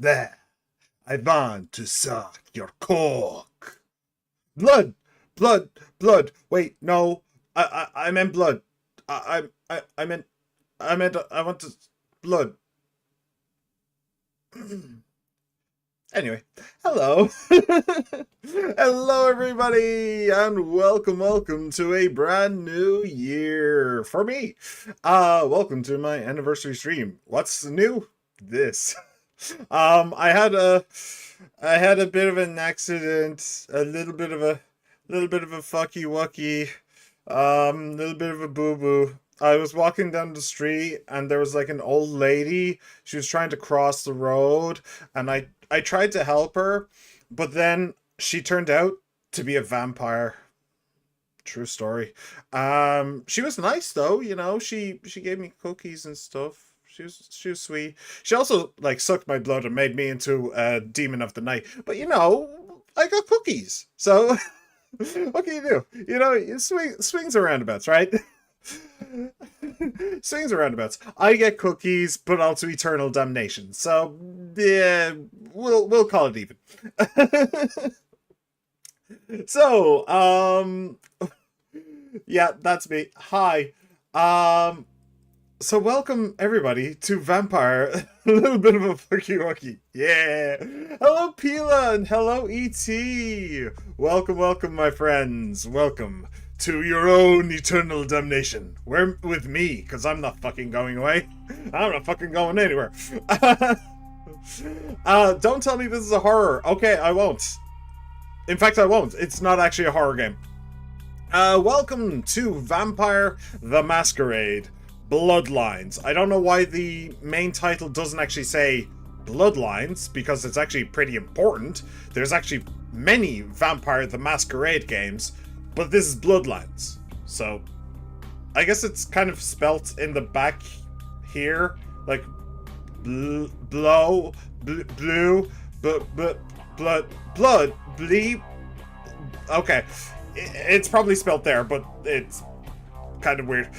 There. I want to suck your cock. Blood! Blood! Blood! Wait, no. I meant blood. I meant I want to blood. Anyway, hello. Hello everybody and welcome to a brand new year for me. Welcome to my anniversary stream. What's new? This. I had a bit of an accident, a little bit of a fucky wucky, little bit of a boo boo. I was walking down the street and there was like an old lady. She was trying to cross the road and I tried to help her, but then she turned out to be a vampire. True story. She was nice though, you know. She gave me cookies and stuff. She was sweet. She also like sucked my blood and made me into a demon of the night. But you know, I got cookies. So what can you do? You know, swings and roundabouts, right? Swings and roundabouts. I get cookies, but also eternal damnation. So yeah, we'll call it even. So yeah, that's me. Hi. So welcome everybody to Vampire. A little bit of a fucky wucky. Yeah. Hello Pila and hello ET. Welcome my friends. Welcome to your own eternal damnation. We're with me, because I'm not fucking going away. I'm not fucking going anywhere. Don't tell me this is a horror. Okay, I won't. In fact, I won't. It's not actually a horror game. Welcome to Vampire the Masquerade Bloodlines. I don't know why the main title doesn't actually say Bloodlines, because it's actually pretty important. There's actually many Vampire the Masquerade games, but this is Bloodlines. So, I guess it's kind of spelt in the back here, like blue, blood, bleep. Okay, it's probably spelt there, but it's kind of weird.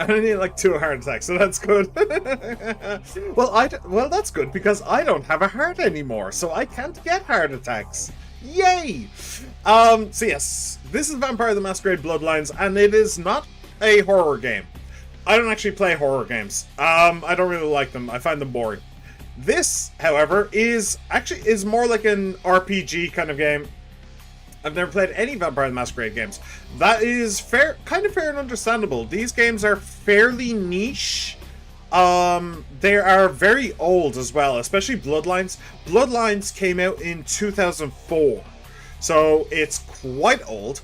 I need like 2 heart attacks, so that's good. Well, that's good because I don't have a heart anymore, so I can't get heart attacks. Yay! So yes, this is Vampire the Masquerade Bloodlines, and it is not a horror game. I don't actually play horror games. I don't really like them. I find them boring. This, however, is more like an RPG kind of game. I've never played any Vampire the Masquerade games. That is kind of fair and understandable. These games are fairly niche. They are very old as well, especially Bloodlines. Bloodlines came out in 2004, so it's quite old.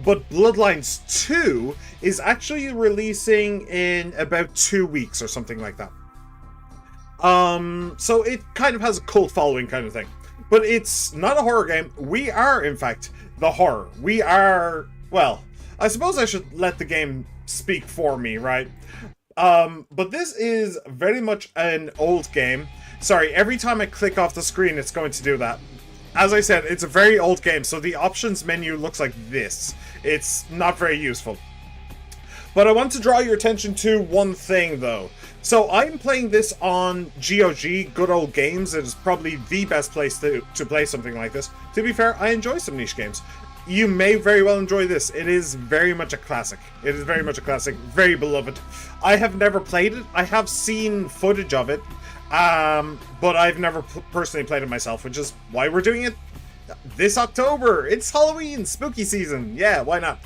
But Bloodlines 2 is actually releasing in about 2 weeks or something like that. So it kind of has a cult following kind of thing. But it's not a horror game. We are, in fact, the horror. We are, well, I suppose I should let the game speak for me, right? But this is very much an old game. Sorry, every time I click off the screen, it's going to do that. As I said, it's a very old game, so the options menu looks like this. It's not very useful. But I want to draw your attention to one thing, though. So I'm playing this on GOG, Good Old Games. It is probably the best place to play something like this. To be fair, I enjoy some niche games. You may very well enjoy this. It is very much a classic. It is very much a classic, very beloved. I have never played it. I have seen footage of it, but I've never personally played it myself, which is why we're doing it this October. It's Halloween, spooky season. Yeah, why not?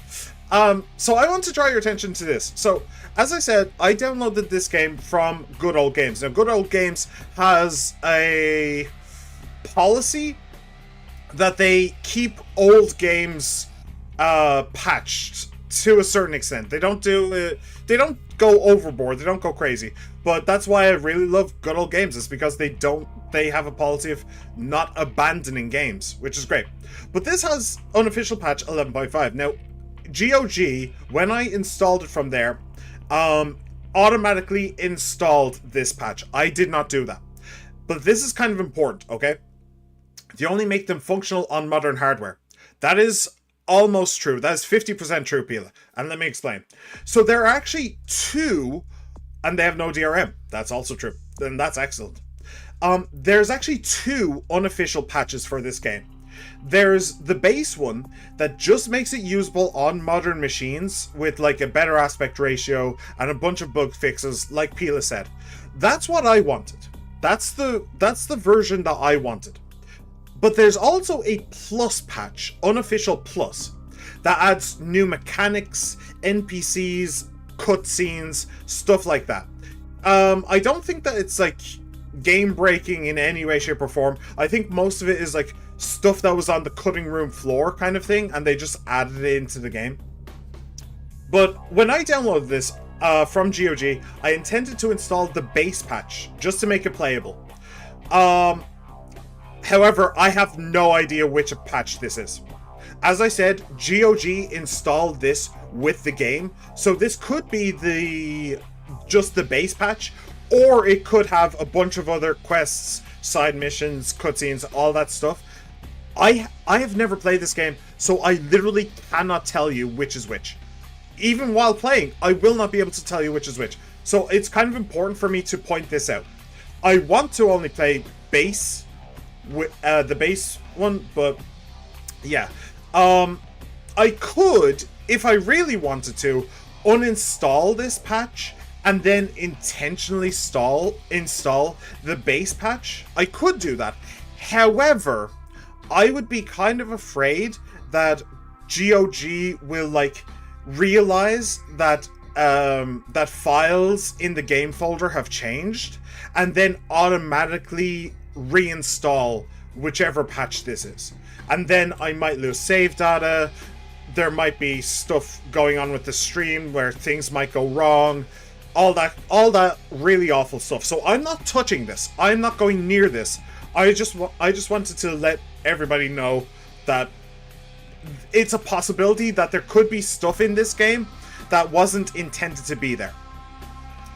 So I want to draw your attention to this. So, as I said, I downloaded this game from Good Old Games. Now, Good Old Games has a policy that they keep old games patched to a certain extent. They don't go overboard. They don't go crazy. But that's why I really love Good Old Games, is because they have a policy of not abandoning games, which is great. But this has unofficial patch 11.5. Now, GOG, when I installed it from there, automatically installed this patch. I did not do that. But this is kind of important, okay? They only make them functional on modern hardware. That is almost true. That is 50% true, Pila. And let me explain. So there are actually 2, and they have no DRM. That's also true. And that's excellent. There's actually two unofficial patches for this game. There's the base one that just makes it usable on modern machines with like a better aspect ratio and a bunch of bug fixes, like Pila said. That's what I wanted. That's the version that I wanted. But there's also a plus patch, unofficial plus, that adds new mechanics, NPCs, cutscenes, stuff like that. I don't think that it's like game breaking in any way, shape, or form. I think most of it is like stuff that was on the cutting room floor kind of thing, and they just added it into the game. But when I downloaded this from GOG, I intended to install the base patch just to make it playable. However, I have no idea which patch this is. As I said, GOG installed this with the game, so this could be just the base patch, or it could have a bunch of other quests, side missions, cutscenes, all that stuff. I have never played this game, so I literally cannot tell you which is which. Even while playing, I will not be able to tell you which is which. So it's kind of important for me to point this out. I want to only play base, the base one, but yeah. I could, if I really wanted to, uninstall this patch and then intentionally install the base patch. I could do that. However, I would be kind of afraid that GOG will like realize that that files in the game folder have changed and then automatically reinstall whichever patch this is. And then I might lose save data. There might be stuff going on with the stream where things might go wrong. All that really awful stuff. So I'm not touching this. I'm not going near this. I just wanted to let everybody know that it's a possibility that there could be stuff in this game that wasn't intended to be there.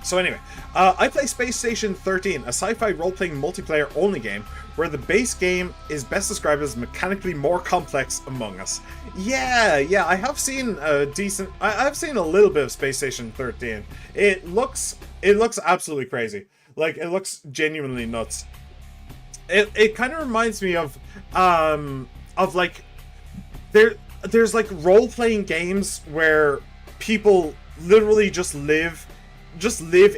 So anyway, I play Space Station 13, a sci-fi role-playing multiplayer only game where the base game is best described as mechanically more complex Among Us. Yeah, I have seen I've seen a little bit of Space Station 13. It looks absolutely crazy. Like, it looks genuinely nuts. It kind of reminds me of like there's like role-playing games where people literally just live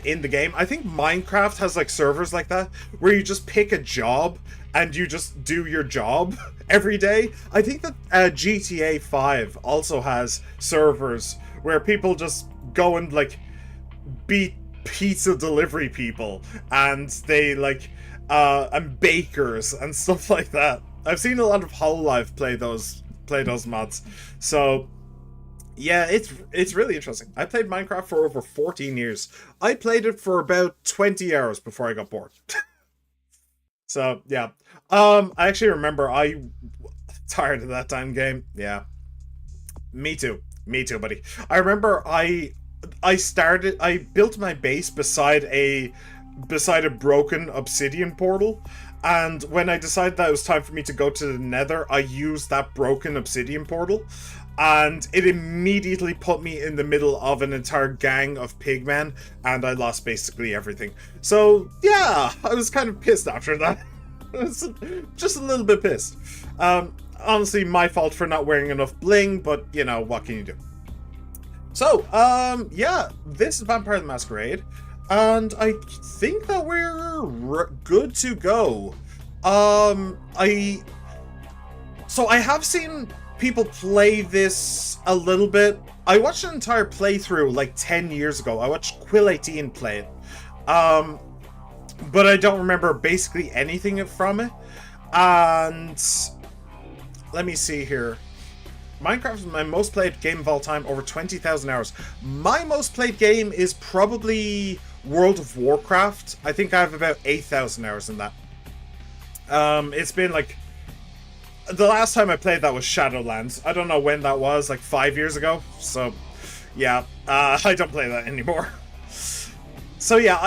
in the game. I think Minecraft has like servers like that where you just pick a job and you just do your job every day. I think that GTA 5 also has servers where people just go and like be pizza delivery people and they like and bakers and stuff like that. I've seen a lot of Hololive play those mods. So yeah, it's really interesting. I played Minecraft for over 14 years. I played it for about 20 hours before I got bored. So yeah, I actually remember I tired of that damn game. Yeah, me too, buddy. I remember I built my base beside a broken obsidian portal. And when I decided that it was time for me to go to the Nether, I used that broken obsidian portal. And it immediately put me in the middle of an entire gang of pigmen, and I lost basically everything. So, yeah, I was kind of pissed after that. Just a little bit pissed. Honestly, my fault for not wearing enough bling, but, you know, what can you do? So, yeah, this is Vampire the Masquerade. And I think that we're good to go. I have seen people play this a little bit. I watched an entire playthrough like 10 years ago. I watched Quill18 play it. But I don't remember basically anything from it. And let me see here. Minecraft is my most played game of all time, over 20,000 hours. My most played game is probably World of Warcraft. I think I have about 8,000 hours in that. It's been like... The last time I played that was Shadowlands. I don't know when that was, like 5 years ago. So, yeah, I don't play that anymore. So yeah,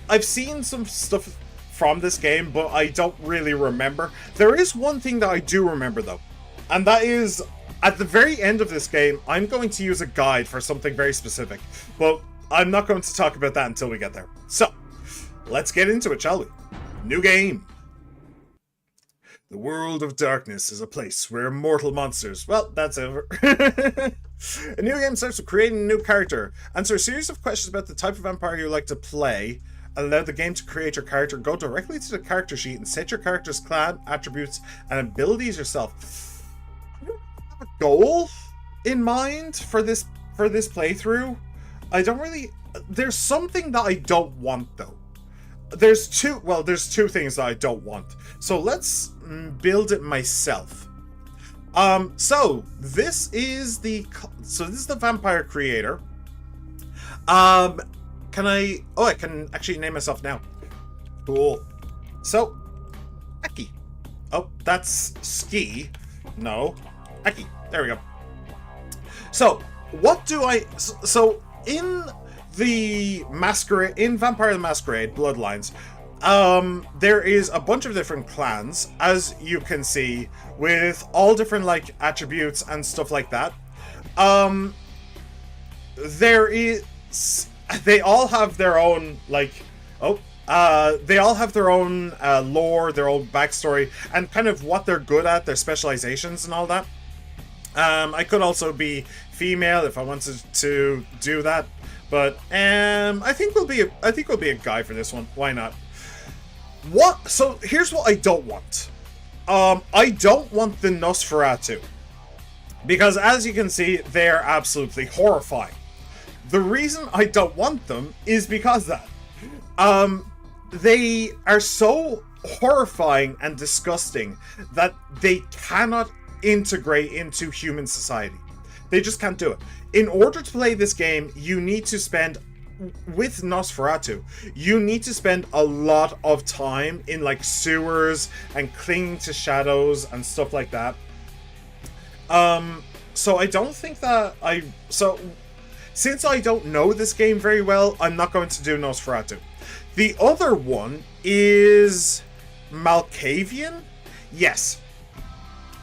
I've seen some stuff from this game, but I don't really remember. There is one thing that I do remember, though. And that is, at the very end of this game, I'm going to use a guide for something very specific. But I'm not going to talk about that until we get there. So, let's get into it, shall we? New game. The world of darkness is a place where immortal monsters... Well, that's over. A new game starts with creating a new character. Answer a series of questions about the type of vampire you like to play. Allow the game to create your character. Go directly to the character sheet and set your character's clan, attributes, and abilities yourself. I don't have a goal in mind for this playthrough. I don't really... There's something that I don't want, though. There's two things that I don't want. So let's build it myself. So this is the vampire creator. I can actually name myself now. Cool. So, Aki. Oh, that's Ski. No, Aki. There we go. So, what do I... So, in the Masquerade... In Vampire the Masquerade, Bloodlines, there is a bunch of different clans, as you can see, with all different, like, attributes and stuff like that. They all have their own, like... they all have their own lore, their own backstory, and kind of what they're good at, their specializations and all that. I could also be female if I wanted to do that, but I think we'll be a guy for this one. Why not? So here's what I don't want. I don't want the Nosferatu, because as you can see, they are absolutely horrifying. The reason I don't want them is because that. They are so horrifying and disgusting that they cannot integrate into human society. They just can't do it. In order to play this game, you need to spend, with Nosferatu, you need to spend a lot of time in like sewers and clinging to shadows and stuff like that. So I don't think that since I don't know this game very well, I'm not going to do Nosferatu. The other one is Malkavian? Yes.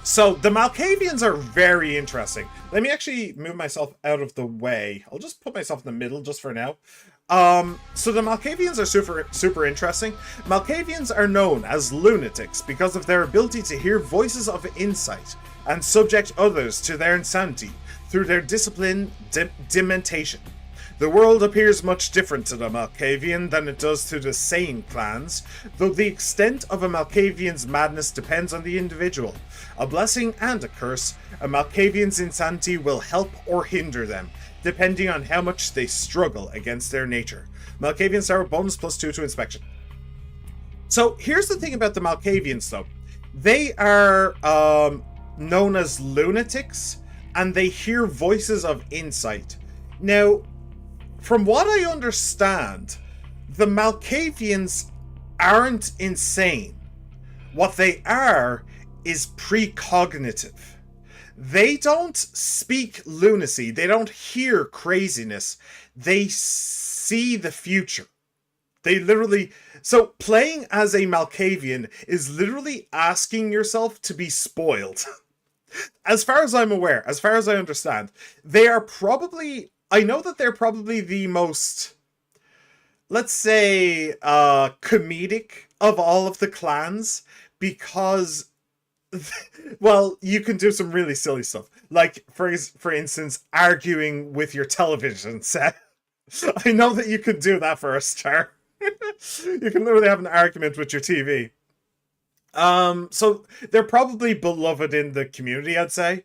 So the Malkavians are very interesting. Let me actually move myself out of the way. I'll just put myself in the middle just for now. So the Malkavians are super interesting. Malkavians are known as lunatics because of their ability to hear voices of insight and subject others to their insanity through their discipline dementation. The world appears much different to the Malkavian than it does to the sane clans, though the extent of a Malkavian's madness depends on the individual. A blessing and a curse, a Malkavian's insanity will help or hinder them, depending on how much they struggle against their nature. Malkavians are bonus +2 to inspection. So here's the thing about the Malkavians, though. They are known as lunatics, and they hear voices of insight. Now, from what I understand, the Malkavians aren't insane. What they are is precognitive. They don't speak lunacy. They don't hear craziness. They see the future. They literally... So playing as a Malkavian is literally asking yourself to be spoiled. As far as I'm aware, as far as I understand, they are probably... I know that they're probably the most, let's say, comedic of all of the clans, because, well, you can do some really silly stuff. Like, for instance, arguing with your television set. I know that you could do that for a start. You can literally have an argument with your TV. So they're probably beloved in the community, I'd say.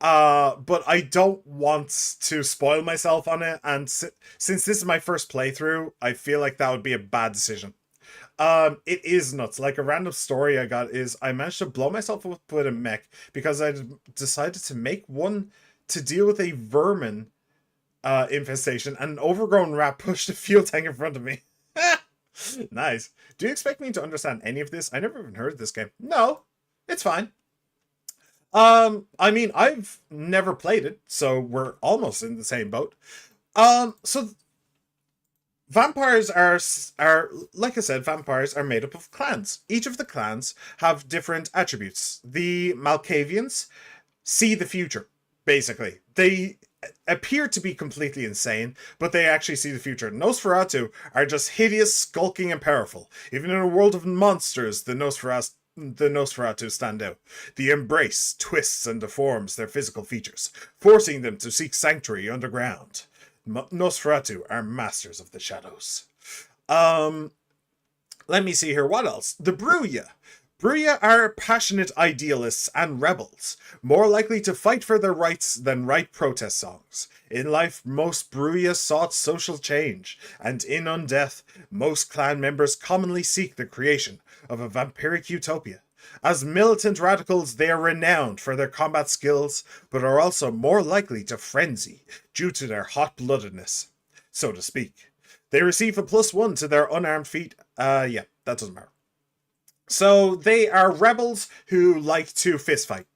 But I don't want to spoil myself on it, and since this is my first playthrough, I feel like that would be a bad decision. It is nuts. Like, a random story I got is I managed to blow myself up with a mech because I decided to make one to deal with a vermin infestation, and an overgrown rat pushed a fuel tank in front of me. Nice. Do you expect me to understand any of this? I never even heard of this game. No, it's fine. I mean, I've never played it, so we're almost in the same boat. So vampires are like I said, vampires are made up of clans. Each of the clans have different attributes. The Malkavians see the future, basically. appear to be completely insane, but they actually see the future. Nosferatu are just hideous, skulking, and powerful. Even in a world of monsters, the Nosferatu stand out. The embrace twists and deforms their physical features, forcing them to seek sanctuary underground. Nosferatu are masters of the shadows. Um, Let me see here. What else? The Bruya. Bruya are passionate idealists and rebels, more likely to fight for their rights than write protest songs. In life, most Bruya sought social change, and in Undeath, most clan members commonly seek the creation of a vampiric utopia. As militant radicals, they are renowned for their combat skills, but are also more likely to frenzy due to their hot-bloodedness, so to speak. They receive a +1 to their unarmed feat. Yeah, that doesn't matter. So they are rebels who like to fistfight.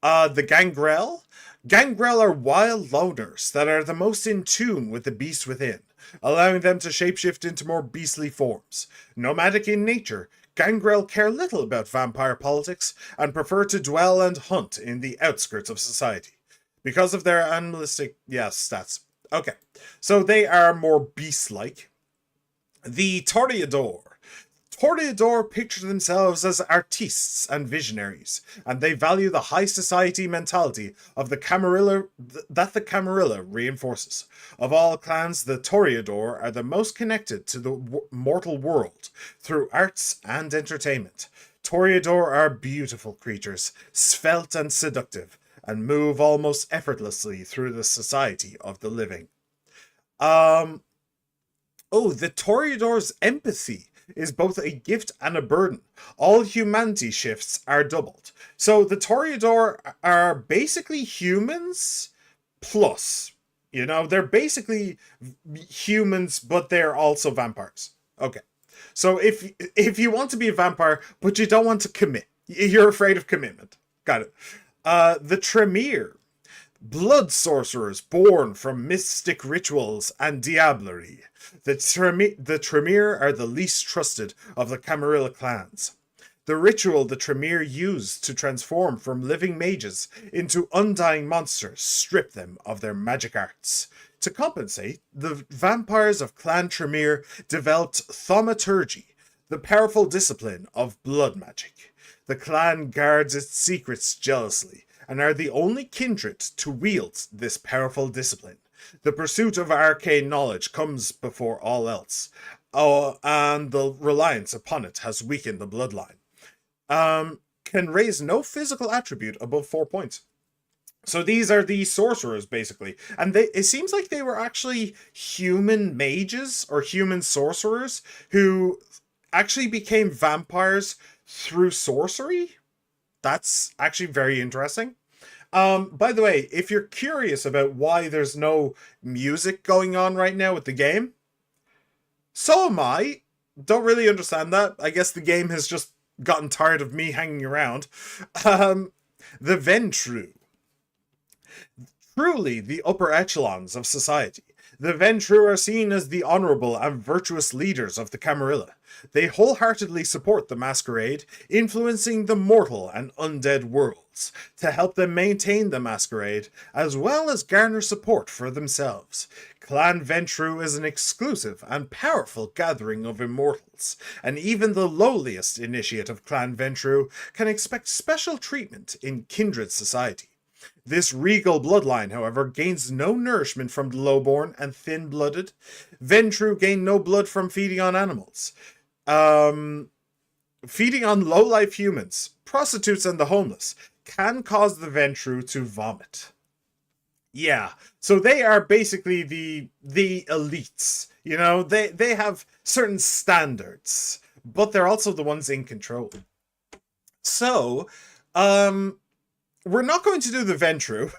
The Gangrel. Gangrel are wild loners that are the most in tune with the beast within, allowing them to shapeshift into more beastly forms. Nomadic in nature, Gangrel care little about vampire politics and prefer to dwell and hunt in the outskirts of society. Because of their animalistic, stats. Okay, so they are more beast-like. The Toreador. Toreador picture themselves as artistes and visionaries, and they value the high society mentality of the Camarilla that the Camarilla reinforces. Of all clans, the Toreador are the most connected to the mortal world through arts and entertainment. Toreador are beautiful creatures, svelte and seductive, and move almost effortlessly through the society of the living. The Toreador's empathy is both a gift and a burden. All humanity shifts are doubled. So the Toreador are basically humans plus. You know, they're basically humans, but they're also vampires. Okay. So if you want to be a vampire, but you don't want to commit, you're afraid of commitment. Got it. The Tremere. Blood sorcerers born from mystic rituals and diablerie. The Tremere are the least trusted of the Camarilla clans. The ritual the Tremere use to transform from living mages into undying monsters strip them of their magic arts. To compensate, the vampires of Clan Tremere developed thaumaturgy, the powerful discipline of blood magic. The clan guards its secrets jealously, and are the only kindred to wield this powerful discipline. The pursuit of arcane knowledge comes before all else, and the reliance upon it has weakened the bloodline. Can raise no physical attribute above 4 points. So these are the sorcerers, basically. And it seems like they were actually human mages, or human sorcerers, who actually became vampires through sorcery. That's actually very interesting. By the way, if you're curious about why there's no music going on right now with the game, so am I. Don't really understand that. I guess the game has just gotten tired of me hanging around. The Ventru. Truly the upper echelons of society. The Ventru are seen as the honorable and virtuous leaders of the Camarilla. They wholeheartedly support the Masquerade, influencing the mortal and undead worlds, to help them maintain the Masquerade, as well as garner support for themselves. Clan Ventru is an exclusive and powerful gathering of immortals, and even the lowliest initiate of Clan Ventru can expect special treatment in kindred society. This regal bloodline, however, gains no nourishment from the lowborn and thin-blooded. Ventru gain no blood from feeding on animals. Feeding on low-life humans, prostitutes, and the homeless can cause the Ventru to vomit. Yeah, so they are basically the elites. You know, they have certain standards, but they're also the ones in control. So, we're not going to do the Ventru.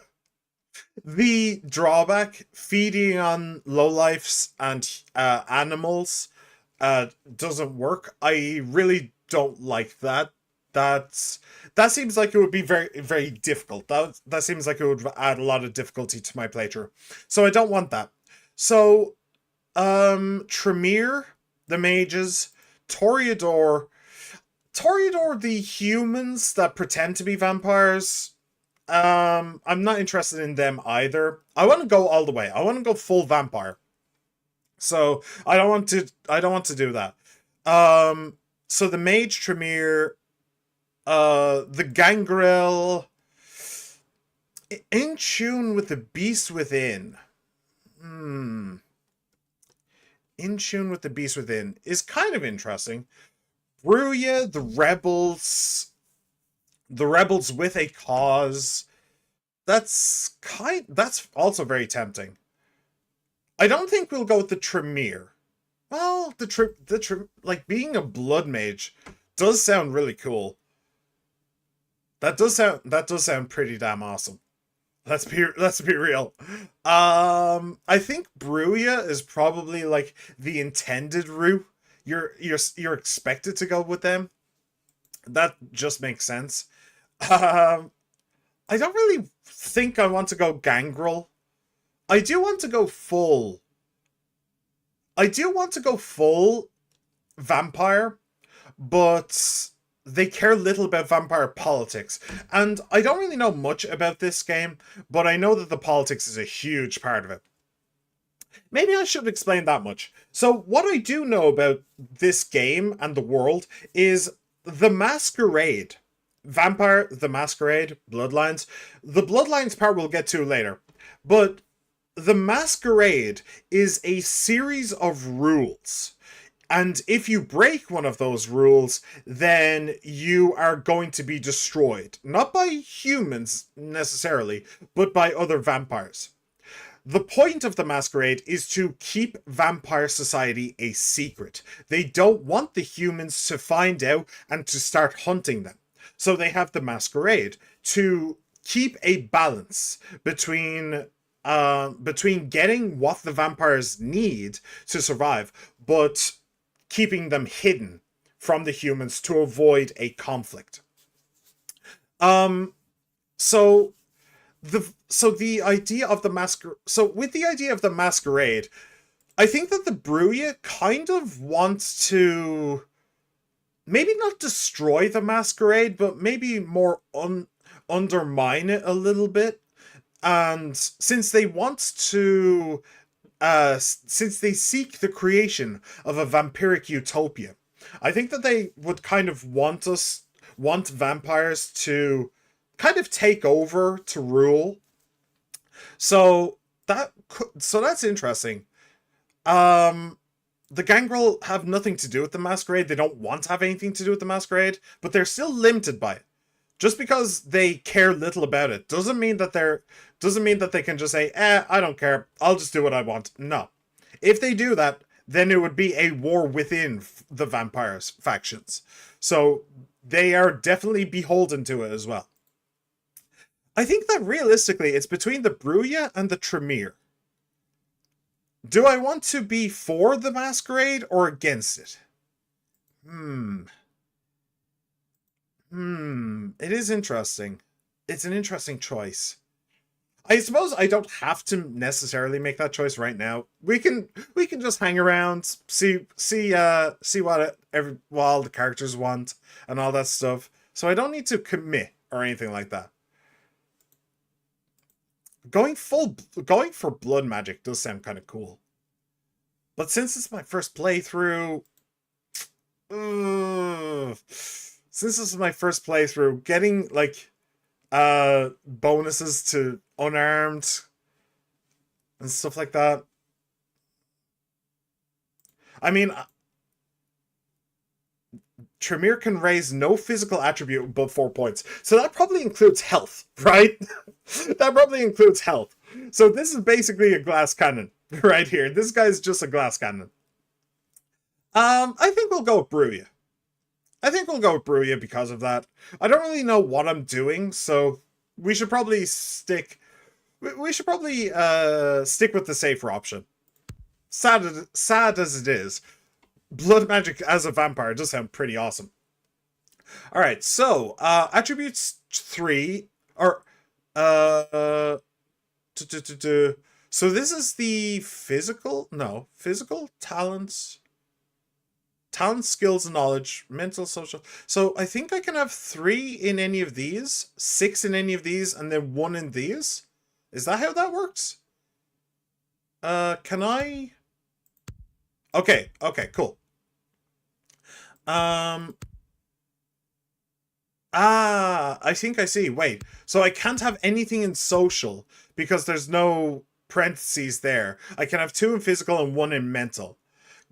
The drawback, feeding on lowlifes and animals, doesn't work. I really don't like that. That seems like it would be very, very difficult. That seems like it would add a lot of difficulty to my playthrough. So I don't want that. So, Tremere, the mages, Toreador, the humans that pretend to be vampires, I'm not interested in them either. I want to go all the way. I want to go full vampire. So I don't want to do that. So the mage Tremere, the gangrel, in tune with the beast within. Hmm. In tune with the beast within is kind of interesting. Bruya, the rebels with a cause. That's also very tempting. I don't think we'll go with the Tremere. Well, like being a blood mage does sound really cool. That does sound pretty damn awesome. Let's be real. I think Bruya is probably like the intended route. You're expected to go with them. That just makes sense. Um, I don't really think I want to go gangrel. I do want to go full. I do want to go full vampire, but they care little about vampire politics. And I don't really know much about this game, but I know that the politics is a huge part of it. Maybe I should explain that much. So, what I do know about this game and the world is the Masquerade. Vampire, the Masquerade, Bloodlines. The Bloodlines part we'll get to later. But the Masquerade is a series of rules. And if you break one of those rules, then you are going to be destroyed. Not by humans necessarily, but by other vampires. The point of the Masquerade is to keep vampire society a secret. They don't want the humans to find out and to start hunting them. So they have the Masquerade to keep a balance between getting what the vampires need to survive, but keeping them hidden from the humans to avoid a conflict. Um, so the idea of the with the idea of the Masquerade, I think that the Bruya kind of wants to maybe not destroy the Masquerade, but maybe more undermine it a little bit. And since they want to since they seek the creation of a vampiric utopia, I think that they would kind of want vampires to kind of take over to rule. So that's interesting. Um, the Gangrel have nothing to do with the Masquerade. They don't want to have anything to do with the Masquerade, but they're still limited by it. Just because they care little about it doesn't mean that they can just say, I don't care. I'll just do what I want. No. If they do that, then it would be a war within the vampires factions. So they are definitely beholden to it as well. I think that realistically, it's between the Bruya and the Tremere. Do I want to be for the Masquerade or against it? It is interesting. It's an interesting choice. I suppose I don't have to necessarily make that choice right now. We can just hang around, see what all the characters want and all that stuff. So I don't need to commit or anything like that. Going for blood magic does sound kind of cool. But since it's my first playthrough, getting like bonuses to unarmed and stuff like that. I mean, Tremere can raise no physical attribute above 4 points. So that probably includes health, right? That probably includes health. So this is basically a glass cannon right here. This guy's just a glass cannon. I think we'll go with Bruya. I think we'll go with Bruya because of that. I don't really know what I'm doing, so we should probably stick with the safer option. Sad as it is, blood magic as a vampire does sound pretty awesome. All right, so attributes 3 or so this is the physical talents. talent, skills, and knowledge, mental, social. So I think I can have 3 in any of these, 6 in any of these, and then 1 in these. Is that how that works? Can I? Okay, okay, cool. Um, I think I see. Wait, so I can't have anything in social because there's no parentheses there. I can have 2 in physical and 1 in mental.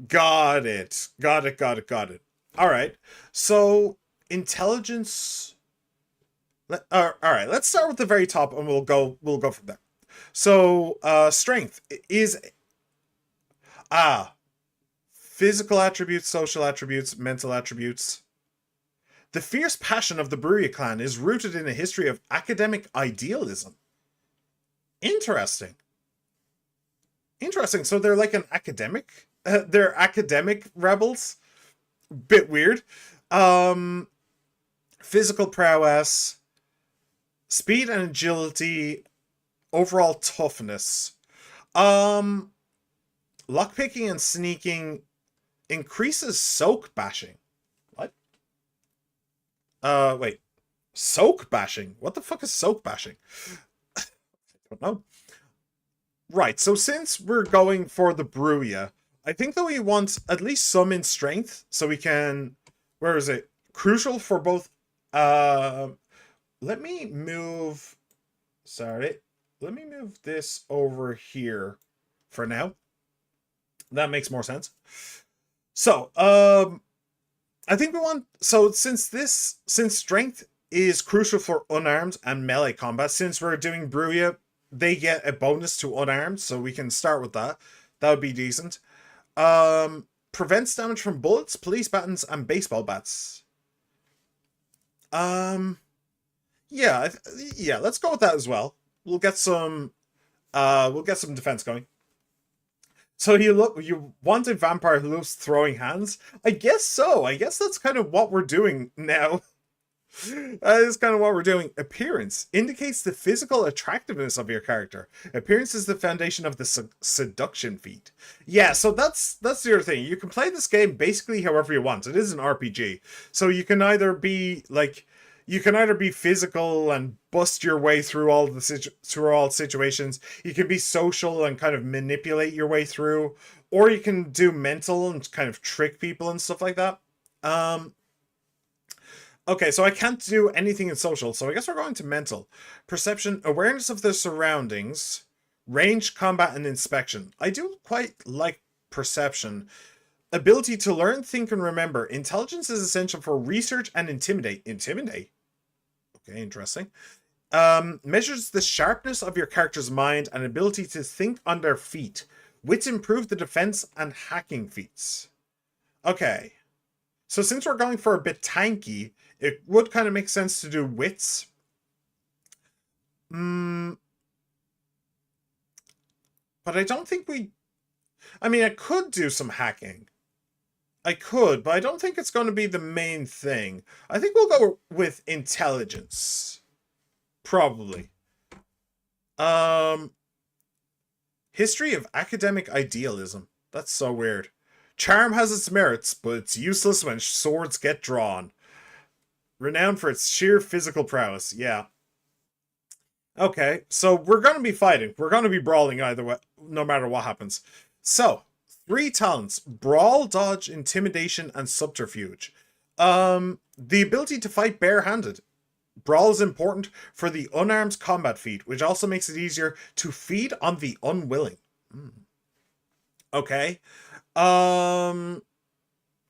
Got it. Got it. Got it. Got it. All right. So intelligence. All right. Let's start with the very top, and we'll go. We'll go from there. So strength is physical attributes, social attributes, mental attributes. The fierce passion of the Bruya clan is rooted in a history of academic idealism. Interesting. Interesting. So they're like an academic. They're academic rebels. Bit weird. Physical prowess, speed and agility, overall toughness. Lockpicking and sneaking increases soak bashing. What? Wait. Soak bashing? What the fuck is soak bashing? I don't know. Right, so since we're going for the Bruya, I think that we want at least some in strength, so we can... Where is it? Crucial for both... let me move... Sorry. Let me move this over here for now. That makes more sense. So, I think we want... So, since strength is crucial for unarmed and melee combat, since we're doing Bruya, they get a bonus to unarmed, so we can start with that. That would be decent. Prevents damage from bullets, police batons, and baseball bats. Yeah, yeah, let's go with that as well. We'll get some defense going. So you want a vampire who loves throwing hands? I guess so. I guess that's kind of what we're doing now. That is kind of what we're doing. Appearance indicates the physical attractiveness of your character. Appearance is the foundation of the seduction feat. Yeah, so that's the other thing. You can play this game basically however you want. It is an RPG. So you can either be physical and bust your way through all situations. You can be social and kind of manipulate your way through, or you can do mental and kind of trick people and stuff like that. Okay, so I can't do anything in social, so I guess we're going to mental. Perception, awareness of the surroundings, range, combat, and inspection. I do quite like perception. Ability to learn, think, and remember. Intelligence is essential for research and intimidate. Intimidate? Okay, interesting. Measures the sharpness of your character's mind and ability to think on their feet. Wits improve the defense and hacking feats. Okay. So since we're going for a bit tanky, it would kind of make sense to do wits. But I don't think I mean, I could do some hacking. I could, but I don't think it's going to be the main thing. I think we'll go with intelligence. Probably. History of academic idealism. That's so weird. Charm has its merits, but it's useless when swords get drawn. Renowned for its sheer physical prowess. Yeah. Okay, so we're going to be fighting. We're going to be brawling either way, no matter what happens. So, 3 talents. Brawl, dodge, intimidation, and subterfuge. The ability to fight barehanded. Brawl is important for the unarmed combat feat, which also makes it easier to feed on the unwilling. Okay.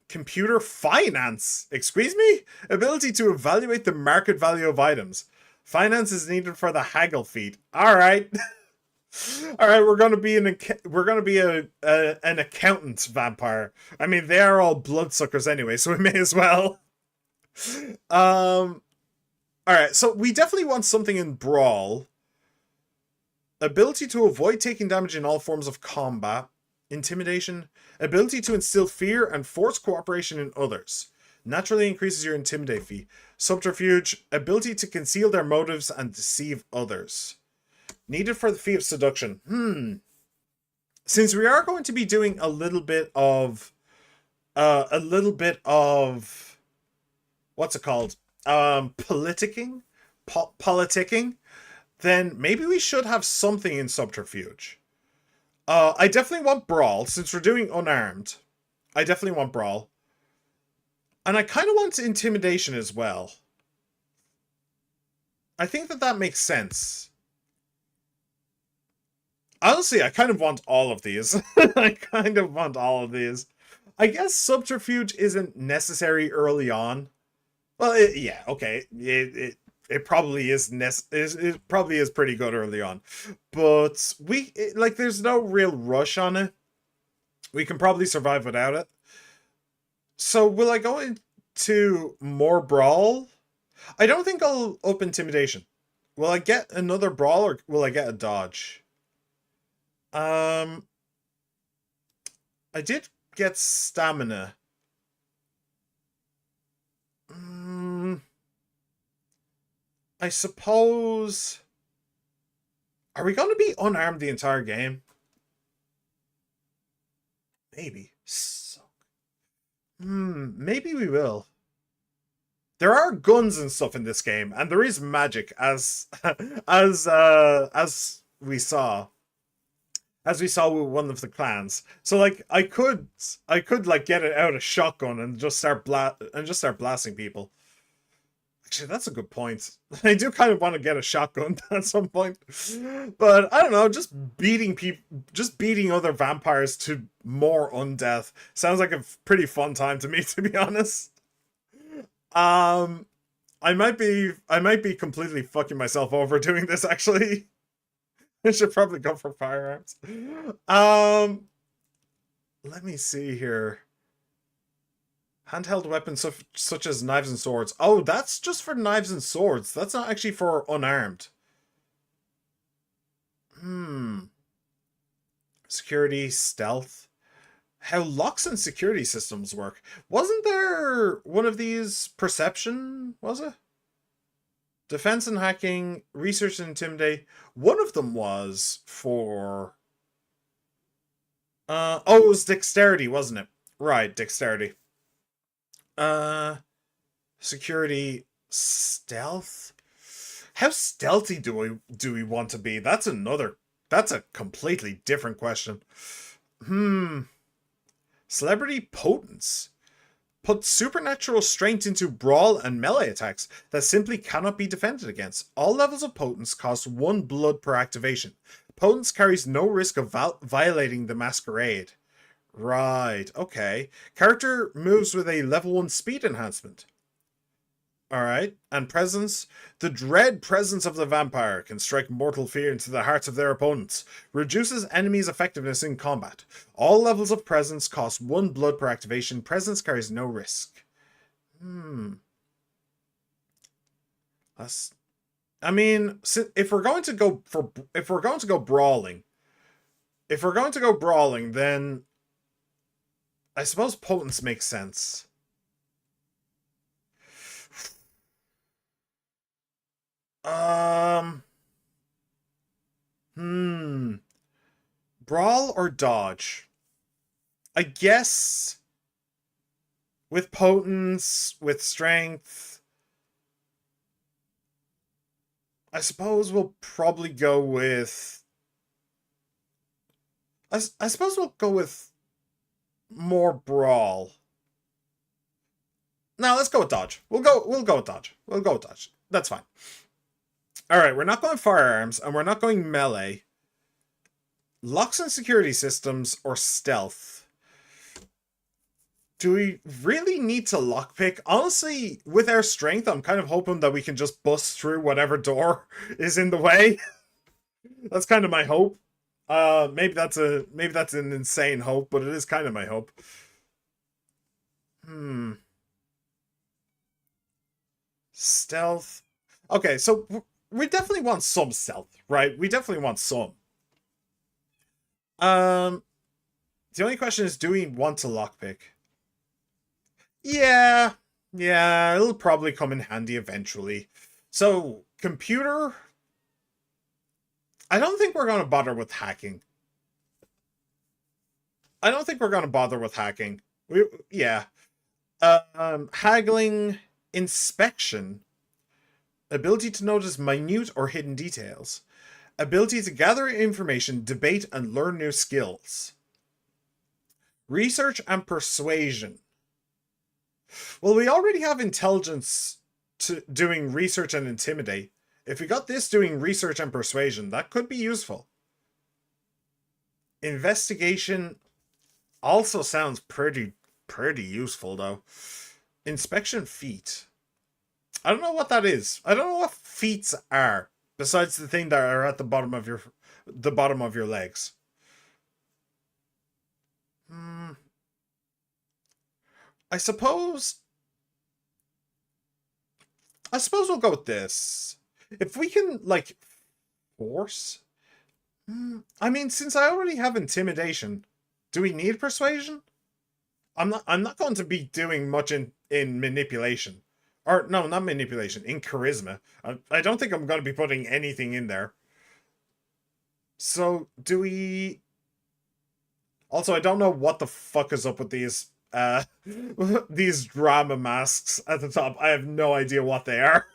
Computer finance. Excuse me? Ability to evaluate the market value of items. Finance is needed for the haggle feat. All right. All right, we're going to be an accountant vampire. I mean, they are all bloodsuckers anyway, so we may as well. All right, so we definitely want something in brawl. Ability to avoid taking damage in all forms of combat. Intimidation. Ability to instill fear and force cooperation in others. Naturally increases your intimidate fee. Subterfuge. Ability to conceal their motives and deceive others. Needed for the fee of seduction. Since we are going to be doing a little bit of a little bit of what's it called? Politicking, politicking. Then maybe we should have something in subterfuge. I definitely want brawl since we're doing unarmed. I definitely want brawl, and I kind of want intimidation as well. I think that that makes sense. Honestly, I kind of want all of these. I kind of want all of these. I guess subterfuge isn't necessary early on. Well, yeah, okay. It probably it probably is pretty good early on. But like there's no real rush on it. We can probably survive without it. So will I go into more brawl? I don't think I'll up intimidation. Will I get another brawl or will I get a dodge? I did get stamina. I suppose. Are we going to be unarmed the entire game? Maybe. So, maybe we will. There are guns and stuff in this game, and there is magic as as we saw. As we saw with one of the clans. So like I could like get it out a shotgun and just start blasting people. Actually, that's a good point. I do kind of want to get a shotgun at some point. But I don't know, just beating other vampires to more undeath sounds like a pretty fun time to me, to be honest. I might be completely fucking myself over doing this actually. I should probably go for firearms. Let me see here. Handheld weapons such as knives and swords. Oh, that's just for knives and swords. That's not actually for unarmed. Security, stealth. How locks and security systems work. Wasn't there one of these perception, was it? Defense and hacking, research and intimidate. One of them was for... oh, it was dexterity, wasn't it? Right, dexterity. Security, stealth. How stealthy do we want to be? That's a completely different question. Celebrity potence. Put supernatural strength into brawl and melee attacks that simply cannot be defended against. All levels of potence cost 1 blood per activation. Potence carries no risk of violating the Masquerade. Right, okay. Character moves with a level 1 speed enhancement. Alright, and presence. The dread presence of the vampire can strike mortal fear into the hearts of their opponents. Reduces enemies' effectiveness in combat. All levels of presence cost 1 blood per activation. Presence carries no risk. That's... I mean, if we're going to go brawling, then I suppose potence makes sense. Brawl or dodge? I guess with potence, with strength, I suppose we'll probably go with... I suppose we'll go with more brawl. No, let's go with dodge. We'll go with dodge. We'll go with dodge. That's fine. Alright, we're not going firearms, and we're not going melee. Locks and security systems, or stealth. Do we really need to lockpick? Honestly, with our strength, I'm kind of hoping that we can just bust through whatever door is in the way. That's kind of my hope. Maybe that's an insane hope, but it is kind of my hope. Stealth. Okay, so we definitely want some stealth, right? We definitely want some. The only question is, do we want to lockpick? Yeah, it'll probably come in handy eventually. So, computer... I don't think we're going to bother with hacking. Yeah. Haggling, inspection, ability to notice minute or hidden details, ability to gather information, debate, and learn new skills. Research and persuasion. Well, we already have intelligence to doing research and intimidate. If we got this doing research and persuasion, that could be useful. Investigation also sounds pretty useful though. Inspection feat. I don't know what that is. I don't know what feats are besides the thing that are at the bottom of your legs. I suppose we'll go with this. If we can like force. I mean, since I already have intimidation, do we need persuasion? I'm not going to be doing much in manipulation. Or no, not manipulation, in charisma. I don't think I'm going to be putting anything in there. So, do we... Also, I don't know what the fuck is up with these these drama masks at the top. I have no idea what they are.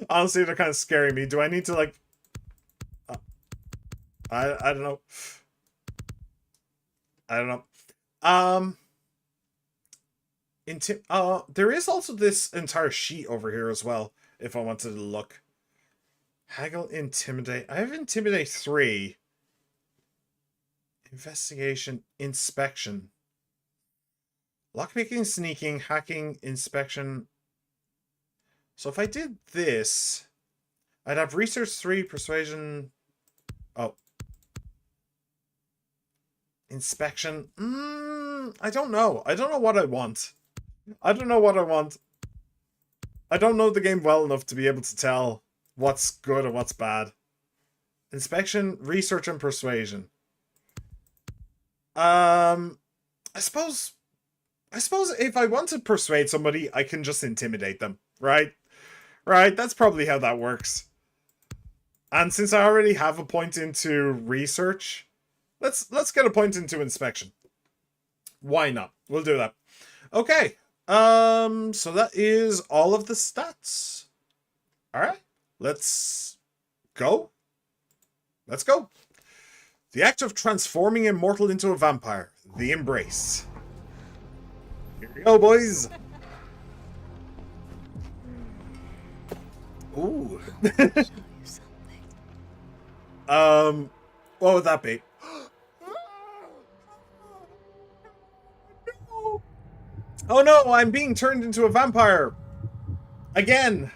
Honestly, they're kind of scaring me. Do I need to like I don't know. I don't know. There is also this entire sheet over here as well, if I wanted to look. Haggle, intimidate. I have intimidate 3. Investigation, inspection. Lockpicking, sneaking, hacking, inspection. So if I did this, I'd have research 3, persuasion. Oh. Inspection. I don't know. I don't know what I want. I don't know what I want. I don't know the game well enough to be able to tell what's good and what's bad. Inspection, research, and persuasion. I suppose if I want to persuade somebody, I can just intimidate them, right? Right, that's probably how that works. And since I already have a point into research, let's get a point into inspection. Why not? We'll do that. Okay. So that is all of the stats. Alright. Let's go. Let's go. The act of transforming a mortal into a vampire. The embrace. Here we go, boys. Ooh. What would that be? Oh no, I'm being turned into a vampire! Again!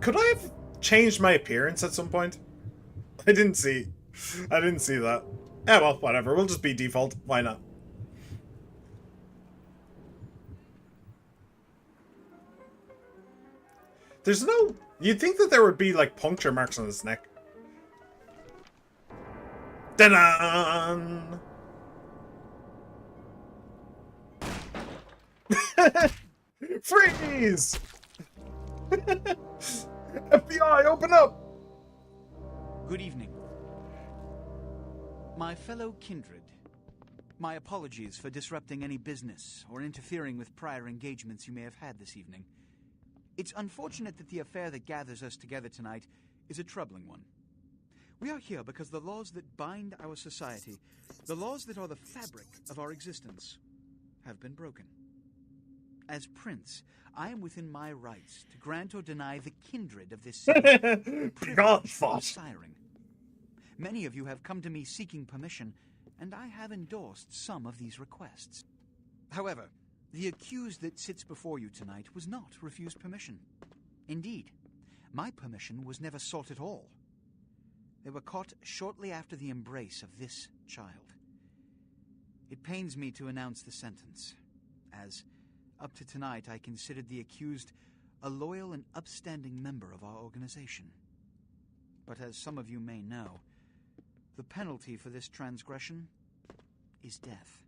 Could I have changed my appearance at some point? I didn't see that. Eh, well, whatever. We'll just be default. Why not? There's no... You'd think that there would be, like, puncture marks on his neck. Da-da! Freeze! FBI, open up! Good evening. My fellow kindred, my apologies for disrupting any business or interfering with prior engagements you may have had this evening. It's unfortunate that the affair that gathers us together tonight is a troubling one. We are here because the laws that bind our society, the laws that are the fabric of our existence, have been broken. As prince, I am within my rights to grant or deny the kindred of this city the privilege of siring. Many of you have come to me seeking permission, and I have endorsed some of these requests. However, the accused that sits before you tonight was not refused permission. Indeed, my permission was never sought at all. They were caught shortly after the embrace of this child. It pains me to announce the sentence, as up to tonight I considered the accused a loyal and upstanding member of our organization. But as some of you may know, the penalty for this transgression is death.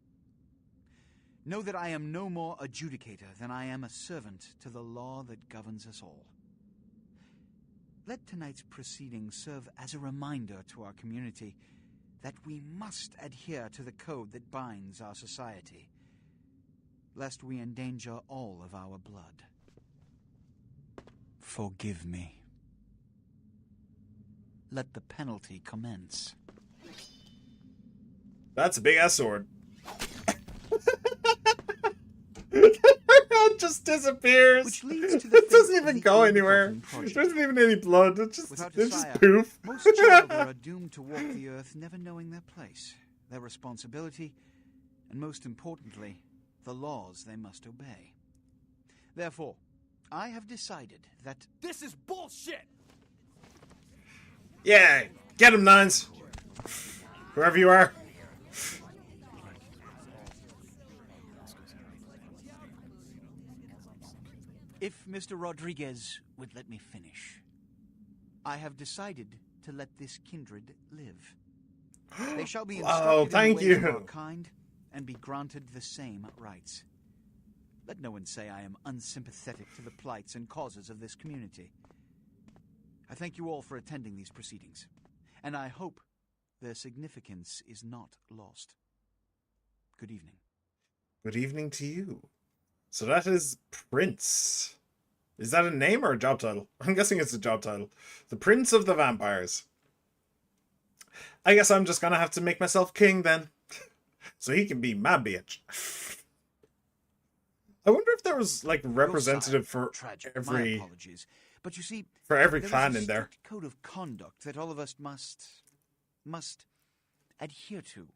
Know that I am no more adjudicator than I am a servant to the law that governs us all. let tonight's proceedings serve as a reminder to our community that we must adhere to the code that binds our society, lest we endanger all of our blood. Forgive me. Let the penalty commence. That's a big-ass sword. It just disappears. Which leads to the it doesn't fate even of the go Old anywhere. Goblin Project. There isn't even any blood. It's just poof. Most children are doomed to walk the earth never knowing their place, their responsibility, and most importantly, the laws they must obey. Therefore, I have decided that This is bullshit! Yeah, get him, Nines. Whoever you are. if Mr. Rodriguez would let me finish, I have decided to let this kindred live. They shall be instructed in the ways of our kind and be granted the same rights. Let no one say I am unsympathetic to the plights and causes of this community. I thank you all for attending these proceedings, and I hope their significance is not lost. Good evening. Good evening to you. So that is Prince. Is that a name or a job title? I'm guessing it's a job title. The Prince of the Vampires. I guess I'm just gonna have to make myself king then. So he can be my bitch. I wonder if there was like representative for every apologies, but you see, for every there clan is in a there. strict code of conduct that all of us must adhere to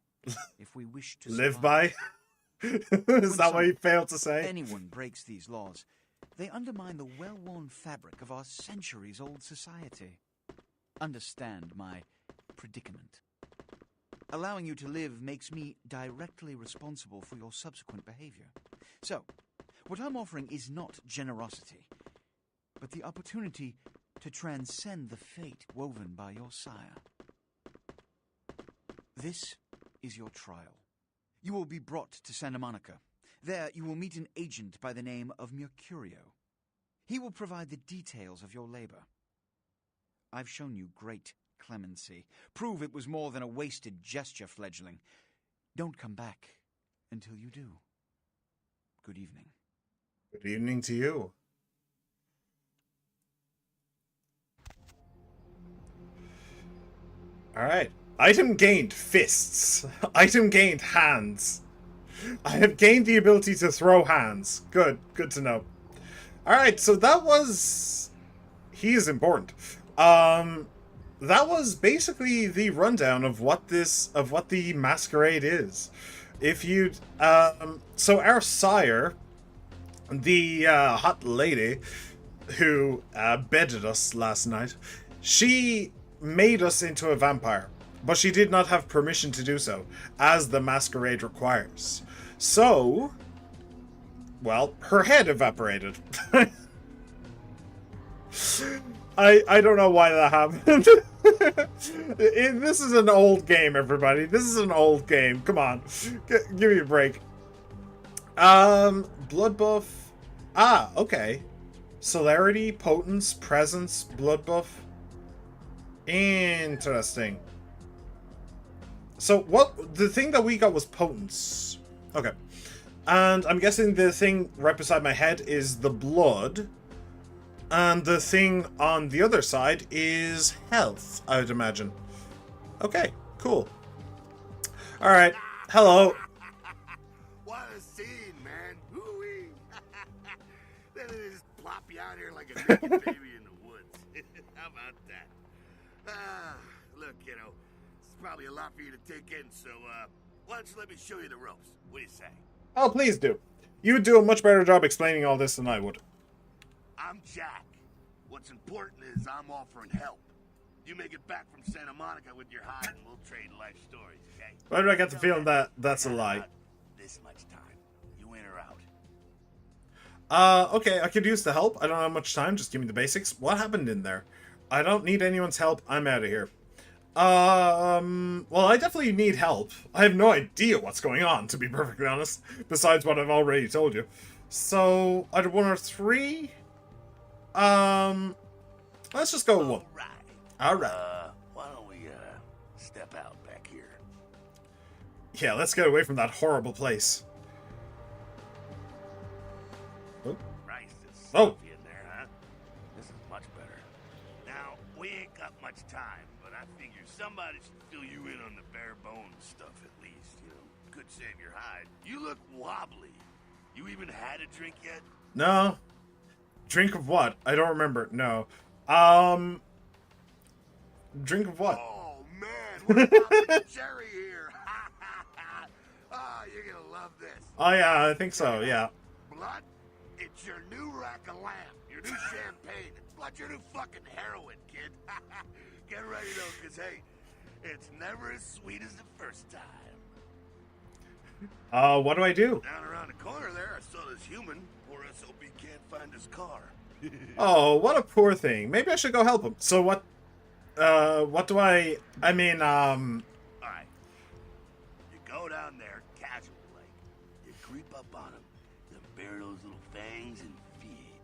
if we wish to Live survive. by? Is that what you failed to say? Anyone breaks these laws, they undermine the well-worn fabric of our centuries-old society. Understand my predicament. Allowing you to live makes me directly responsible for your subsequent behavior. So, what I'm offering is not generosity, but the opportunity to transcend the fate woven by your sire. This is your trial. You will be brought to Santa Monica. There you will meet an agent by the name of Mercurio. He will provide the details of your labor. I've shown you great clemency. Prove it was more than a wasted gesture, fledgling. Don't come back until you do. Good evening. Good evening to you. Alright. Item gained, fists. Item gained, hands. I have gained the ability to throw hands. Good to know. Alright, so that was... He is important. That was basically the rundown of what the Masquerade is. If you'd... so our sire, the hot lady who bedded us last night, she made us into a vampire. But she did not have permission to do so, as the Masquerade requires. So, well, her head evaporated. I don't know why that happened. This is an old game, everybody. This is an old game. Come on. Give me a break. Blood buff. Ah, okay. Celerity, potence, presence, blood buff. Interesting. So what the thing that we got was potence. Okay. And I'm guessing the thing right beside my head is the blood. And the thing on the other side is health, I would imagine. Okay, cool. Alright, hello. What a scene, man. Hoo-wee. Then they just plop you out here like a naked baby in the woods. How about that? Look, kiddo, this is probably a lot for you to take in, so, why don't you let me show you the ropes? What do you say? Oh, please do. You would do a much better job explaining all this than I would. I'm Jack. What's important is I'm offering help. You make it back from Santa Monica with your hide and we'll trade life stories, okay? Why do I get the feeling that that's a lie? This much time. You in or out? Okay, I could use the help. I don't have much time, just give me the basics. What happened in there? I don't need anyone's help. I'm out of here. Well, I definitely need help. I have no idea what's going on, to be perfectly honest, besides what I've already told you. So, either 1 or 3? Let's just go with 1. Right. All right. Why don't we step out back here? Yeah, let's get away from that horrible place. Oh. Christ, it's Oh. stuffy in there, huh? This is much better. Now, we ain't got much time, but I figure somebody should fill you in on the bare bones stuff at least, you know. Could save your hide. You look wobbly. You even had a drink yet? No. Drink of what? I don't remember. No. Drink of what? Oh, man, we're popping cherry here. Oh, you're gonna love this. Oh, yeah, I think so, yeah. Blood, it's your new rack of lamb, your new champagne. It's like your new fucking heroin, kid. Get ready, though, because, hey, it's never as sweet as the first time. What do I do? Down around the corner there, I saw this human. Poor SOB can't find his car. Oh, what a poor thing. Maybe I should go help him. So what do I mean, All right. You go down there, casual like. You creep up on him, then bare those little fangs and feed.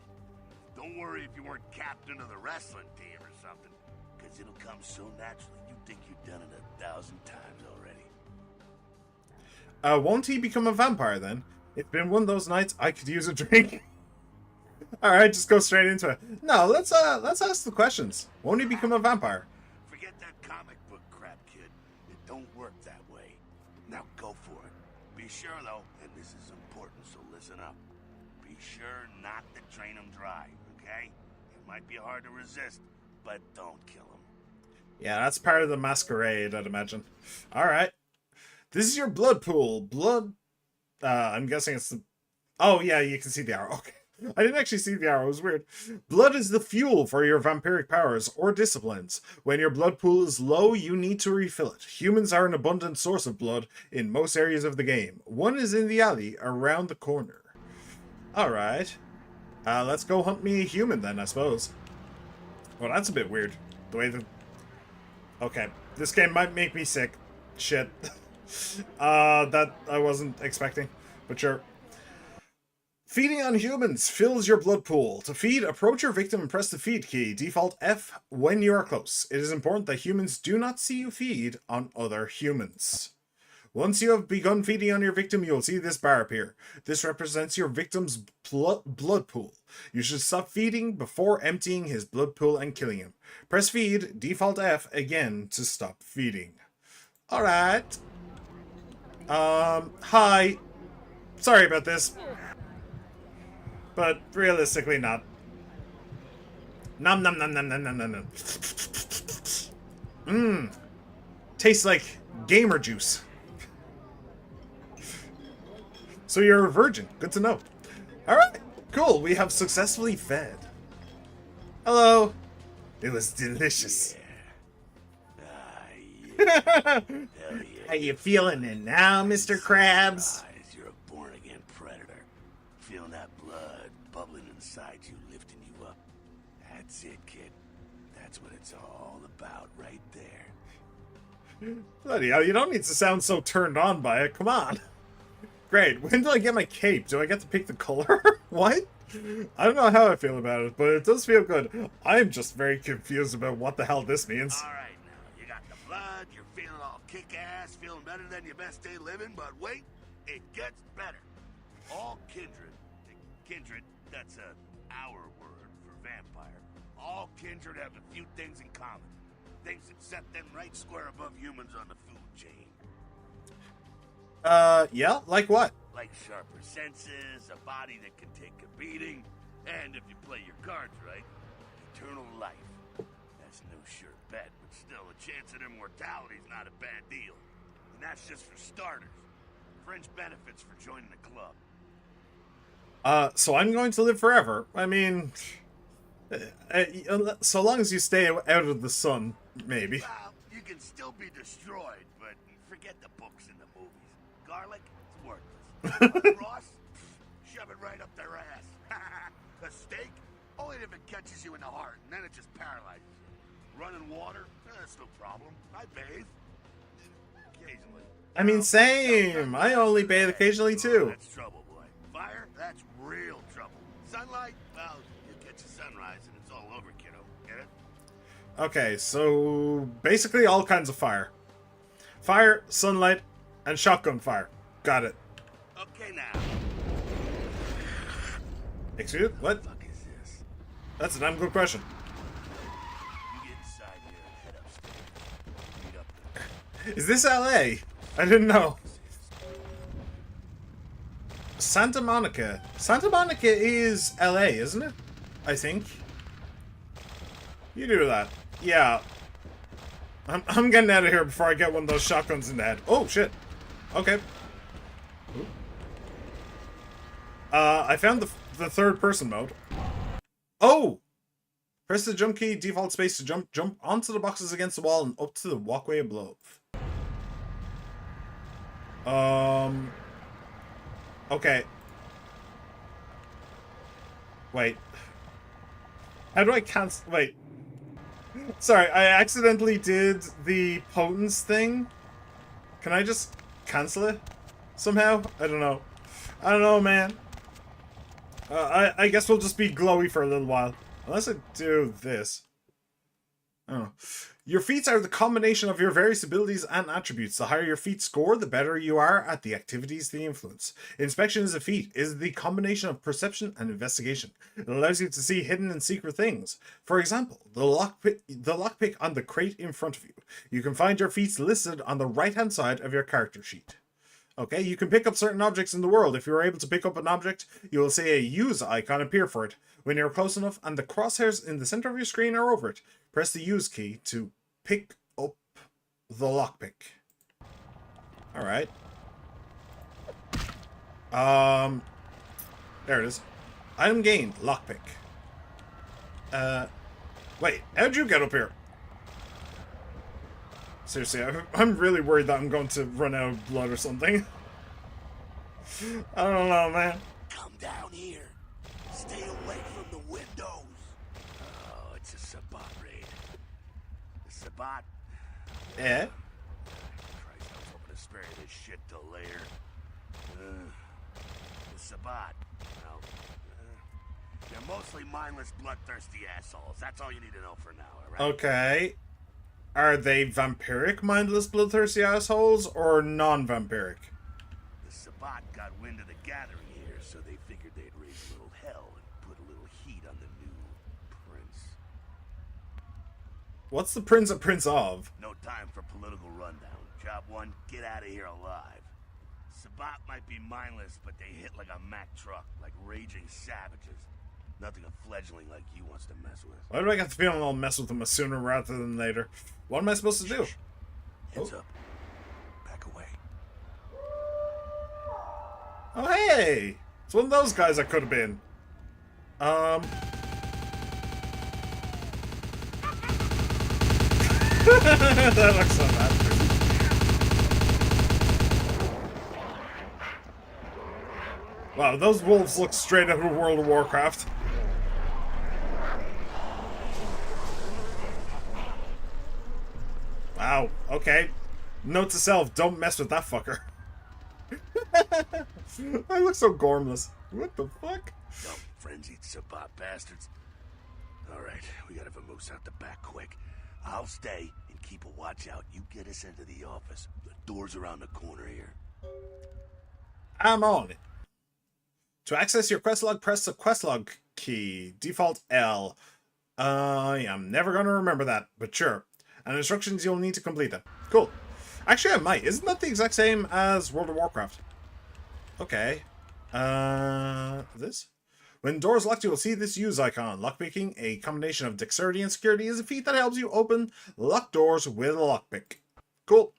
Don't worry if you weren't captain of the wrestling team or something, because it'll come so naturally you think you've done it 1,000 times already. won't he become a vampire then? It's been one of those nights I could use a drink. Alright, just go straight into it. No, let's ask the questions. Won't he become a vampire? Forget that comic book crap, kid. It don't work that way. Now go for it. Be sure, though, and this is important, so listen up. Be sure not to drain him dry, okay? It might be hard to resist, but don't kill him. Yeah, that's part of the masquerade, I'd imagine. Alright. This is your blood pool. Blood... I'm guessing it's the... Oh, yeah, you can see the arrow. Okay. I didn't actually see the arrow. It was weird. Blood is the fuel for your vampiric powers or disciplines. When your blood pool is low, you need to refill it. Humans are an abundant source of blood in most areas of the game. One is in the alley around the corner. Alright. Let's go hunt me a human then, I suppose. Well, that's a bit weird. The way that... Okay. This game might make me sick. Shit. That I wasn't expecting. But sure. Feeding on humans fills your blood pool. To feed, approach your victim and press the feed key. Default F when you are close. It is important that humans do not see you feed on other humans. Once you have begun feeding on your victim, you will see this bar appear. This represents your victim's blood pool. You should stop feeding before emptying his blood pool and killing him. Press feed, default F again to stop feeding. Alright. Hi. Sorry about this. But realistically not. Nom nom nom nom nom nom nom nom. Mmm. Tastes like gamer juice. So you're a virgin. Good to know. Alright, cool. We have successfully fed. Hello. It was delicious. Yeah. Hell yeah. How you feeling it now, Mr. Krabs? You're a born-again predator. Feeling that blood bubbling inside you, lifting you up. That's it, kid. That's what it's all about right there. Bloody hell, you don't need to sound so turned on by it. Come on. Great. When do I get my cape? Do I get to pick the color? What? I don't know how I feel about it, but it does feel good. I'm just very confused about what the hell this means. Alright now, you got the blood, you're feeling all kick-ass, feeling better than your best day living, but wait, it gets better. All kindred, that's our word for vampire. All kindred have a few things in common. Things that set them right square above humans on the food chain. Yeah? Like what? Like sharper senses, a body that can take a beating, and if you play your cards right, eternal life. That's no sure bet, but still, a chance at immortality's not a bad deal. And that's just for starters. Fringe benefits for joining the club. So I'm going to live forever. I mean, so long as you stay out of the sun, maybe. Well, you can still be destroyed, but forget the books and the movies. Garlic, it's worthless. Ross, shove it right up their ass. A steak, only if it catches you in the heart, and then it just paralyzes you. Running water, that's no problem. I bathe. Occasionally. I mean, same. I only bathe occasionally, too. That's trouble, boy. Fire, that's real trouble. Sunlight, well, you catch a sunrise and it's all over, kiddo. Get it? Okay, so basically all kinds of fire. Fire, sunlight, and shotgun fire. Got it. Okay, now. Excuse me? What? What the fuck is this? That's a damn good question. You get inside here and head upstairs. Meet up there. Is this LA? I didn't know. Santa Monica. Santa Monica is LA, isn't it? I think. You do that. Yeah. I'm getting out of here before I get one of those shotguns in the head. Oh, shit. Okay. I found the third person mode. Oh! Press the jump key, default space to jump onto the boxes against the wall and up to the walkway above. Okay. Wait. How do I cancel? Wait. Sorry, I accidentally did the potence thing. Can I just cancel it somehow? I don't know. I don't know, man. I guess we'll just be glowy for a little while. Unless I do this. Oh. Your feats are the combination of your various abilities and attributes. The higher your feat score, the better you are at the activities they influence. Inspection is a feat, is the combination of perception and investigation. It allows you to see hidden and secret things. For example, the lockpick on the crate in front of you. You can find your feats listed on the right-hand side of your character sheet. Okay, you can pick up certain objects in the world. If you are able to pick up an object, you will see a use icon appear for it. When you're close enough and the crosshairs in the center of your screen are over it, press the use key to pick up the lockpick. Alright. There it is. Item gained, lockpick. Wait, how'd you get up here? Seriously, I'm really worried that I'm going to run out of blood or something. I don't know, man. Come down here. Stay away from the windows. Oh, it's a Sabbat raid. The Sabbat? Yeah? Christ, I was hoping to spare you this shit till later. The Sabbat. Well, they're mostly mindless, bloodthirsty assholes. That's all you need to know for now, alright? Okay. Are they vampiric, mindless, bloodthirsty assholes, or non-vampiric? The Sabbat got wind of the gathering here, so they figured they'd raise a little hell and put a little heat on the new prince. What's the prince a prince of? No time for political rundown. Job one, get out of here alive. Sabbat might be mindless, but they hit like a Mack truck, like raging savages. Nothing a fledgling like you wants to mess with. Why do I get the feeling I'll mess with them sooner rather than later? What am I supposed to do? Heads up. Back away. Oh, hey! It's one of those guys I could have been. That looks so bad. Wow, those wolves look straight out of World of Warcraft. Wow, okay. Note to self, don't mess with that fucker. I look so gormless. What the fuck? Dumb, frenzied Sabbat bastards. Alright, we gotta vamoose out the back quick. I'll stay and keep a watch out. You get us into the office. The door's around the corner here. I'm on it. To access your quest log, press the quest log key. Default L. I am never gonna remember that, but sure. And instructions you'll need to complete them. Cool. Actually, I might. Isn't that the exact same as World of Warcraft? Okay. This? When the door is locked, you will see this use icon. Lockpicking, a combination of dexterity and security, is a feat that helps you open locked doors with a lockpick. Cool.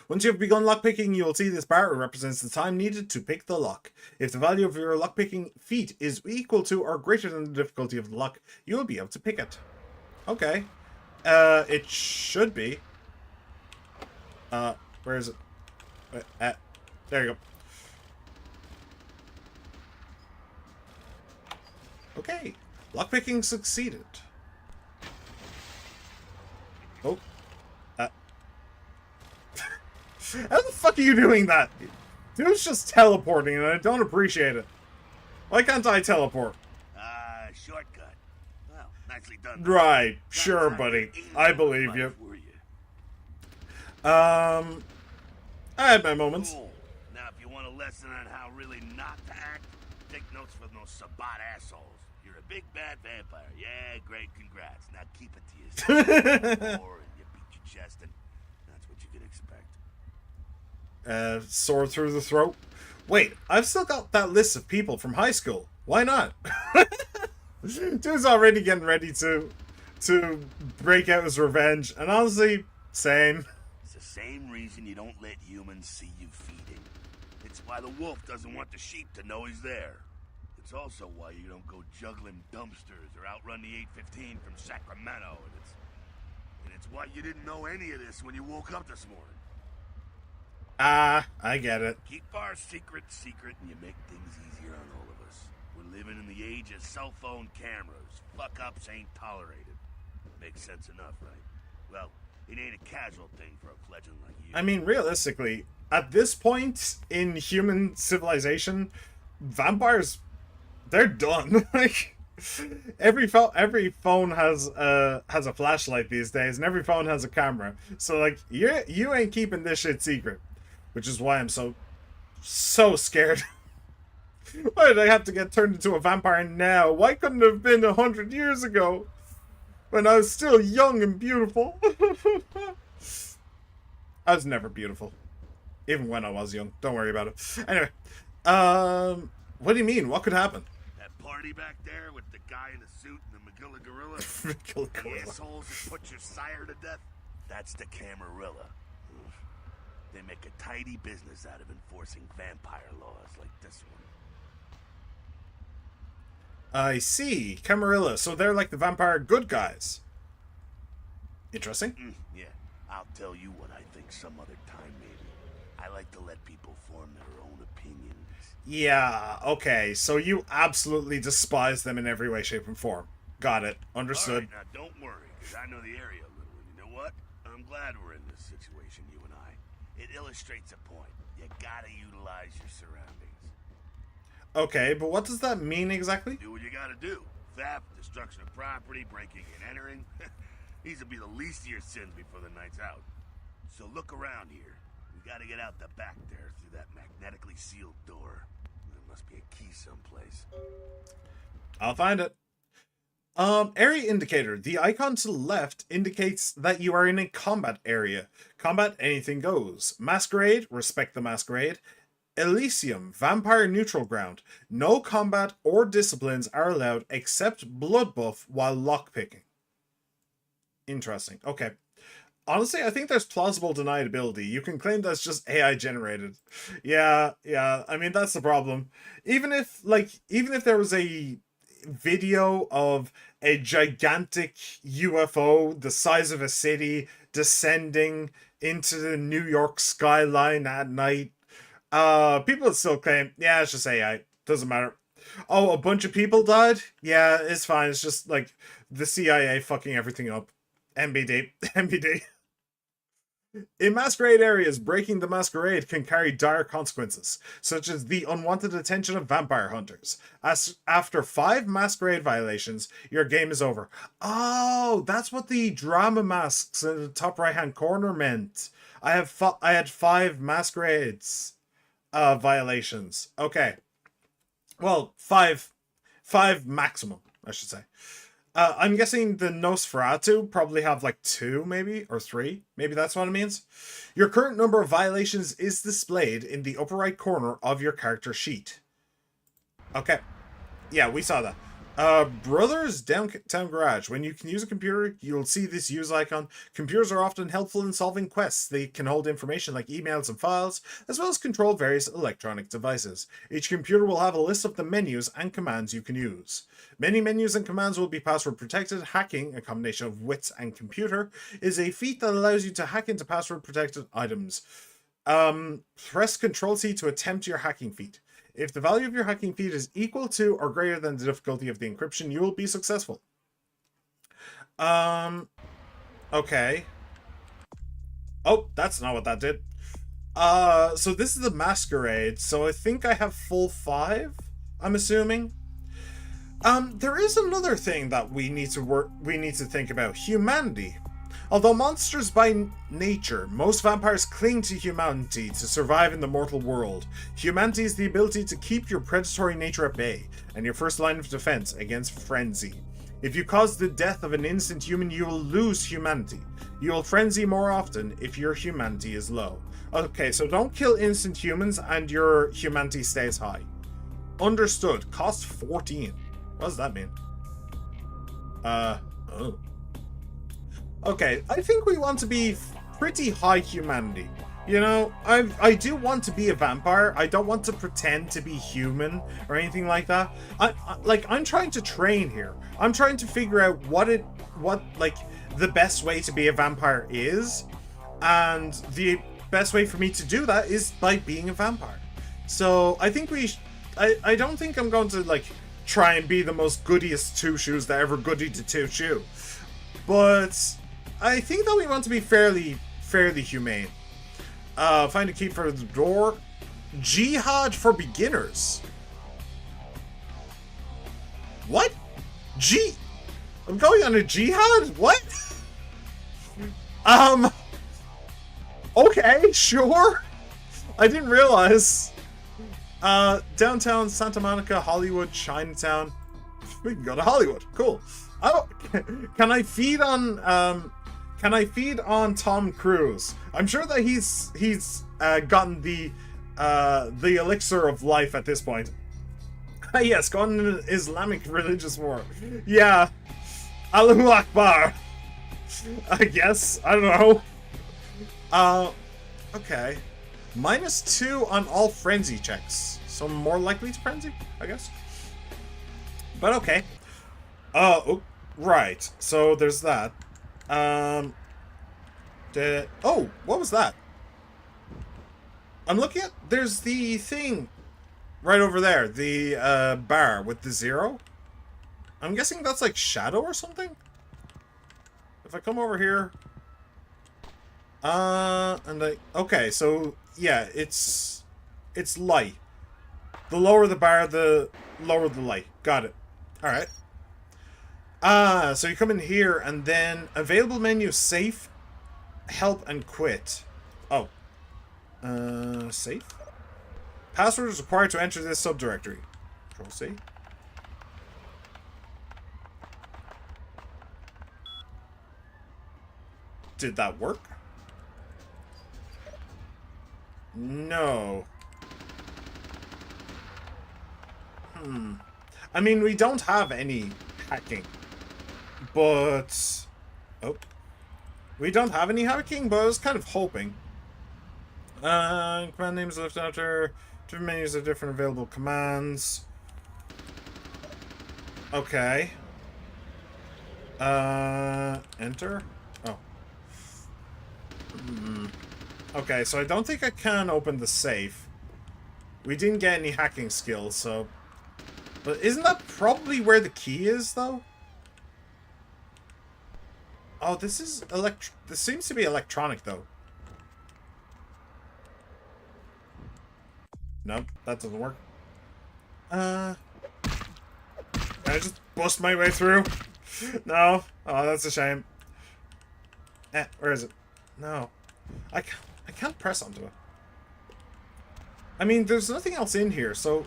Once you have begun lockpicking, you will see this bar. It represents the time needed to pick the lock. If the value of your lockpicking feat is equal to or greater than the difficulty of the lock, you will be able to pick it. Okay. It should be. Where is it? There you go. Okay. Lockpicking succeeded. Oh. How the fuck are you doing that? Dude's just teleporting and I don't appreciate it. Why can't I teleport? Shortcut. Well, nice actually done that. Right, sure, buddy. I believe you. Were you? I had my moments. Cool. Now, if you want a lesson on how really not to act, take notes from those Sabat assholes. You're a big bad vampire. Yeah, great, congrats. Now keep it to yourself. Or you beat your chest, and that's what you can expect. Sword through the throat. Wait, I've still got that list of people from high school. Why not? Dude's already getting ready to break out his revenge, and honestly, same. It's the same reason you don't let humans see you feeding. It's why the wolf doesn't want the sheep to know he's there. It's also why you don't go juggling dumpsters or outrun the 815 from Sacramento. And it's why you didn't know any of this when you woke up this morning. Ah, I get it. Keep our secret secret, and you make things easier on all of us. We're living in the age of cell phone cameras. Fuck-ups ain't tolerated. Makes sense enough, right? Well, it ain't a casual thing for a fledgling like you. I mean, realistically, at this point in human civilization, vampires, they're done. Like, every phone has a flashlight these days, and every phone has a camera. So, like, you ain't keeping this shit secret. Which is why I'm so scared. Why did I have to get turned into a vampire now? Why couldn't it have been 100 years ago? When I was still young and beautiful. I was never beautiful. Even when I was young. Don't worry about it. Anyway. What do you mean? What could happen? That party back there with the guy in the suit and the Magilla Gorilla? Magilla Gorilla. The assholes that put your sire to death? That's the Camarilla. They make a tidy business out of enforcing vampire laws like this one. I see. Camarilla. So they're like the vampire good guys. Interesting. Yeah. I'll tell you what I think some other time, maybe. I like to let people form their own opinions. Yeah, okay. So you absolutely despise them in every way, shape, and form. Got it. Understood. All right, now don't worry, because I know the area a little. And you know what? I'm glad we're in this situation, you and I. It illustrates a point. You gotta utilize your surroundings. Okay, but what does that mean exactly? Do what you gotta do. Theft, destruction of property, breaking and entering. These will be the least of your sins before the night's out. So look around here. We gotta get out the back there through that magnetically sealed door. There must be a key someplace. I'll find it. Area indicator. The icon to the left indicates that you are in a combat area. Combat, anything goes. Masquerade, respect the masquerade. Elysium, vampire neutral ground. No combat or disciplines are allowed except blood buff while lockpicking. Interesting. Okay. Honestly, I think there's plausible deniability. You can claim that's just AI generated. Yeah. I mean, that's the problem. Even if there was a video of a gigantic UFO the size of a city descending into the New York skyline at night, people would still claim, yeah, it's just AI. Doesn't matter. Oh, a bunch of people died? Yeah, it's fine. It's just like the CIA fucking everything up. MBD. MBD. In masquerade areas, breaking the masquerade can carry dire consequences, such as the unwanted attention of vampire hunters. As after 5 masquerade violations, your game is over. Oh, that's what the drama masks in the top right-hand corner meant. I had 5 masquerades violations. Okay. Well, 5 maximum, I should say. I'm guessing the Nosferatu probably have like 2, maybe, or 3. Maybe that's what it means. Your current number of violations is displayed in the upper right corner of your character sheet. Okay. Yeah, we saw that. Brothers Downtown Garage. When you can use a computer, you'll see this use icon. Computers are often helpful in solving quests. They can hold information like emails and files, as well as control various electronic devices. Each computer will have a list of the menus and commands you can use. Many menus and commands will be password protected. Hacking, a combination of wits and computer, is a feat that allows you to hack into password protected items. Press Ctrl-C to attempt your hacking feat. If the value of your hacking feat is equal to or greater than the difficulty of the encryption, you will be successful. Okay. Oh, that's not what that did. So this is the Masquerade, so I think I have full 5, I'm assuming. There is another thing that we need to think about: humanity. Although monsters by nature, most vampires cling to humanity to survive in the mortal world. Humanity is the ability to keep your predatory nature at bay, and your first line of defense against frenzy. If you cause the death of an innocent human, you will lose humanity. You will frenzy more often if your humanity is low. Okay, so don't kill innocent humans and your humanity stays high. Understood. Cost 14. What does that mean? Oh. Okay, I think we want to be pretty high humanity. You know, I do want to be a vampire. I don't want to pretend to be human or anything like that. I'm trying to train here. I'm trying to figure out what the best way to be a vampire is, and the best way for me to do that is by being a vampire. So I think I don't think I'm going to like try and be the most goodiest two shoes that ever goodied to two shoe, but I think that we want to be fairly humane. Find a key for the door. Jihad for beginners. What? I'm going on a jihad? What? Okay, sure. I didn't realize. Downtown, Santa Monica, Hollywood, Chinatown. We can go to Hollywood. Cool. Oh, can I feed on Tom Cruise? I'm sure that he's gotten the elixir of life at this point. Yes, go on an Islamic religious war. Yeah. Allahu Akbar. I guess. I don't know. Okay. -2 on all frenzy checks. So I'm more likely to frenzy, I guess. But okay. Oh, right. So there's that. Oh, what was that? I'm looking at... There's the thing right over there. The bar with the 0. I'm guessing that's like shadow or something? If I come over here... Okay, so... Yeah, it's light. The lower the bar, the lower the light. Got it. Alright. So you come in here, and then available menu, safe, help, and quit. Oh. Safe? Password is required to enter this subdirectory. Control C. Did that work? No. I mean, we don't have any hacking. But... Oh. We don't have any hacking, but I was kind of hoping. Command names left after. Different menus of different available commands. Okay. Enter? Oh. Okay, so I don't think I can open the safe. We didn't get any hacking skills, so... But isn't that probably where the key is, though? Oh, this is this seems to be electronic, though. Nope, that doesn't work. Can I just bust my way through? No. Oh, that's a shame. Where is it? No. I can't press onto it. I mean, there's nothing else in here, so...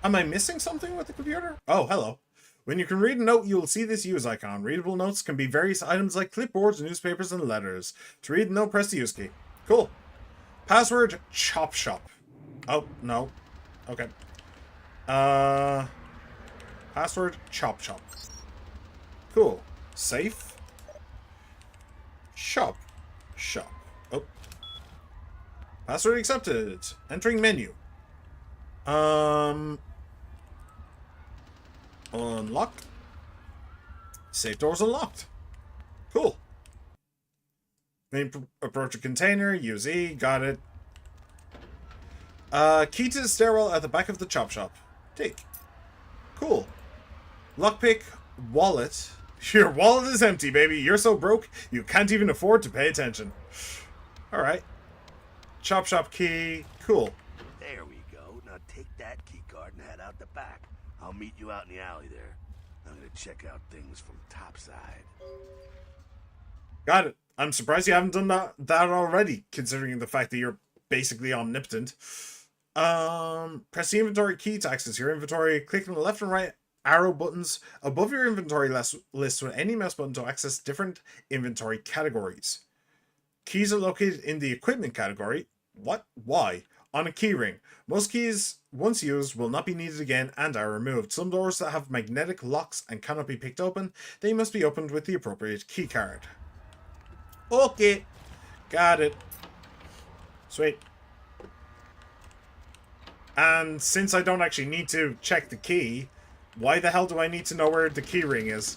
Am I missing something with the computer? Oh, hello. When you can read a note, you will see this use icon. Readable notes can be various items like clipboards, newspapers, and letters. To read the note, press the use key. Cool. Password, chop shop. Oh, no. Okay. Password, chop shop. Cool. Safe. Shop. Shop. Oh. Password accepted. Entering menu. Unlocked. Safe doors unlocked. Cool. Approach a container. Use E. Got it. Key to the stairwell at the back of the chop shop. Take. Cool. Lockpick. Wallet. Your wallet is empty, baby. You're so broke, you can't even afford to pay attention. Alright. Chop shop key. Cool. There we go. Now take that key card and head out the back. I'll meet you out in the alley there. I'm gonna check out things from topside. Got it. I'm surprised you haven't done that already, considering the fact that you're basically omnipotent. Press the inventory key to access your inventory. Clicking the left and right arrow buttons above your inventory list with any mouse button to access different inventory categories. Keys are located in the equipment category. What? Why? On a keyring. Most keys, once used, will not be needed again and are removed. Some doors that have magnetic locks and cannot be picked open, they must be opened with the appropriate key card. Okay. Got it. Sweet. And since I don't actually need to check the key, why the hell do I need to know where the key ring is?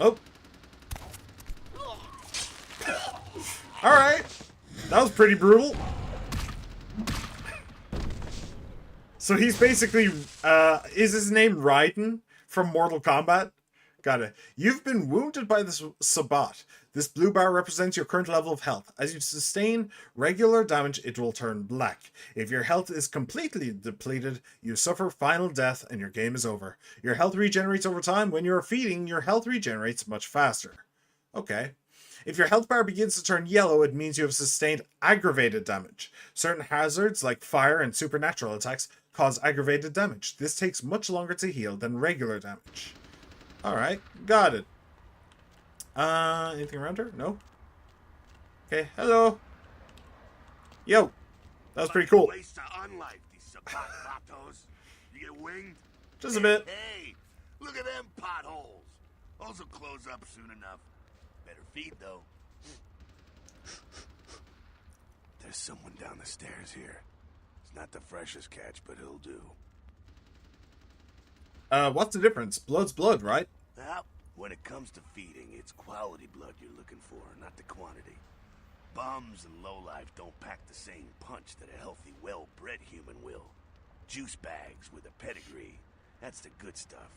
Oh. Alright. That was pretty brutal. So he's basically, is his name Raiden from Mortal Kombat? Got it. You've been wounded by this Sabbat. This blue bar represents your current level of health. As you sustain regular damage, it will turn black. If your health is completely depleted, you suffer final death and your game is over. Your health regenerates over time. When you're feeding, your health regenerates much faster. Okay. If your health bar begins to turn yellow, it means you have sustained aggravated damage. Certain hazards, like fire and supernatural attacks, cause aggravated damage. This takes much longer to heal than regular damage. Alright, got it. Anything around her? No? Okay, hello. Yo, that was pretty cool. Waste to unlife these Sabbat vatos. You get winged? Just a bit. Hey, look at them potholes. Those will close up soon enough. Better feed, though. There's someone down the stairs here. It's not the freshest catch, but it'll do. What's the difference? Blood's blood, right? Well, when it comes to feeding, it's quality blood you're looking for, not the quantity. Bums and lowlife don't pack the same punch that a healthy, well-bred human will. Juice bags with a pedigree. That's the good stuff.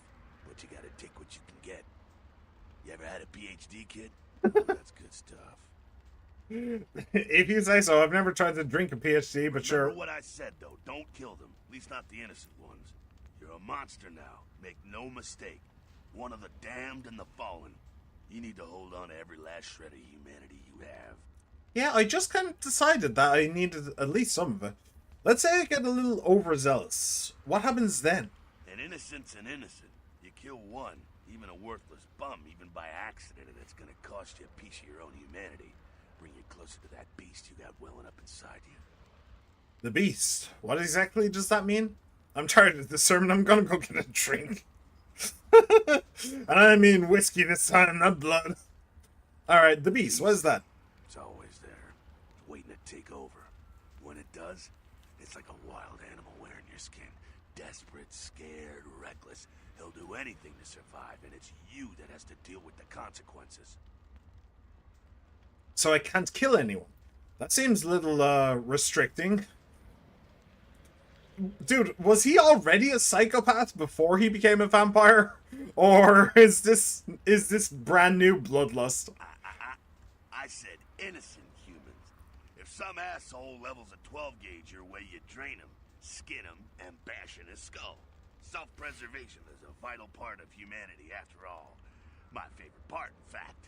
But you gotta take what you can get. You ever had a PhD, kid? That's good stuff. If you say so. I've never tried to drink a PhD, but sure. Remember what I said, though. Don't kill them. At least not the innocent ones. You're a monster now. Make no mistake. One of the damned and the fallen. You need to hold on to every last shred of humanity you have. Yeah, I just kind of decided that I needed at least some of it. Let's say I get a little overzealous. What happens then? An innocent's an innocent. You kill one, even a worthless bum, even by accident, and it's gonna cost you a piece of your own humanity. Bring you closer to that beast you got welling up inside you. The beast. What exactly does that mean? I'm tired of this sermon. I'm gonna go get a drink. And I mean whiskey this time, not blood. Alright, the beast. What is that? It's always there, waiting to take over. When it does, it's like a wild animal wearing your skin. Desperate, scared, reckless. He'll do anything to survive, and it's you that has to deal with the consequences. So I can't kill anyone. That seems a little, restricting. Dude, was he already a psychopath before he became a vampire? Or is this brand new bloodlust? I said innocent humans. If some asshole levels a 12 gauge your way, you drain him, skin him, and bash in his skull. Self-preservation is a vital part of humanity, after all. My favorite part, in fact.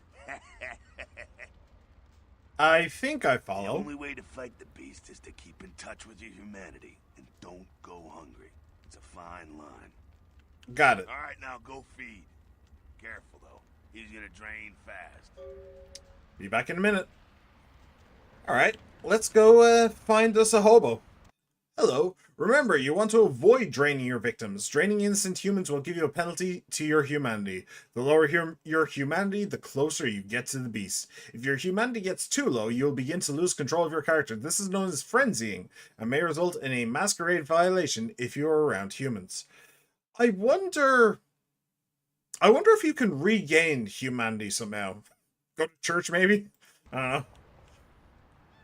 I think I The follow. only way to fight the beast is to keep in touch with your humanity, and don't go hungry. It's a fine line. Got it. All right, now go feed. Careful, though. He's gonna drain fast. Be back in a minute. Alright, let's go find us a hobo. Hello. Remember, you want to avoid draining your victims. Draining innocent humans will give you a penalty to your humanity. The lower your humanity, the closer you get to the beast. If your humanity gets too low, you'll begin to lose control of your character. This is known as frenzying, and may result in a masquerade violation if you are around humans. I wonder if you can regain humanity somehow. Go to church, maybe? I don't know.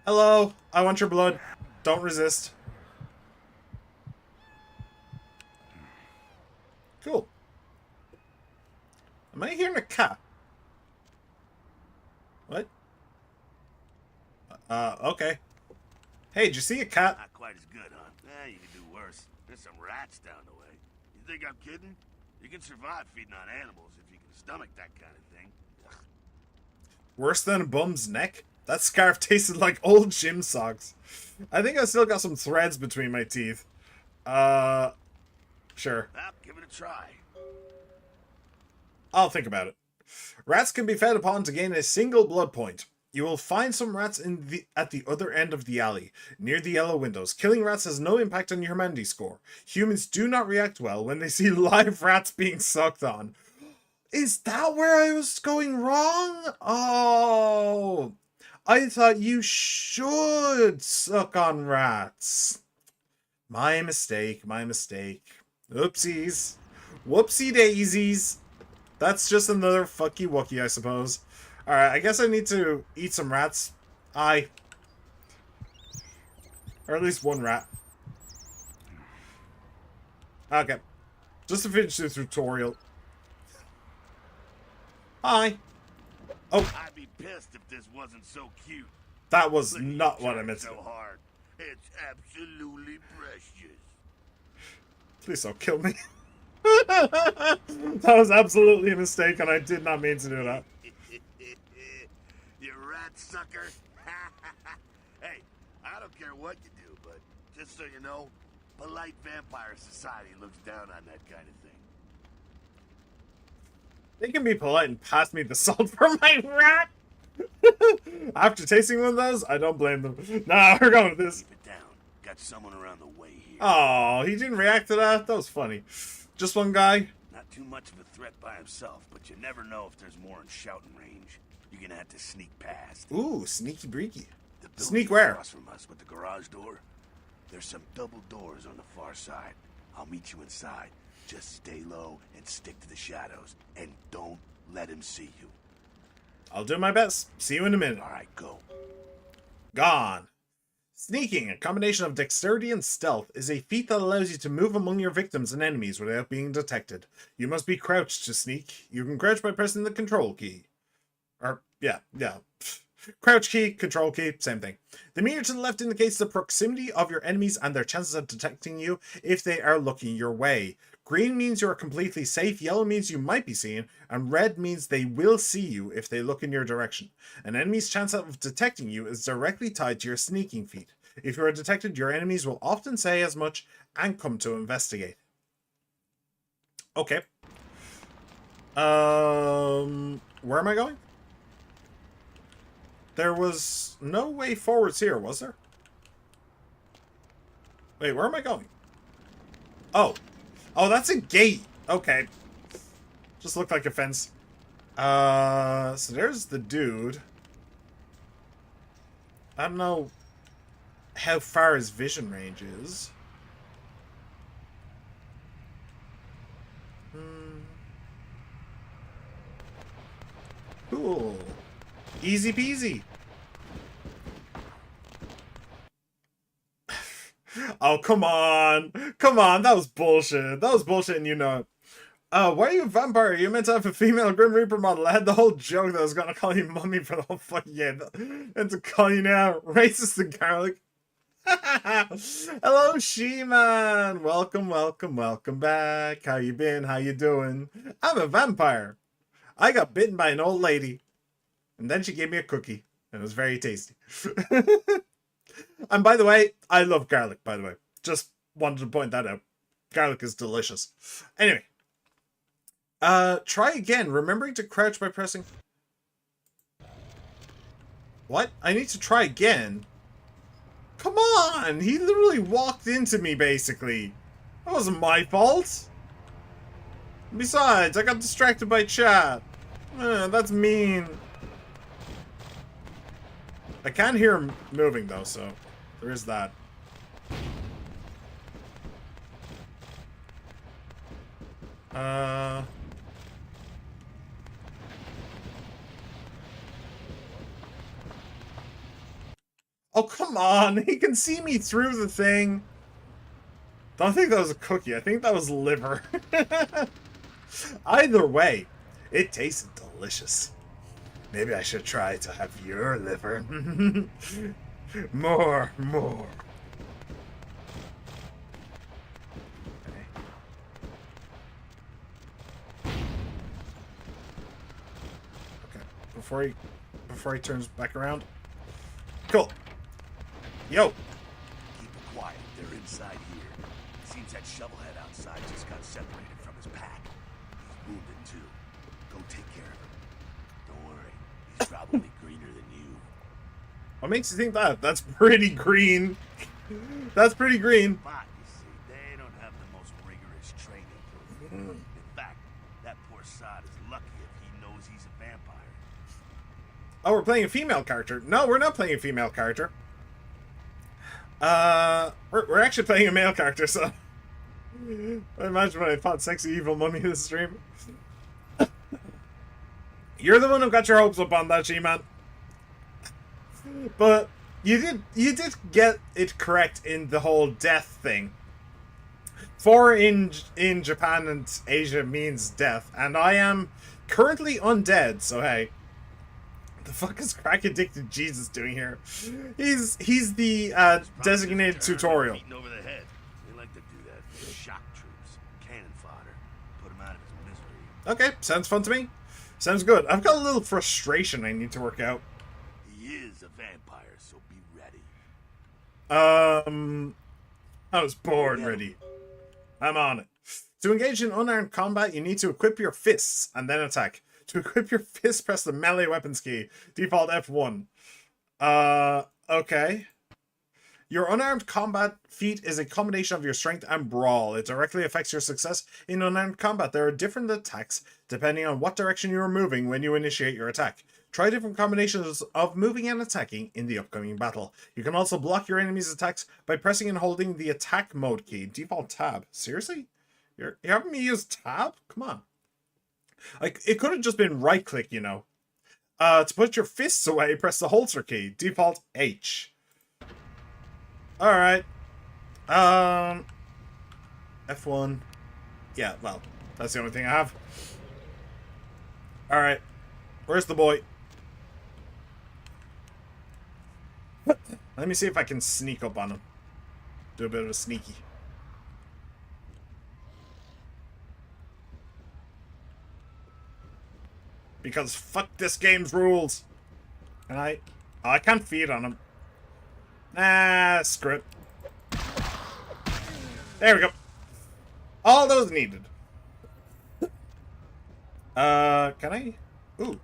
Hello, I want your blood. Don't resist. Cool. Am I hearing a cat? What? Okay. Hey, did you see a cat? Not quite as good, huh? Eh, you can do worse. There's some rats down the way. You think I'm kidding? You can survive feeding on animals if you can stomach that kind of thing. Worse than a bum's neck? That scarf tasted like old gym socks. I think I still got some threads between my teeth. Sure. Well, give it a try. I'll think about it. Rats can be fed upon to gain a single blood point. You will find some rats at the other end of the alley, near the yellow windows. Killing rats has no impact on your humanity score. Humans do not react well when they see live rats being sucked on. Is that where I was going wrong? Oh, I thought you should suck on rats. My mistake, my mistake. Oopsies. Whoopsie daisies. That's just another fucky wookie, I suppose. Alright, I guess I need to eat some rats. Or at least one rat. Okay. Just to finish the tutorial. Hi. Oh. I'd be pissed if this wasn't so cute. That was Look, not you what I tried meant to so do. hard. It's absolutely precious. Please don't kill me. That was absolutely a mistake, and I did not mean to do that. You rat sucker. Hey, I don't care what you do, but just so you know, polite vampire society looks down on that kind of thing. They can be polite and pass me the salt for my rat. After tasting one of those, I don't blame them. Nah, we're going with this. Keep it down. Got someone around the way here. Oh, he didn't react to that? That was funny. Just one guy? Not too much of a threat by himself, but you never know if there's more in shouting range. You're gonna have to sneak past. Ooh, sneaky breaky. The building Sneak where? across from us with the garage door. There's some double doors on the far side. I'll meet you inside. Just stay low and stick to the shadows, and don't let him see you. I'll do my best. See you in a minute. All right, go. Gone. Sneaking, a combination of dexterity and stealth, is a feat that allows you to move among your victims and enemies without being detected. You must be crouched to sneak. You can crouch by pressing the control key. Or, yeah. Crouch key, control key, same thing. The meter to the left indicates the proximity of your enemies and their chances of detecting you if they are looking your way. Green means you are completely safe, yellow means you might be seen, and red means they will see you if they look in your direction. An enemy's chance of detecting you is directly tied to your sneaking feat. If you are detected, your enemies will often say as much and come to investigate. Okay. Where am I going? There was no way forwards here, was there? Wait, where am I going? Oh. Oh, that's a gate. Okay. Just looked like a fence. So there's the dude. I don't know how far his vision range is. Cool. Easy peasy. Oh, come on. Come on, that was bullshit. That was bullshit and you know it. Why are you a vampire? You meant to have a female Grim Reaper model. I had the whole joke that I was gonna call you mummy for the whole fucking year. And to call you now racist and garlic. Hello, She-Man. Welcome back. How you been? How you doing? I'm a vampire. I got bitten by an old lady. And then she gave me a cookie. And it was very tasty. And by the way, I love garlic, by the way. Just wanted to point that out. Garlic is delicious. Anyway. Try again. Remembering to crouch by pressing... What? I need to try again? Come on! He literally walked into me, basically. That wasn't my fault. Besides, I got distracted by chat. That's mean. I can hear him moving, though, so there is that. Oh, come on! He can see me through the thing! Don't think that was a cookie. I think that was liver. Either way, it tasted delicious. Maybe I should try to have your liver. More, more. Okay. Before he turns back around. Cool. Yo. Keep it quiet. They're inside here. Seems that shovelhead outside just got separated from his pack. He's wounded too. Go take care of him. Don't worry. He's probably greener than you. What makes you think that? That's pretty green. That's pretty green. But you see, they don't have the most rigorous training. In fact, that poor sod is lucky if he knows he's a vampire. Oh, we're playing a female character. No, we're not playing a female character. We're actually playing a male character, so... I imagine when I fought sexy evil mummy this stream. You're the one who got your hopes up on that, She-Man. But you did get it correct in the whole death thing. 4 in Japan and Asia means death, and I am currently undead, so hey. The fuck is crack addicted Jesus doing here? He's the designated tutorial. Over the head. They like to do that for shock troops, cannon fodder, put him out of his misery. Okay, sounds fun to me. Sounds good. I've got a little frustration I need to work out. He is a vampire, so be ready. I was born ready. I'm on it. To engage in unarmed combat, you need to equip your fists and then attack. To equip your fist, press the melee weapons key. Default F1. Okay. Your unarmed combat feat is a combination of your strength and brawl. It directly affects your success in unarmed combat. There are different attacks depending on what direction you are moving when you initiate your attack. Try different combinations of moving and attacking in the upcoming battle. You can also block your enemy's attacks by pressing and holding the attack mode key. Default tab. Seriously? You're having me use tab? Come on. Like, it could have just been right click, you know. To put your fists away, press the holster key. Default H. Alright. F1. Yeah, well, that's the only thing I have. Alright. Where's the boy? Let me see if I can sneak up on him. Do a bit of a sneaky. Because fuck this game's rules. Can I? Oh, I can't feed on him. Ah, screw it. There we go. All those needed. Can I? Ooh.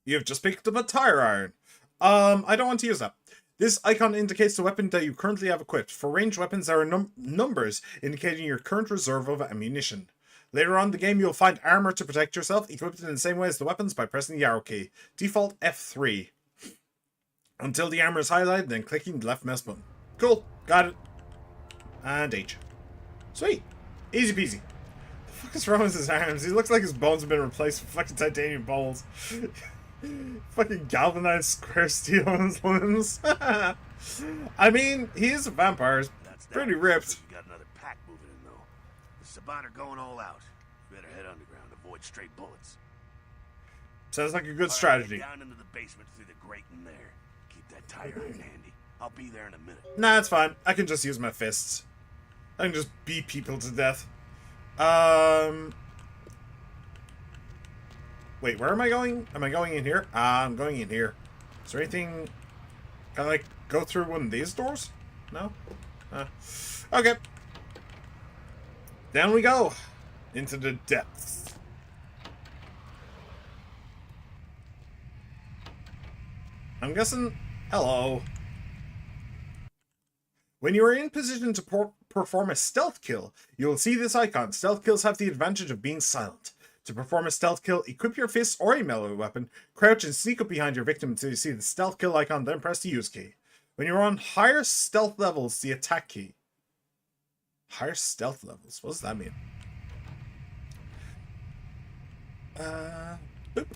You've just picked up a tire iron. I don't want to use that. This icon indicates the weapon that you currently have equipped. For ranged weapons, there are numbers indicating your current reserve of ammunition. Later on in the game, you'll find armor to protect yourself, equipped in the same way as the weapons by pressing the arrow key. Default F3. Until the armor is highlighted, then clicking the left mouse button. Cool, got it. And H. Sweet. Easy peasy. The fuck is wrong with his arms? He looks like his bones have been replaced with fucking titanium balls. Fucking galvanized square steel on his limbs. I mean, he is a vampire. He's pretty ripped. We got another pack moving in though. The Saban are going all out. Better head underground, avoid straight bullets. Sounds like a good strategy. Down into the basement through the grate in there. Keep that tire iron handy. I'll be there in a minute. Nah, it's fine. I can just use my fists. I can just beat people to death. Wait, where am I going? Am I going in here? I'm going in here. Is there anything... Can I, like, go through one of these doors? No? Okay. Down we go. Into the depths. I'm guessing... Hello. When you are in position to perform a stealth kill, you will see this icon. Stealth kills have the advantage of being silent. To perform a stealth kill, equip your fists or a melee weapon, crouch and sneak up behind your victim until you see the stealth kill icon, then press the use key. When you're on higher stealth levels, the attack key. Higher stealth levels? What does that mean? Boop.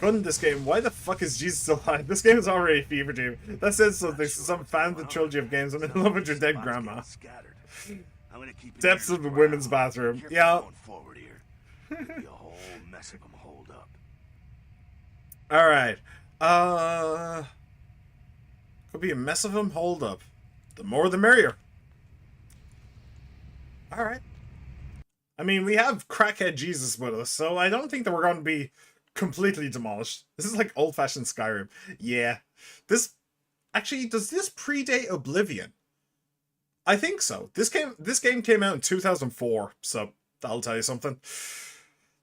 Run this game. Why the fuck is Jesus still alive? This game is already a fever dream. That says something to some fan of the trilogy of games. I'm in love with your dead grandma. Depths of the women's bathroom. Yeah. Alright. Could be a mess of them. Hold up. The more the merrier. Alright. I mean, we have Crackhead Jesus with us, so I don't think that we're going to be completely demolished. This is like old-fashioned Skyrim. Yeah. This... Actually, does this predate Oblivion? I think so. This game came out in 2004, so that'll tell you something.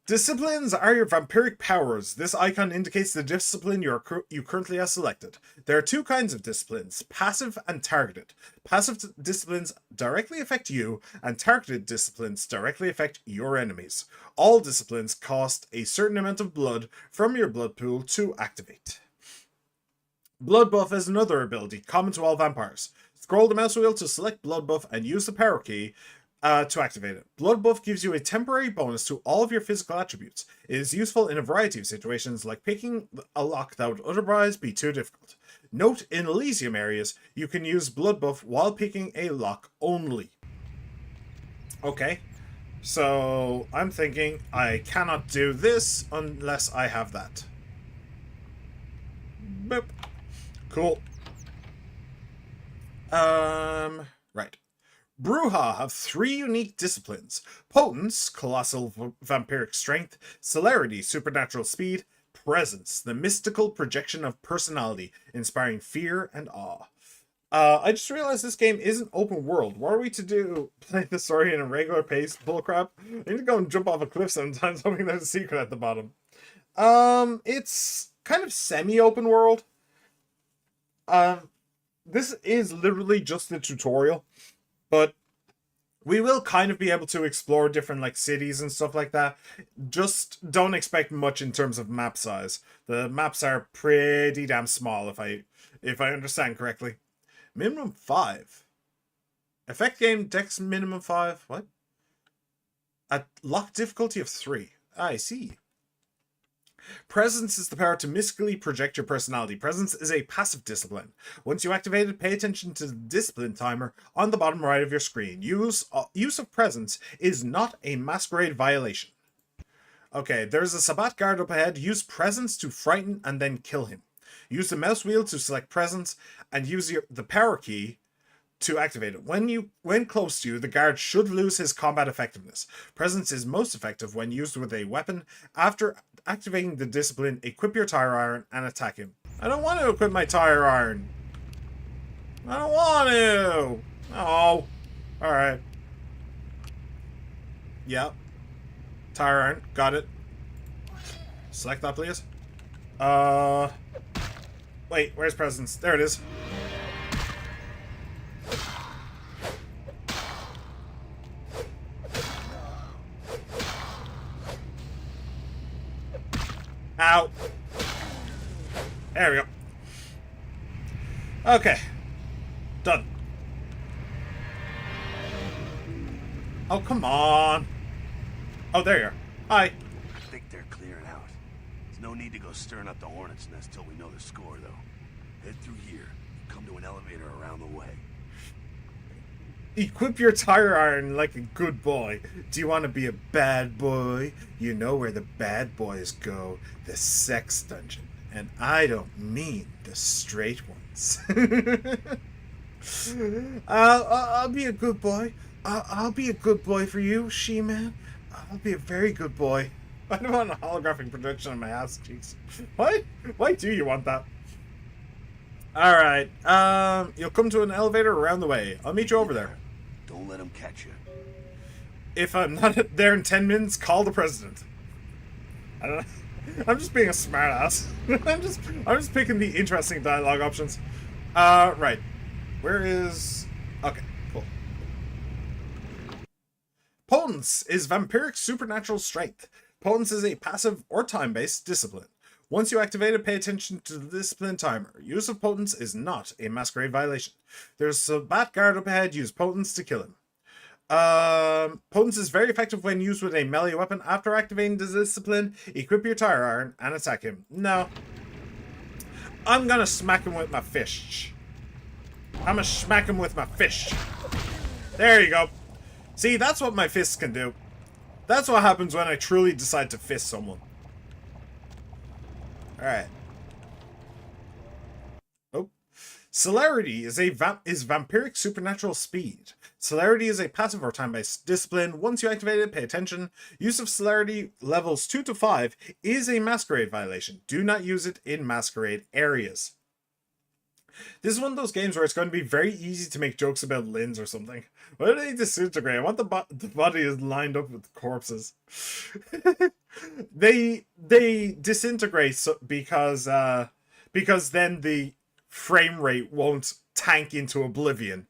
Disciplines are your vampiric powers. This icon indicates the discipline you currently have selected. There are two kinds of disciplines, passive and targeted. Passive disciplines directly affect you, and targeted disciplines directly affect your enemies. All disciplines cost a certain amount of blood from your blood pool to activate. Blood buff is another ability, common to all vampires. Scroll the mouse wheel to select blood buff and use the power key to activate it. Blood buff gives you a temporary bonus to all of your physical attributes. It is useful in a variety of situations, like picking a lock that would otherwise be too difficult. Note, in Elysium areas, you can use blood buff while picking a lock only. Okay, so I'm thinking I cannot do this unless I have that. Boop. Cool. Right. Bruja have 3 unique disciplines: Potence, colossal vampiric strength; Celerity, supernatural speed; Presence, the mystical projection of personality, inspiring fear and awe. I just realized this game isn't open world. What are we to do? Play the story in a regular pace? Bullcrap. I need to go and jump off a cliff sometimes, hoping there's a secret at the bottom. It's kind of semi-open world. This is literally just the tutorial, but we will kind of be able to explore different like cities and stuff like that. Just don't expect much in terms of map size. The maps are pretty damn small if I understand correctly. Minimum 5. Effect game dex minimum 5. What? At lock difficulty of 3. I see. Presence is the power to mystically project your personality. Presence is a passive discipline. Once you activate it, pay attention to the discipline timer on the bottom right of your screen. Use of Presence is not a Masquerade violation. Okay, there's a Sabbat guard up ahead. Use Presence to frighten and then kill him. Use the mouse wheel to select Presence and use the power key to activate it. When close to you, the guard should lose his combat effectiveness. Presence is most effective when used with a weapon. After activating the discipline, equip your tire iron and attack him. I don't want to equip my tire iron. I don't want to. Oh. Alright. Yep. Tire iron. Got it. Select that, please. Wait, where's Presence? There it is. Ow. There we go. Okay. Done. Oh, come on. Oh, there you are. Hi. I think they're clearing out. There's no need to go stirring up the hornet's nest till we know the score, though. Head through here. Come to an elevator around the way. Equip your tire iron like a good boy. Do you want to be a bad boy? You know where the bad boys go. The sex dungeon. And I don't mean the straight ones. I'll be a good boy. I'll be a good boy for you, She-Man. I'll be a very good boy. I don't want a holographic projection on my ass cheeks. What? Why do you want that? Alright, you'll come to an elevator around the way. I'll meet you over there. Don't let them catch you. If I'm not there in 10 minutes, call the president. I don't know. I'm just being a smartass. I'm just picking the interesting dialogue options. Right. Where is... Okay, cool. Potence is vampiric supernatural strength. Potence is a passive or time-based discipline. Once you activate it, pay attention to the discipline timer. Use of Potence is not a Masquerade violation. There's a bat guard up ahead. Use Potence to kill him. Potence is very effective when used with a melee weapon. After activating the discipline, equip your tire iron and attack him. No. I'm gonna smack him with my fist. I'm gonna smack him with my fist. There you go. See, that's what my fists can do. That's what happens when I truly decide to fist someone. Alright. Celerity is vampiric supernatural speed. Celerity is a passive or time-based discipline. Once you activate it, pay attention. Use of Celerity levels 2 to 5 is a Masquerade violation. Do not use it in Masquerade areas. This is one of those games where it's going to be very easy to make jokes about lins or something. Why do they disintegrate? I want the body is lined up with corpses. they disintegrate because then the frame rate won't tank into oblivion.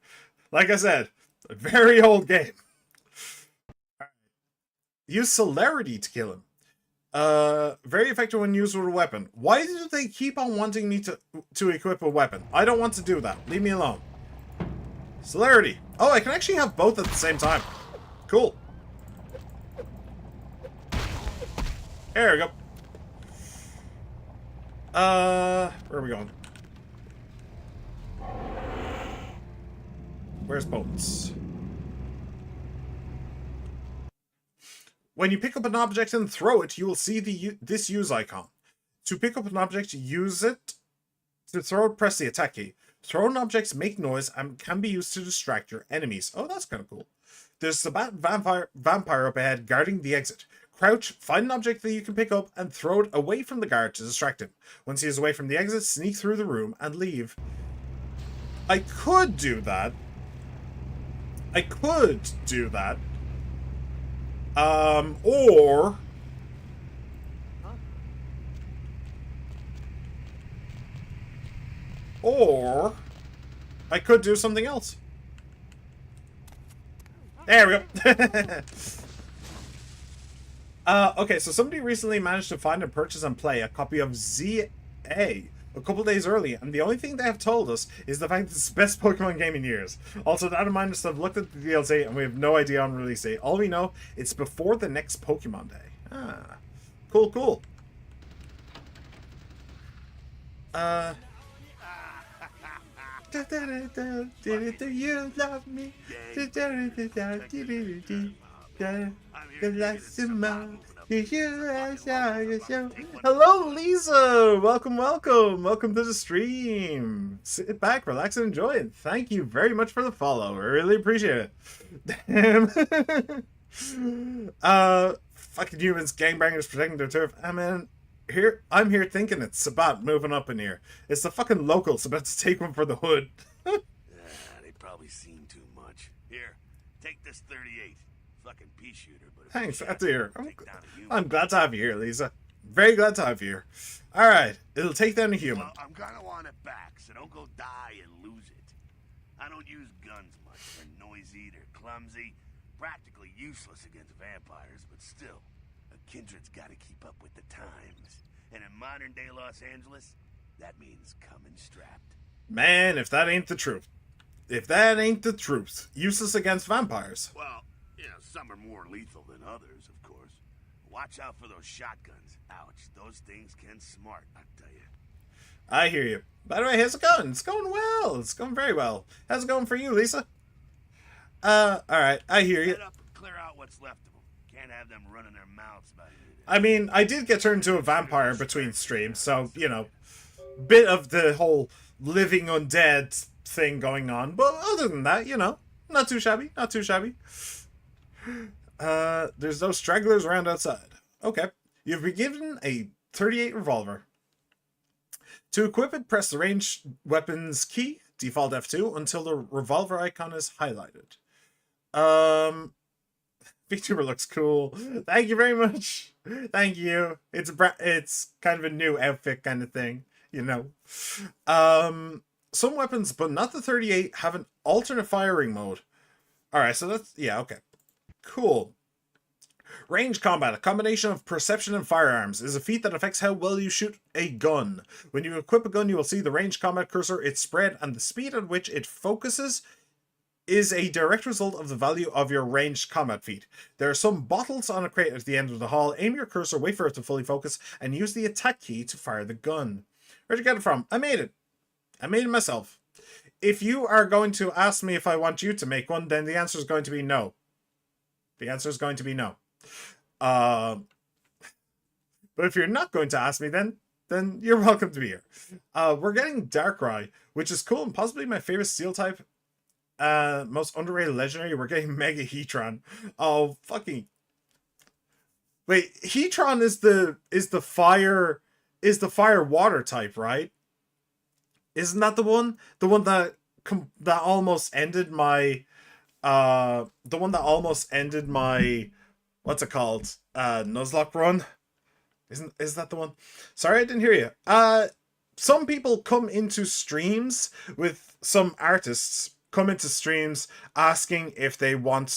Like I said, a very old game. Use Celerity to kill him. Very effective when used with a weapon. Why do they keep on wanting me to equip a weapon? I don't want to do that. Leave me alone. Celerity. Oh, I can actually have both at the same time. Cool. There we go. Where are we going? Where's boats? When you pick up an object and throw it, you will see this use icon. To pick up an object, use it. To throw it, press the attack key. Thrown objects make noise and can be used to distract your enemies. Oh, that's kind of cool. There's a vampire up ahead guarding the exit. Crouch, find an object that you can pick up, and throw it away from the guard to distract him. Once he is away from the exit, sneak through the room and leave. I could do that. Or I could do something else. There we go. Okay, so somebody recently managed to find and purchase and play a copy of ZA a couple days early, and the only thing they have told us is the fact that it's the best Pokemon game in years. Also, that reminders us, I've looked at the DLC and we have no idea on release date. All we know, it's before the next Pokemon Day. Ah, cool, cool. Do you love me? Hello, Lisa! Welcome to the stream. Sit back, relax, and enjoy it. Thank you very much for the follow. I really appreciate it. Fucking humans, gangbangers protecting their turf. I'm here thinking it's Sabat moving up in here. It's the fucking locals about to take one for the hood. Yeah, they probably seen too much. Here, take this 38. Fucking pea shooter, but thanks, that's here. I'm glad to have you here, Lisa. Very glad to have you here. Alright, it'll take down a human. Well, I'm gonna want it back, so don't go die and lose it. I don't use guns much. They're noisy, they're clumsy, practically useless against vampires, but still, a kindred's gotta keep up with the times. And in modern day Los Angeles, that means coming strapped. Man, if that ain't the truth. If that ain't the truth. Useless against vampires. Well, yeah, some are more lethal than others, of course. Watch out for those shotguns. Ouch, those things can smart, I tell you. I hear you. By the way, how's it going? It's going well. It's going very well. How's it going for you, Lisa? Alright, I hear you. Head up and clear out what's left of them. Can't have them running their mouths about you. I mean, I did get turned into a vampire between streams, so, you know, bit of the whole living undead thing going on. But other than that, you know, not too shabby, not too shabby. There's no stragglers around outside. Okay. You've been given a 38 revolver. To equip it, press the ranged weapons key, default F2, until the revolver icon is highlighted. VTuber looks cool. Thank you very much. Thank you. It's kind of a new outfit kind of thing, you know. Some weapons, but not the 38, have an alternate firing mode. Alright, so that's, yeah, okay. Cool. Range combat, a combination of perception and firearms, is a feat that affects how well you shoot a gun. When you equip a gun, you will see the range combat cursor, its spread, and the speed at which it focuses is a direct result of the value of your ranged combat feat. There are some bottles on a crate at the end of the hall. Aim your cursor, wait for it to fully focus, and use the attack key to fire the gun. Where'd you get it from? I made it. I made it myself. If you are going to ask me if I want you to make one, then the answer is going to be no. The answer is going to be no. But if you're not going to ask me, then then you're welcome to be here. We're getting Darkrai, which is cool and possibly my favorite steel type. Most underrated legendary. We're getting Mega Heatran. Oh, fucking. Wait, Heatran is the fire water type, right? Isn't that the one? The one that almost ended my what's it called? Nuzlocke run? Is that the one? Sorry, I didn't hear you. Some people come into streams with some artists come into streams asking if they want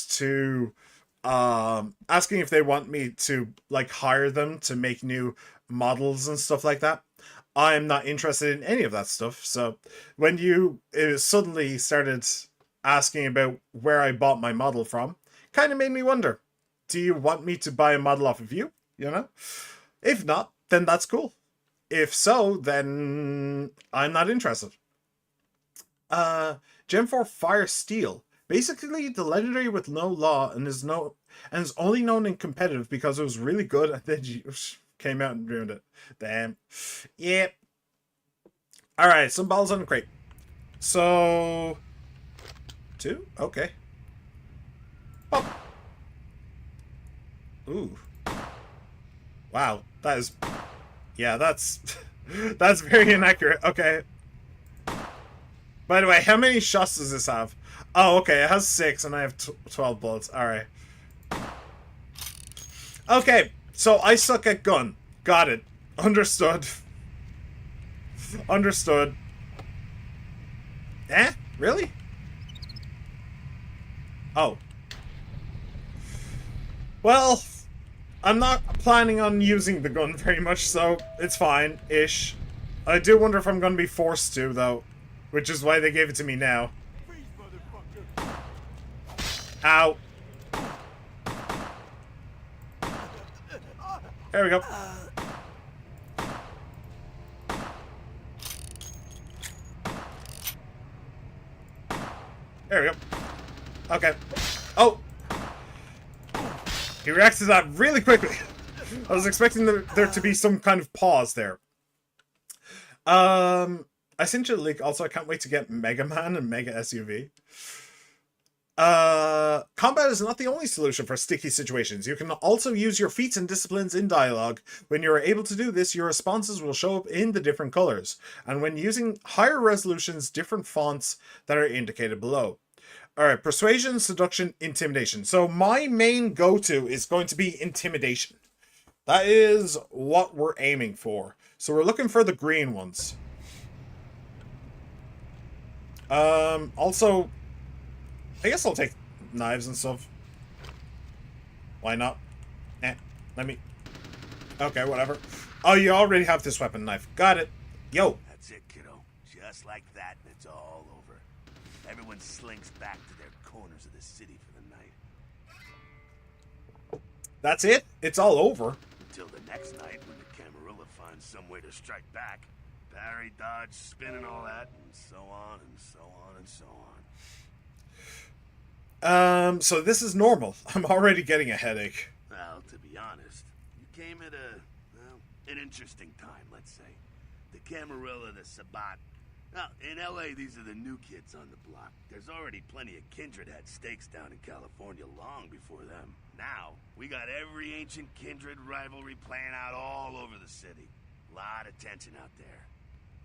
me to like hire them to make new models and stuff like that. I'm not interested in any of that stuff. So when you suddenly started asking about where I bought my model from, kind of made me wonder, do you want me to buy a model off of you? You know? If not, then that's cool. If so, then I'm not interested. Gen 4 Fire Steel. Basically, the legendary with no law and is only known in competitive because it was really good and then you came out and ruined it. Damn. Yep. Alright, some balls on the crate. So 2? Okay. Pop. Ooh. Wow, that is... Yeah, that's... that's very inaccurate. Okay. By the way, how many shots does this have? Oh, okay, it has 6 and I have 12 bullets. Alright. Okay, so I suck at gun. Got it. Understood. Understood. Eh? Really? Oh. Well, I'm not planning on using the gun very much, so it's fine-ish. I do wonder if I'm going to be forced to, though. Which is why they gave it to me now. Ow. There we go. There we go. Okay. Oh! He reacts to that really quickly. I was expecting there to be some kind of pause there. I sent you a link. Also, I can't wait to get Mega Man and Mega SUV. Combat is not the only solution for sticky situations. You can also use your feats and disciplines in dialogue. When you are able to do this, your responses will show up in the different colors, and when using higher resolutions, different fonts that are indicated below. Alright, persuasion, seduction, intimidation. So my main go-to is going to be intimidation. That is what we're aiming for. So we're looking for the green ones. Also, I guess I'll take knives and stuff. Why not? Let me... Okay, whatever. Oh, you already have this weapon knife. Got it. Yo. That's it, kiddo. Just like that, and it's all over. Everyone slinks back to their corners of the city for the night. That's it? It's all over? Until the next night when the Camarilla finds some way to strike back. Parry, dodge, spin and all that, and so on and so on and so on. So this is normal. I'm already getting a headache. Well, to be honest, you came at an interesting time, let's say. The Camarilla, the Sabat. Now, in LA, these are the new kids on the block. There's already plenty of kindred had stakes down in California long before them. Now, we got every ancient kindred rivalry playing out all over the city. Lot of tension out there.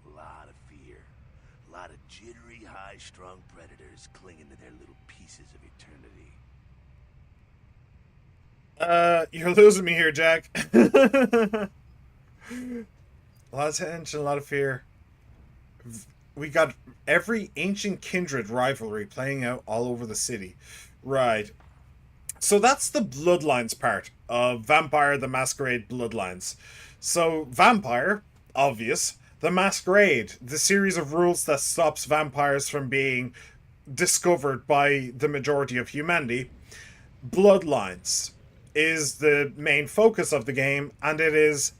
A lot of fear. A lot of jittery, high-strung predators clinging to their little pieces of eternity. You're losing me here, Jack. A lot of tension, a lot of fear. We got every ancient kindred rivalry playing out all over the city. Right. So that's the Bloodlines part of Vampire the Masquerade Bloodlines. So, Vampire, obvious. The Masquerade, the series of rules that stops vampires from being discovered by the majority of humanity. Bloodlines is the main focus of the game, and it is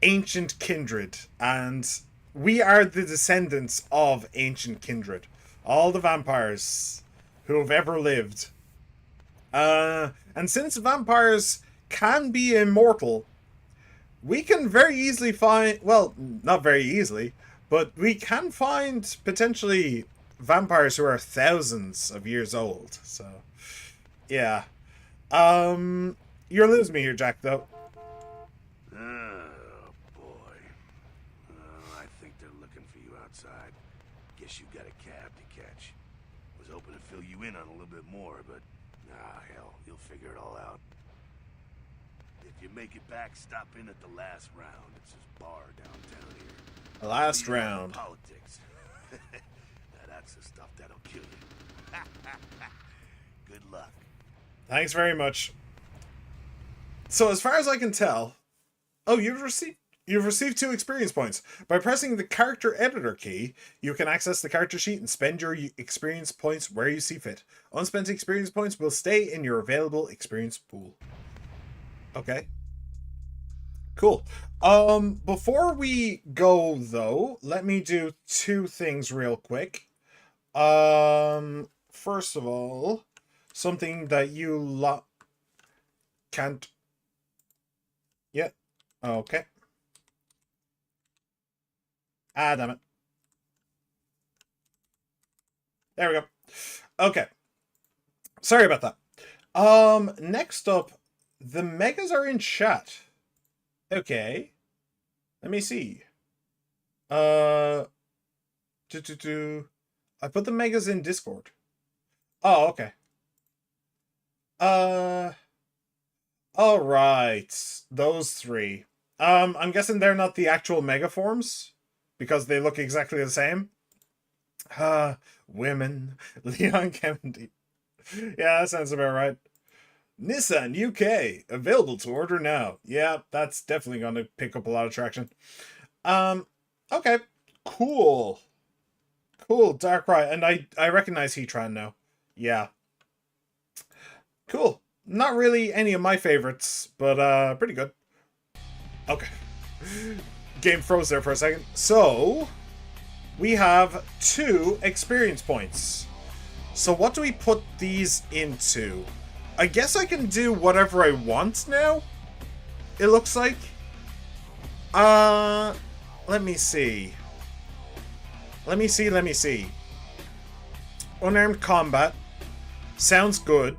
ancient kindred. And we are the descendants of ancient kindred. All the vampires who have ever lived. And since vampires can be immortal, we can very easily find, well, not very easily, but we can find potentially vampires who are thousands of years old. So, yeah. You're losing me here, Jack, though. Oh, boy. I think they're looking for you outside. Guess you got a cab to catch. Was hoping to fill you in on a little bit more, but hell, you'll figure it all out. If you make it back, stop in at the last round. It's this bar downtown here. The last round. Politics. Now, that's the stuff that'll kill you. Good luck. Thanks very much. So as far as I can tell, oh, you've received 2 experience points. By pressing the character editor key, you can access the character sheet and spend your experience points where you see fit. Unspent experience points will stay in your available experience pool. Okay. Cool. Before we go though, let me do 2 things real quick. First of all, something that you can't. Yeah. Okay. Ah, damn it. There we go. Okay. Sorry about that. Next up, the megas are in chat. Okay. Let me see. I put the megas in Discord. Oh, okay. All right. Those 3. I'm guessing they're not the actual mega forms because they look exactly the same. Women. Leon Kennedy. Yeah, that sounds about right. Nissan UK, available to order now. Yeah, that's definitely going to pick up a lot of traction. Okay, cool. Cool, Darkrai, and I recognize Heatran now. Yeah. Cool. Not really any of my favorites, but pretty good. Okay. Game froze there for a second. So, we have 2 experience points. So what do we put these into? I guess I can do whatever I want now. It looks like. Let me see. Let me see. Unarmed combat. Sounds good.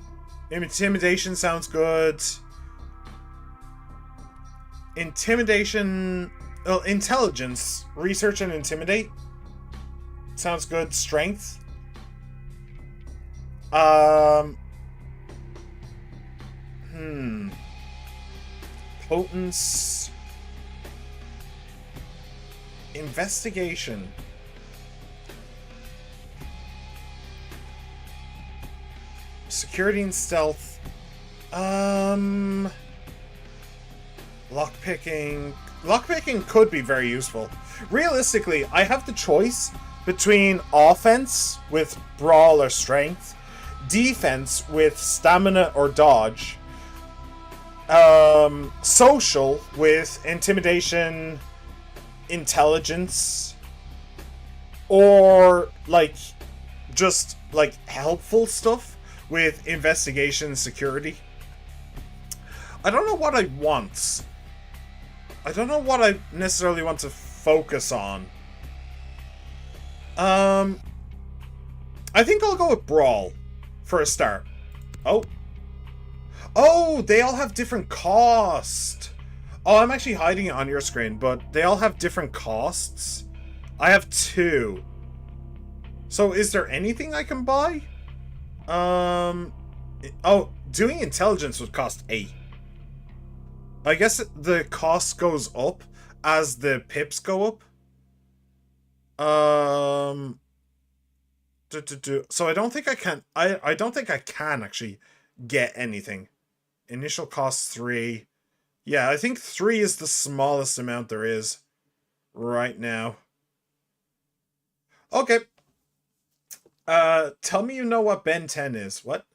Intimidation sounds good. Intimidation. Well, intelligence. Research and intimidate. Sounds good. Strength. Potence. Investigation. Security and stealth. Lockpicking. Lockpicking could be very useful. Realistically, I have the choice between offense with brawl or strength, defense with stamina or dodge, social with intimidation, intelligence, or like just like helpful stuff with investigation and security. I don't know what I want. I don't know what I necessarily want to focus on. I think I'll go with Brawl for a start. Oh, they all have different cost. Oh, I'm actually hiding it on your screen, but they all have different costs. I have 2. So is there anything I can buy? Oh, doing intelligence would cost 8. I guess the cost goes up as the pips go up. So I don't think I can. I don't think I can actually get anything. Initial cost 3. Yeah, I think 3 is the smallest amount there is right now. Okay. Tell me you know what Ben 10 is. What?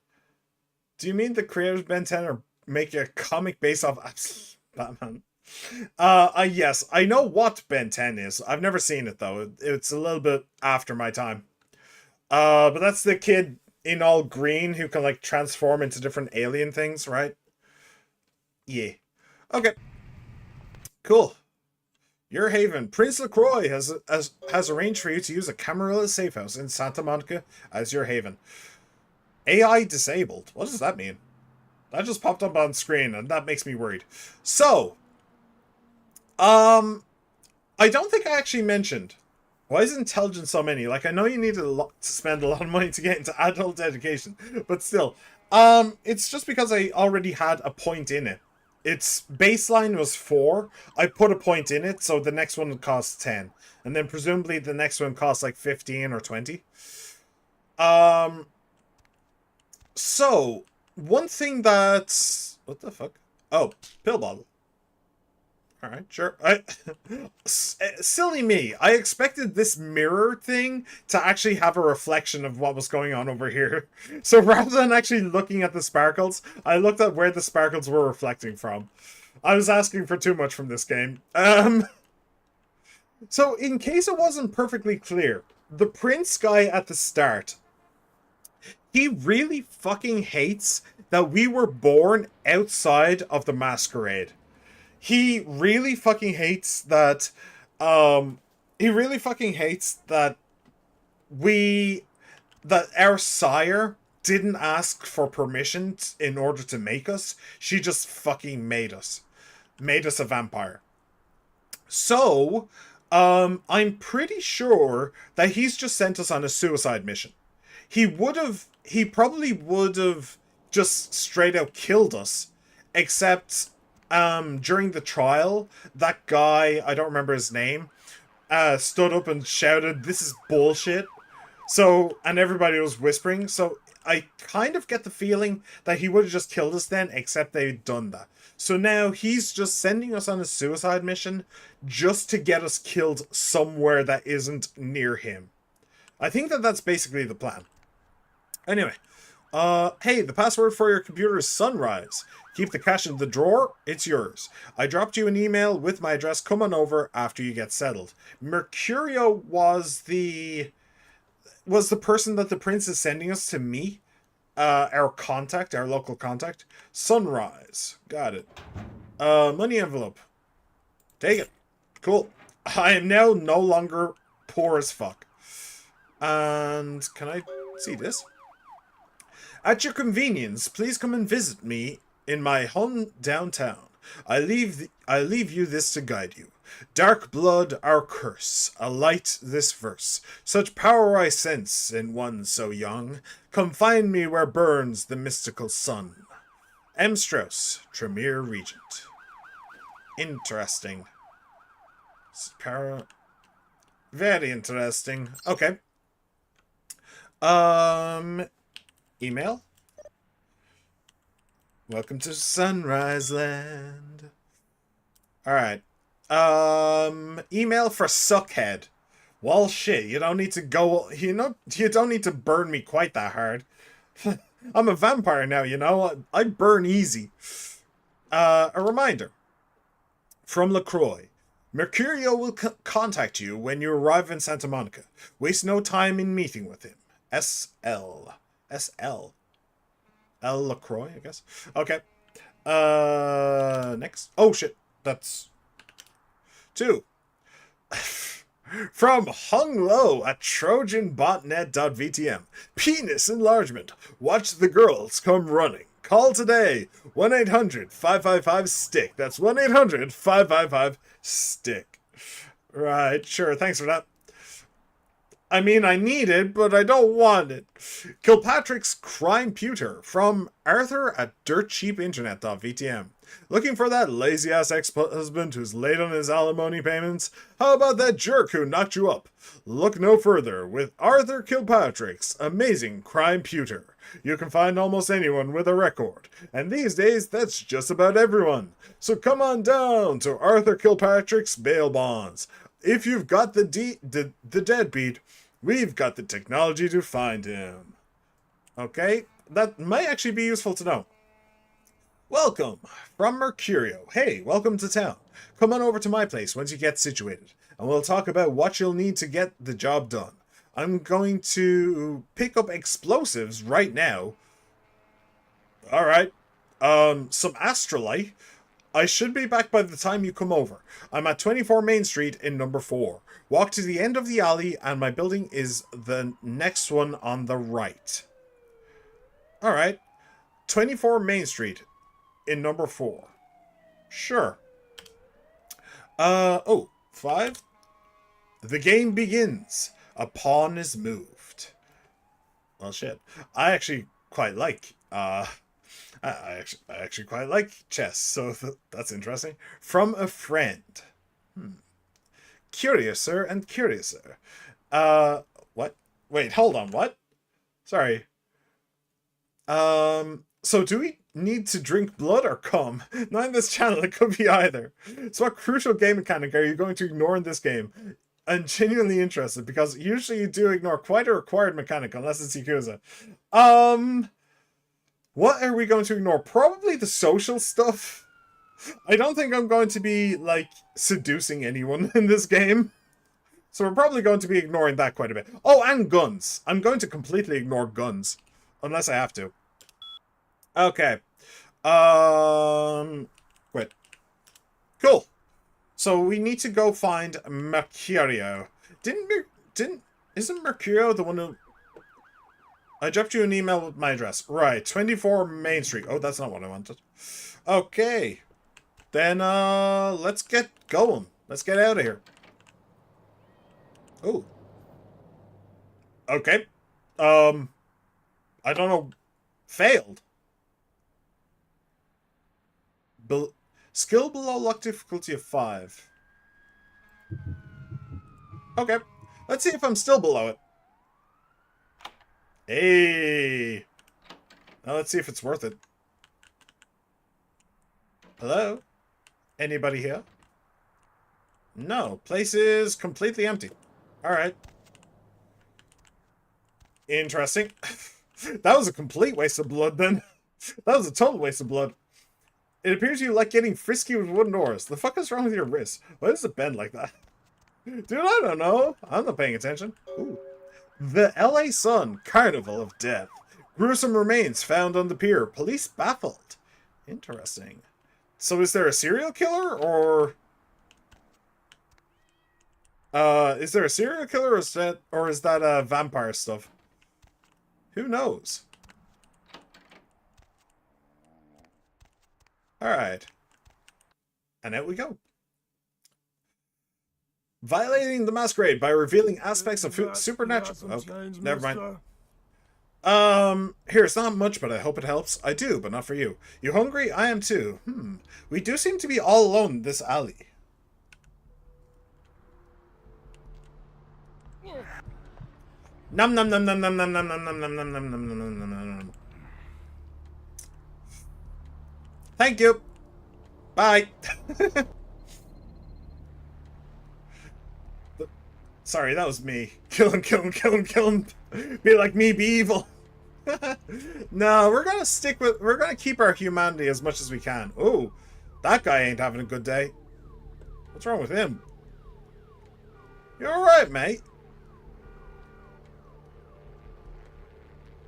Do you mean the creators of Ben 10 are making a comic based off Batman? Yes, I know what Ben 10 is. I've never seen it though. It's a little bit after my time. But that's the kid in all green who can like transform into different alien things, right? Yeah. Okay. Cool. Your haven. Prince LaCroix has arranged for you to use a Camarilla safe house in Santa Monica as your haven. AI disabled. What does that mean? That just popped up on screen, and that makes me worried. So, I don't think I actually mentioned. Why is intelligence so many? Like, I know you need to spend a lot of money to get into adult education, but still. It's just because I already had a point in it. Its baseline was 4. I put a point in it, so the next one costs 10. And then presumably the next one costs like 15 or 20. So, one thing that's... What the fuck? Oh, pill bottle. Alright, sure. Silly me. I expected this mirror thing to actually have a reflection of what was going on over here. So rather than actually looking at the sparkles, I looked at where the sparkles were reflecting from. I was asking for too much from this game. So in case it wasn't perfectly clear, the prince guy at the start, he really fucking hates that we were born outside of the Masquerade. He really fucking hates that, that our sire didn't ask for permission in order to make us. She just fucking made us a vampire. So, I'm pretty sure that he's just sent us on a suicide mission. He probably would have just straight out killed us, except during the trial, that guy, I don't remember his name, stood up and shouted, "This is bullshit." So, and everybody was whispering, so I kind of get the feeling that he would have just killed us then, except they'd done that. So now he's just sending us on a suicide mission just to get us killed somewhere that isn't near him. I think that that's basically the plan. Anyway, hey, the password for your computer is Sunrise. Keep the cash in the drawer, it's yours. I dropped you an email with my address. Come on over after you get settled. Mercurio was the person that the prince is sending us to meet. Our local contact. Sunrise. Got it. Money envelope. Take it. Cool. I am now no longer poor as fuck. And can I see this? At your convenience, please come and visit me in my home downtown. I leave you this to guide you. Dark blood, our curse, alight this verse. Such power I sense in one so young. Come find me where burns the mystical sun. M. Strauss, Tremere Regent. Interesting. Very interesting. Okay. Email? Welcome to Sunrise Land. Alright. Email for Suckhead. Well, shit, you don't need to go... you don't need to burn me quite that hard. I'm a vampire now, you know? I burn easy. A reminder. From LaCroix. Mercurio will contact you when you arrive in Santa Monica. Waste no time in meeting with him. S.L. S.L. L. LaCroix, I guess. Okay. Next. Oh, shit. That's... 2. From Hung Low at TrojanBotnet.vtm. Penis enlargement. Watch the girls come running. Call today. 1-800-555-STICK. That's 1-800-555-STICK. Right, sure. Thanks for that. I mean, I need it, but I don't want it. Kilpatrick's Crime Pewter from Arthur at DirtCheapInternet.vtm. Looking for that lazy-ass ex-husband who's late on his alimony payments? How about that jerk who knocked you up? Look no further with Arthur Kilpatrick's amazing Crime Pewter. You can find almost anyone with a record, and these days that's just about everyone. So come on down to Arthur Kilpatrick's bail bonds. If you've got the deadbeat, we've got the technology to find him. Okay, that might actually be useful to know. Welcome from Mercurio. Hey, welcome to town. Come on over to my place once you get situated, and we'll talk about what you'll need to get the job done. I'm going to pick up explosives right now. Alright. Some astrolite. I should be back by the time you come over. I'm at 24 Main Street in number 4. Walk to the end of the alley and my building is the next one on the right. Alright. 24 Main Street in number 4. Sure. Oh, 5. The game begins. A pawn is moved. Well, shit. I actually quite like, I actually quite like chess, so that's interesting. From a friend. Curiouser and curiouser. What? Wait, hold on, what? Sorry. So do we need to drink blood or cum? Not in this channel, it could be either. So what crucial game mechanic are you going to ignore in this game? I'm genuinely interested, because usually you do ignore quite a required mechanic, unless it's Yakuza. What are we going to ignore? Probably the social stuff. I don't think I'm going to be, like, seducing anyone in this game. So we're probably going to be ignoring that quite a bit. Oh, and guns. I'm going to completely ignore guns. Unless I have to. Okay. Wait. Cool. So we need to go find Mercurio. Isn't Mercurio the one who... I dropped you an email with my address. Right, 24 Main Street. Oh, that's not what I wanted. Okay. Then, let's get going. Let's get out of here. Oh. Okay. I don't know. Failed. Skill below luck difficulty of 5. Okay. Let's see if I'm still below it. Hey. Now let's see if it's worth it. Hello? Anybody here? No. Place is completely empty. Alright. Interesting. That was a complete waste of blood then. That was a total waste of blood. It appears you like getting frisky with wooden doors. The fuck is wrong with your wrist? Why does it bend like that? Dude, I don't know. I'm not paying attention. Ooh. The LA Sun, Carnival of Death. Gruesome remains found on the pier. Police baffled. Interesting. So is there a serial killer, or... is there a serial killer, or is that vampire stuff? Who knows? Alright. And out we go. Violating the Masquerade by revealing aspects of supernatural... Oh, never mind. Here, it's not much, but I hope it helps. I do, but not for you. You hungry? I am too. We do seem to be all alone in this alley. Num num num num num num num num num num num num num num num num. Thank you. Bye. Sorry, that was me. Kill him, kill him, kill him, kill him. Be like me, be evil. No, we're gonna keep our humanity as much as we can. Ooh, that guy ain't having a good day. What's wrong with him? You alright, mate?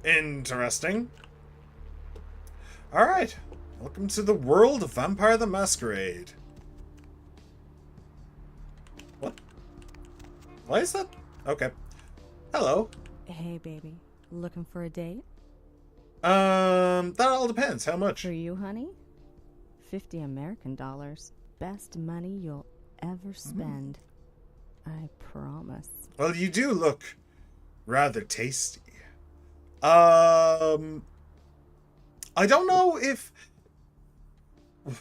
Interesting. Alright. Welcome to the world of Vampire the Masquerade. What? Why is that? Okay. Hello. Hey, baby. Looking for a date? That all depends. How much? For you, honey? 50 American dollars. Best money you'll ever spend. I promise. Well, you do look rather tasty. I don't know if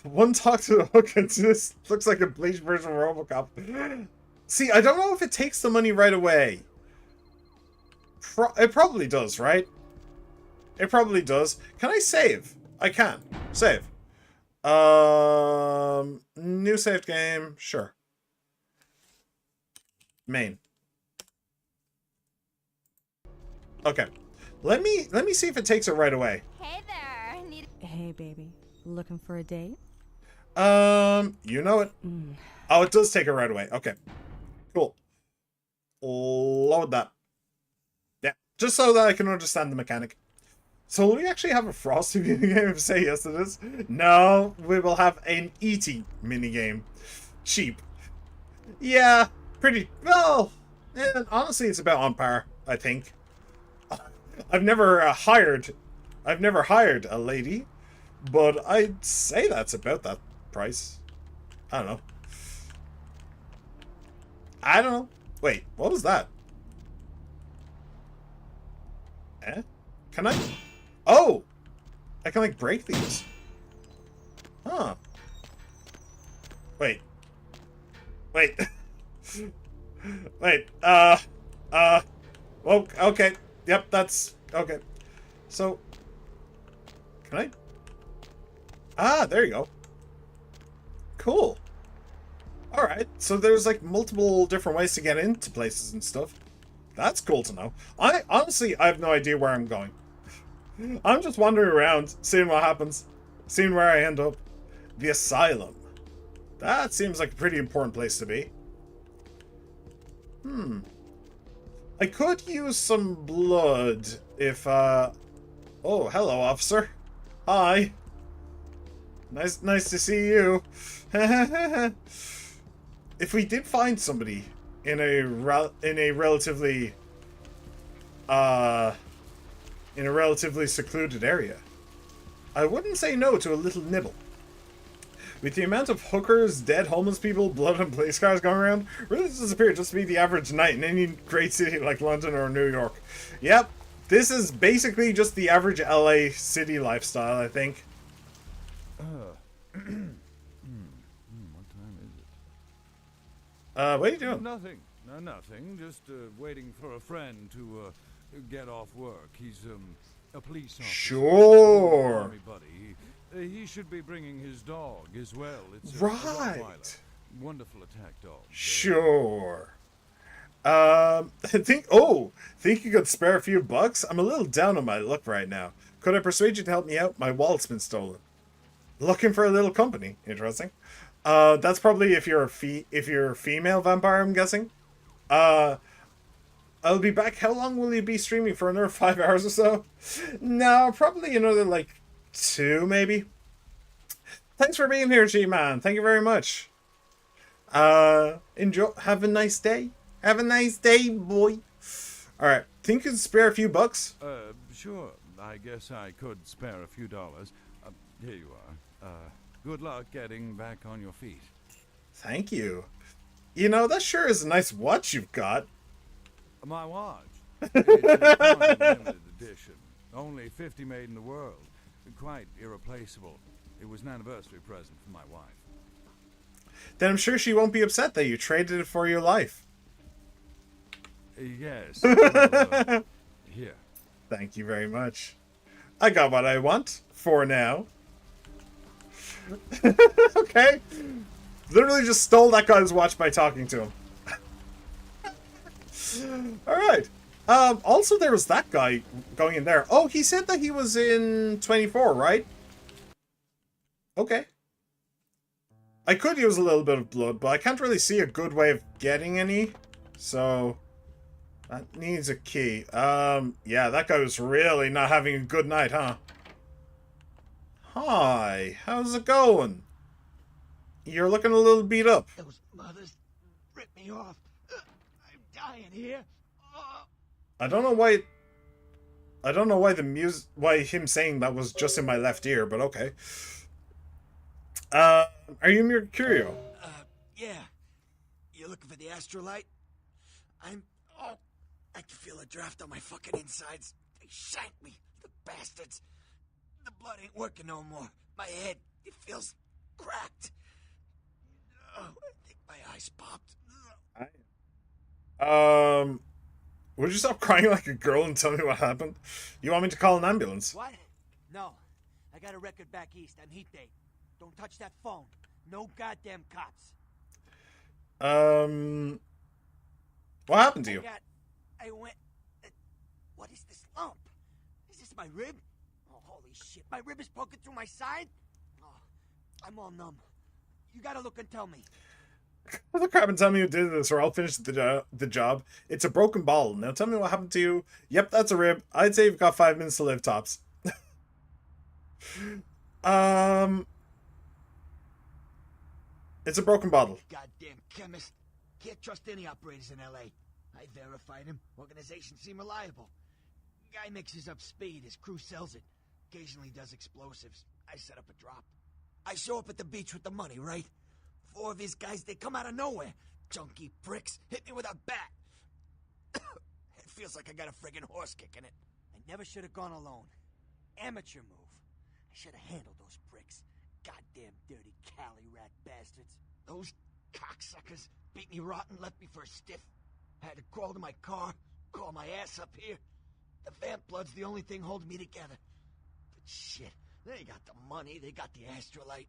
one talk to the hook and this looks like a bleached version of RoboCop. See, I don't know if it takes the money right away. It probably does, right? It probably does. Can I save? I can. Save. New saved game. Sure. Main. Okay. Let me see if it takes it right away. Hey there. Hey, baby. Looking for a date? You know it. Oh, it does take it right away. Okay. Cool. Load that. Yeah. Just so that I can understand the mechanic. So will we actually have a Frosty minigame? Say yes to this. No, we will have an E.T. minigame. Cheap. Yeah, pretty well. Yeah, honestly, it's about on par, I think. I've never hired a lady, but I'd say that's about that price. I don't know. I don't know. Wait, what was that? Eh? Can I? Oh! I can, like, break these. Huh. Wait. Wait. Wait. Well, okay. Yep, that's... Okay. So... Can I? Ah, there you go. Cool. Alright, so there's, like, multiple different ways to get into places and stuff. That's cool to know. Honestly, I have no idea where I'm going. I'm just wandering around, seeing what happens, seeing where I end up. The asylum. That seems like a pretty important place to be. I could use some blood if, Oh, hello, officer. Hi. Nice to see you. If we did find somebody in a relatively secluded area, I wouldn't say no to a little nibble. With the amount of hookers, dead homeless people, blood and police cars going around, really does appear just to be the average night in any great city like London or New York. Yep, this is basically just the average LA city lifestyle, I think. What time is it? What are you doing? Nothing. No, nothing. Just waiting for a friend to get off work. He's a police officer. Sure. Army buddy. He should be bringing his dog as well. It's a Right. Rottweiler. Wonderful attack dog. Sure. think you could spare a few bucks? I'm a little down on my luck right now. Could I persuade you to help me out? My wallet's been stolen. Looking for a little company. Interesting. That's probably if you're a female vampire, I'm guessing. I'll be back. How long will you be streaming for? Another 5 hours or so? No, probably another, like, 2, maybe. Thanks for being here, G-Man. Thank you very much. Enjoy. Have a nice day. Have a nice day, boy. Alright. Think you could spare a few bucks? Sure. I guess I could spare a few dollars. Here you are. Good luck getting back on your feet. Thank you. You know, that sure is a nice watch you've got. My watch. It's a fine limited edition. Only 50 made in the world. Quite irreplaceable. It was an anniversary present for my wife. Then I'm sure she won't be upset that you traded it for your life. Yes. Here. Thank you very much. I got what I want for now. Okay. Literally just stole that guy's watch by talking to him. Alright. Also there was that guy going in there. Oh, he said that he was in 24, right? Okay. I could use a little bit of blood, but I can't really see a good way of getting any. So that needs a key. Yeah, that guy was really not having a good night, huh? Hi, how's it going? You're looking a little beat up. Those mothers ripped me off. I'm dying here. I don't know why why him saying that was just in my left ear, but okay. Are you Mercurio? Yeah. You looking for the astrolite? I can feel a draft on my fucking insides. They shanked me, the bastards. The blood ain't working no more. My head, it feels cracked. Oh, I think my eyes popped. Would you stop crying like a girl and tell me what happened? You want me to call an ambulance? What? No. I got a record back east on heat day. Don't touch that phone. No goddamn cops. What happened to you? I went... What is this lump? Is this my rib? Oh, holy shit. My rib is poking through my side? Oh, I'm all numb. You gotta look and tell me. Look crap and tell me who did this or I'll finish the job. It's a broken bottle. Now tell me what happened to you. Yep, that's a rib. I'd say you've got 5 minutes to live, tops. It's a broken bottle. Goddamn chemist. Can't trust any operators in L.A. I verified him. Organizations seem reliable. Guy mixes up speed. His crew sells it. Occasionally does explosives. I set up a drop. I show up at the beach with the money, right? 4 of his guys, they come out of nowhere. Junky pricks. Hit me with a bat. It feels like I got a friggin' horse kicking it. I never should have gone alone. Amateur move. I should have handled those pricks. Goddamn dirty Cali rat bastards. Those cocksuckers beat me rotten, left me for a stiff. I had to crawl to my car, crawl my ass up here. The vamp blood's the only thing holding me together. But shit, they got the money, they got the astrolite.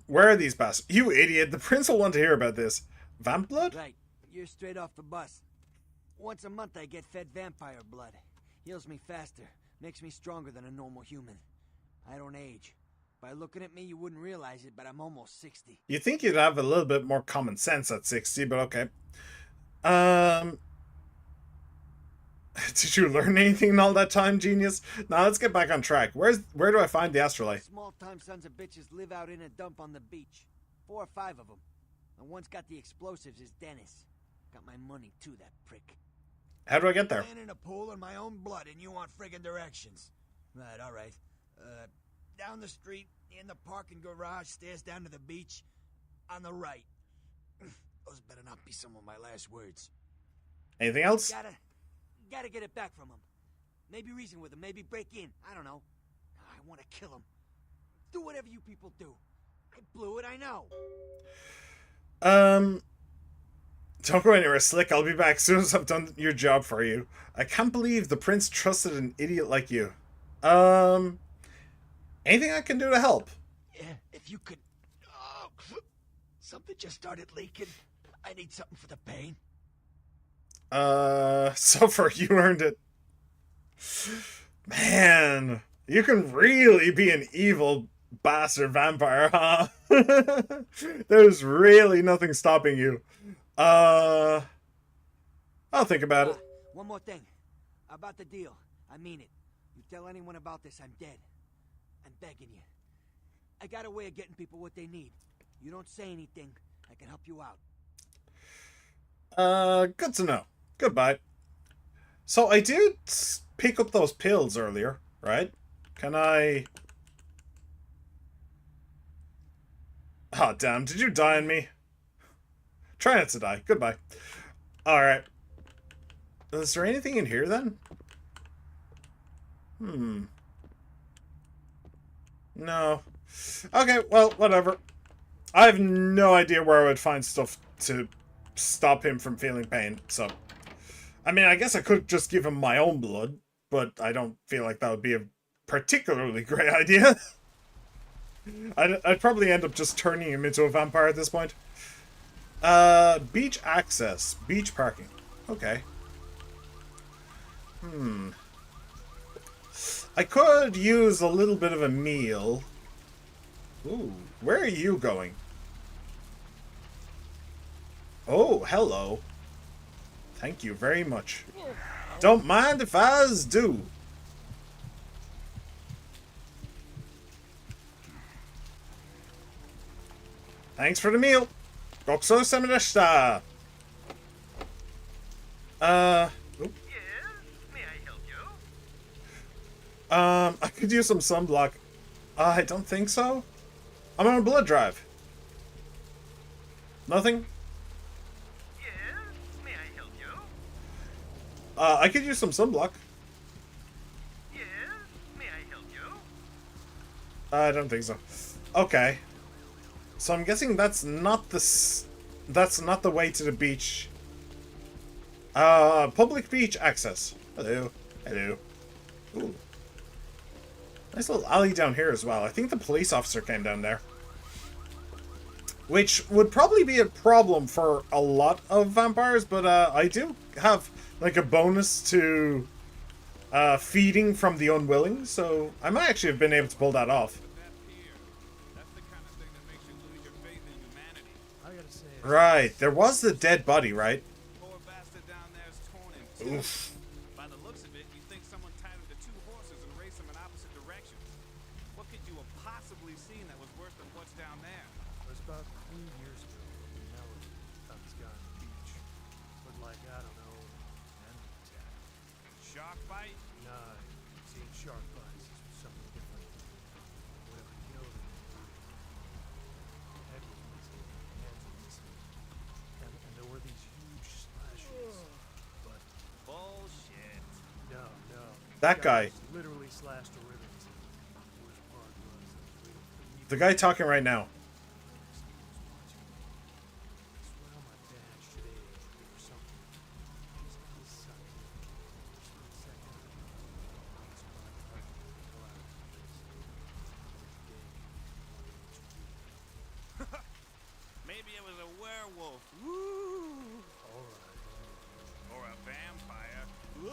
Where are these bastards? You idiot, the prince will want to hear about this. Vamp blood? Right, you're straight off the bus. Once a month I get fed vampire blood. Heals me faster, makes me stronger than a normal human. I don't age. By looking at me, you wouldn't realize it, but I'm almost 60. You think you'd have a little bit more common sense at 60, but okay. Did you learn anything in all that time, genius? Now let's get back on track. Where do I find the astrolite? Small-time sons of bitches live out in a dump on the beach. 4 or 5 of them. And one's got the explosives is Dennis. Got my money too, that prick. How do I get there? Laying in a pool in my own blood, and you want friggin' directions. Right, all right. Down the street, in the parking garage, stairs down to the beach, on the right. Those better not be some of my last words. Anything else? Gotta get it back from him. Maybe reason with him, maybe break in. I don't know. I want to kill him. Do whatever you people do. I blew it, I know. Don't go anywhere, Slick. I'll be back as soon as I've done your job for you. I can't believe the prince trusted an idiot like you. Anything I can do to help? Yeah, if you could... Oh, something just started leaking. I need something for the pain. So far you earned it. Man, you can really be an evil bastard vampire, huh? There's really nothing stopping you. I'll think about it. One more thing. About the deal. I mean it. You tell anyone about this, I'm dead. I'm begging you. I got a way of getting people what they need. You don't say anything, I can help you out. Good to know. Goodbye. So I did pick up those pills earlier, right? Can I... Oh, damn. Did you die on me? Try not to die. Goodbye. Alright. Is there anything in here, then? No. Okay, well, whatever. I have no idea where I would find stuff to stop him from feeling pain, so... I mean, I guess I could just give him my own blood, but I don't feel like that would be a particularly great idea. I'd probably end up just turning him into a vampire at this point. Beach access. Beach parking. Okay. I could use a little bit of a meal. Ooh, where are you going? Oh, hello. Thank you very much. Don't mind if I do. Thanks for the meal. Gokuso-sama. Oop. May I help you? I could use some sunblock. I don't think so. I'm on a blood drive. Nothing? May I help you? I could use some sunblock. May I help you? I don't think so. Okay. So I'm guessing that's not the way to the beach. Public beach access. Hello. Hello. Ooh. Nice little alley down here as well. I think the police officer came down there. Which would probably be a problem for a lot of vampires, but I do have like a bonus to feeding from the unwilling, so I might actually have been able to pull that off. Right, there was the dead body, right? Oof. By the looks of it, you think someone tied him to 2 horses and raced them in opposite directions. shark bite? Nah, this ain't shark bites. This was something different. Whatever killed him. Head was missing. Hands were missing. And there were these huge slashes. But Bullshit. no. That guy. Was literally slashed to ribbons. The worst part was I was waiting for the The guy talking right now. Maybe it was a werewolf. Woo! Or a vampire. Woo!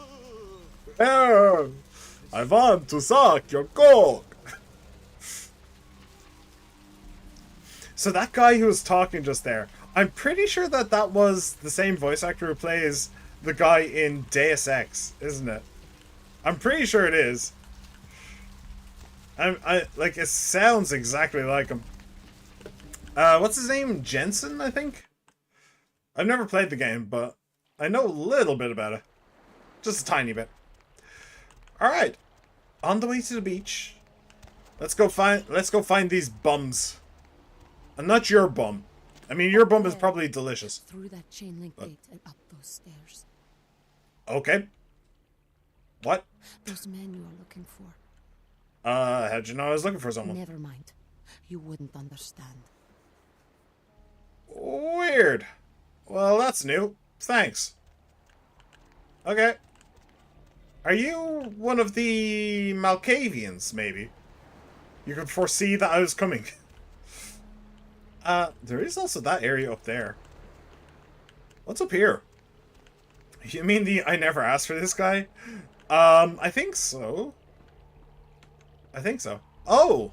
Oh, I want to suck your cock. So that guy who was talking just there, I'm pretty sure that that was the same voice actor who plays the guy in Deus Ex, isn't it? I'm pretty sure it is. I like, it sounds exactly like him. What's his name? Jensen, I think? I've never played the game, but I know a little bit about it. Just a tiny bit. Alright. On the way to the beach. Let's go find these bums. And not your bum. I mean, your bum is probably delicious. Through that chain link gate and up those stairs. Okay. What? Those men you're looking for. How'd you know I was looking for someone? Never mind. You wouldn't understand. Weird. Well, that's new. Thanks. Okay. Are you one of the Malkavians, maybe? You could foresee that I was coming. There is also that area up there. What's up here? You mean the I never asked for this guy? I think so. I think so. Oh!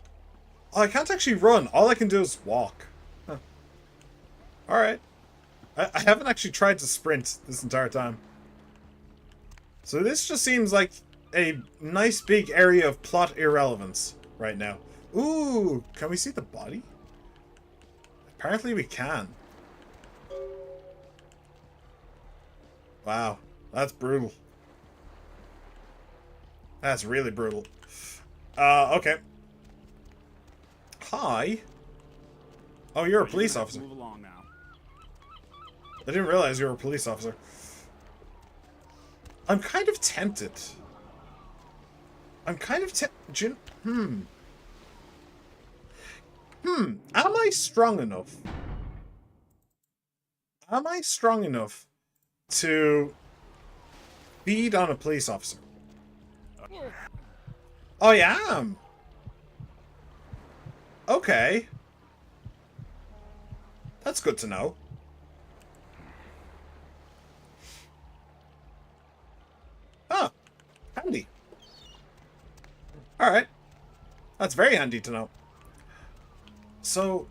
Oh, I can't actually run. All I can do is walk. Huh. Alright. I haven't actually tried to sprint this entire time. So this just seems like a nice big area of plot irrelevance right now. Ooh! Can we see the body? Apparently we can. Wow. That's brutal. That's really brutal. Okay. Hi. Oh, you're a police officer. Move along now. I didn't realize you were a police officer. I'm kind of tempted. Am I strong enough? Am I strong enough to feed on a police officer? Oh, I am. Okay. That's good to know. Oh, handy. Alright. That's very handy to know. So,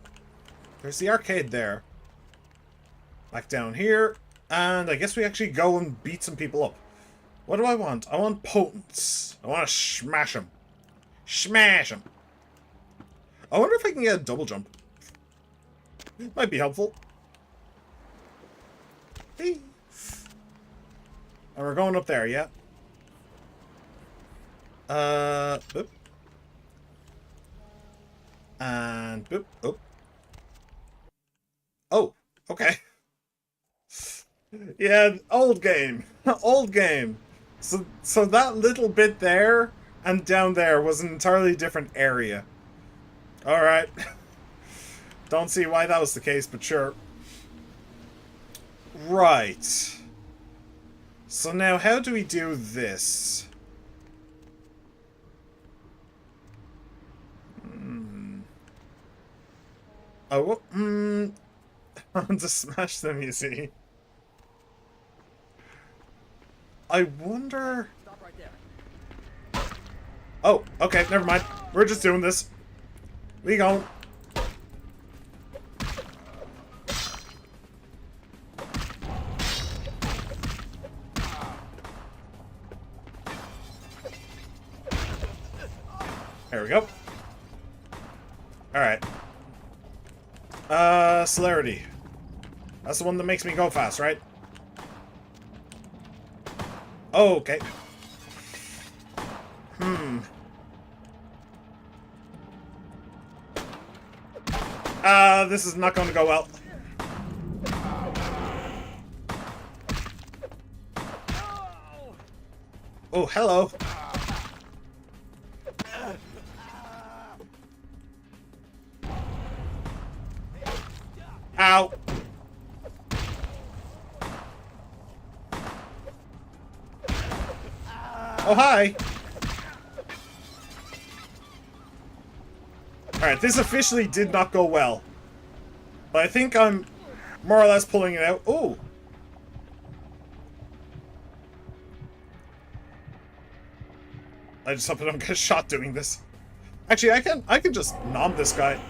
there's the arcade there. Back down here. And I guess we actually go and beat some people up. What do I want? I want potents. I want to smash them. Smash them. I wonder if I can get a double jump. Might be helpful. Hey. And we're going up there, yeah? Boop. And boop. Oh. Oh, okay. Yeah, old game. Old game. So that little bit there and down there was an entirely different area. Alright. Don't see why that was the case, but sure. Right. So now how do we do this? Oh, I want to smash them, you see. I wonder... Stop right there. Oh, okay, never mind. We're just doing this. We going. There we go. Alright. Celerity. That's the one that makes me go fast, right? Oh, okay. This is not going to go well. Oh, hello. Ow. Oh, hi. Alright, this officially did not go well. But I think I'm more or less pulling it out. Ooh. I just hope I don't get shot doing this. Actually, I can just nom this guy.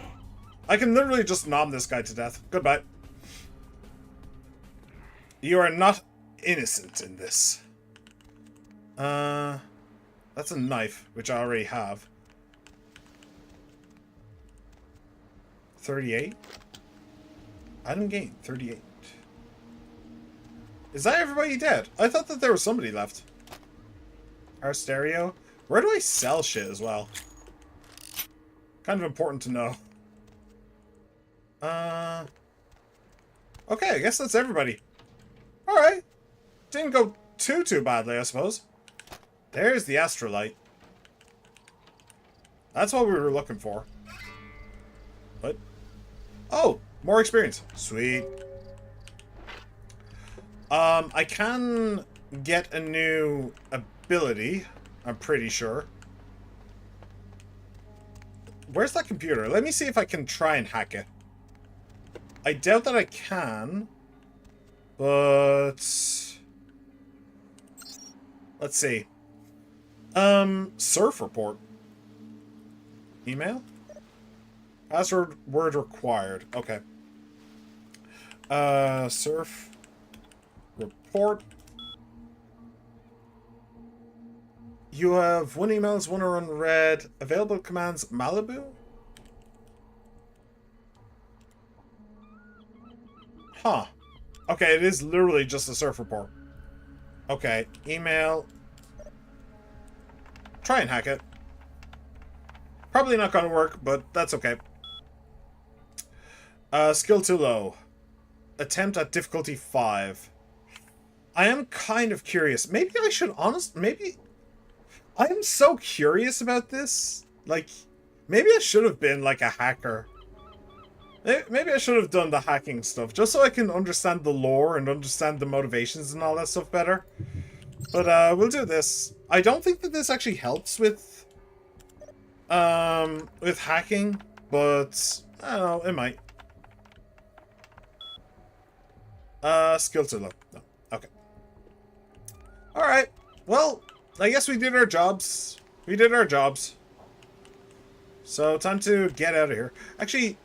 I can literally just nom this guy to death. Goodbye. You are not innocent in this. That's a knife, which I already have. 38? Item gain, 38. Is that everybody dead? I thought that there was somebody left. Our stereo? Where do I sell shit as well? Kind of important to know. Okay, I guess that's everybody. Alright. Didn't go too badly, I suppose. There's the astrolite. That's what we were looking for. What? Oh, more experience. Sweet. I can get a new ability, I'm pretty sure. Where's that computer? Let me see if I can try and hack it. I doubt that I can, but let's see. Surf report. Email? Password word required. Okay. Surf report. You have 1 emails, 1 are unread. Available commands Malibu? Huh. Okay, it is literally just a surf report. Okay, email. Try and hack it. Probably not gonna work, but that's okay. Skill too low. Attempt at difficulty 5. I am kind of curious. Maybe I should maybe I am so curious about this. Like, maybe I should have been like a hacker. Maybe I should have done the hacking stuff, just so I can understand the lore and understand the motivations and all that stuff better. But, we'll do this. I don't think that this actually helps with hacking, but, I don't know, it might. Skill too low. No. Okay. Alright. Well, I guess we did our jobs. We did our jobs. So, time to get out of here. Actually,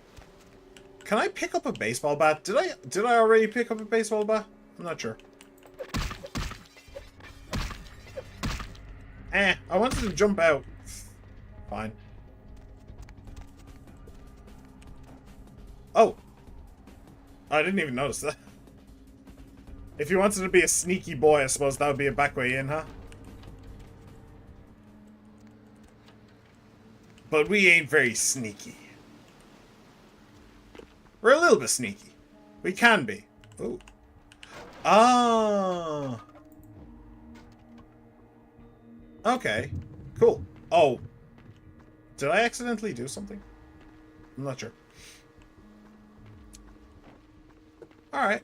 can I pick up a baseball bat? Did I already pick up a baseball bat? I'm not sure. I wanted to jump out. Fine. Oh. I didn't even notice that. If you wanted to be a sneaky boy, I suppose that would be a back way in, huh? But we ain't very sneaky. We're a little bit sneaky. We can be. Ooh. Ah. Okay. Cool. Oh. Did I accidentally do something? I'm not sure. Alright.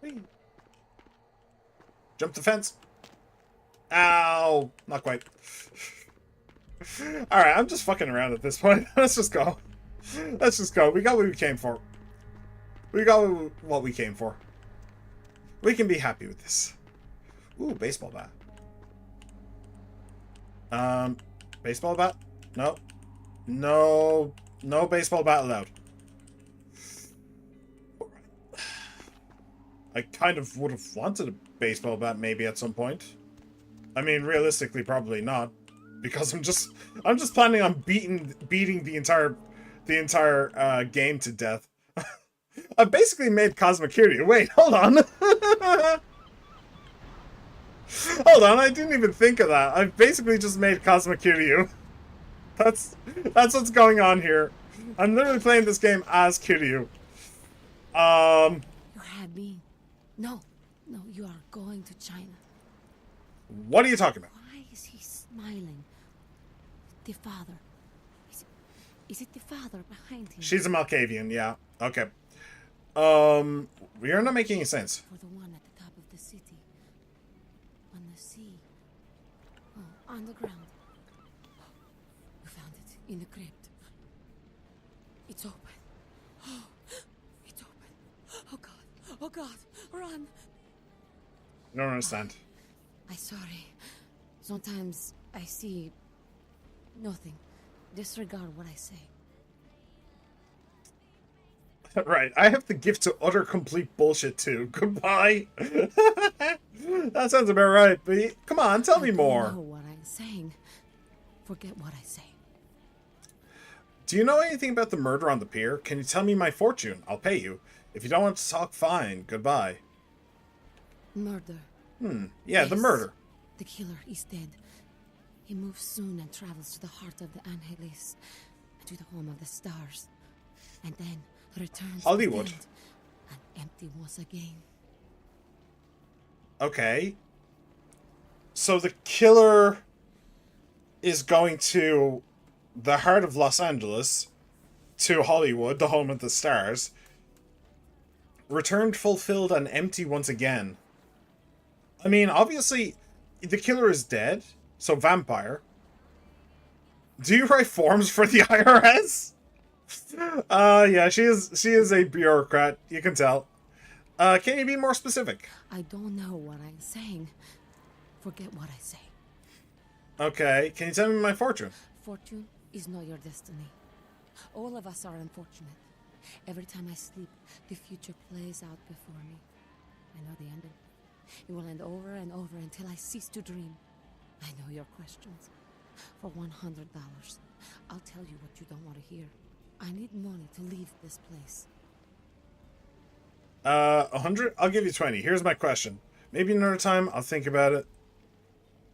Whee. Jump the fence. Ow. Not quite. Alright, I'm just fucking around at this point. Let's just go. Let's just go. We got what we came for. We got what we came for. We can be happy with this. Ooh, baseball bat. Baseball bat? No. No. No baseball bat allowed. I kind of would have wanted a baseball bat maybe at some point. I mean, realistically, probably not, because I'm just planning on beating the entire game to death. I've basically made Cosmic Kiryu. Wait, hold on. Hold on, I didn't even think of that. I've basically just made Cosmic Kiryu. That's what's going on here. I'm literally playing this game as Kiryu. You had me. No, you are going to China. What are you talking about? Why is he smiling? The father. Is it the father behind him? She's a Malkavian, yeah. Okay. You're not making any sense. For the one at the top of the city. On the sea. Oh, on the ground. We found it in the crypt. It's open. Oh, it's open. Oh God. Oh God. Run. I don't understand. I'm sorry. Sometimes I see nothing. Disregard what I say. Right, I have the gift to utter complete bullshit too. Goodbye. That sounds about right, but come on, tell me more. I don't know what I'm saying. Forget what I say. Do you know anything about the murder on the pier? Can you tell me my fortune? I'll pay you. If you don't want to talk, fine. Goodbye. Murder. Yeah, Yes. the murder. The killer is dead. He moves soon and travels to the heart of the Angeles, to the home of the stars, and then returns Hollywood. dead and empty once again. Okay. So the killer is going to the heart of Los Angeles, to Hollywood, the home of the stars, returned fulfilled and empty once again. I mean, obviously, the killer is dead, so vampire. Do you write forms for the IRS? Yeah, she is a bureaucrat, you can tell. Can you be more specific? I don't know what I'm saying. Forget what I say. Okay, can you tell me my fortune? Fortune is not your destiny. All of us are unfortunate. Every time I sleep, the future plays out before me. I know the ending. It will end over and over until I cease to dream. I know your questions. For $100, I'll tell you what you don't want to hear. I need money to leave this place. 100? I'll give you 20. Here's my question. Maybe another time, I'll think about it.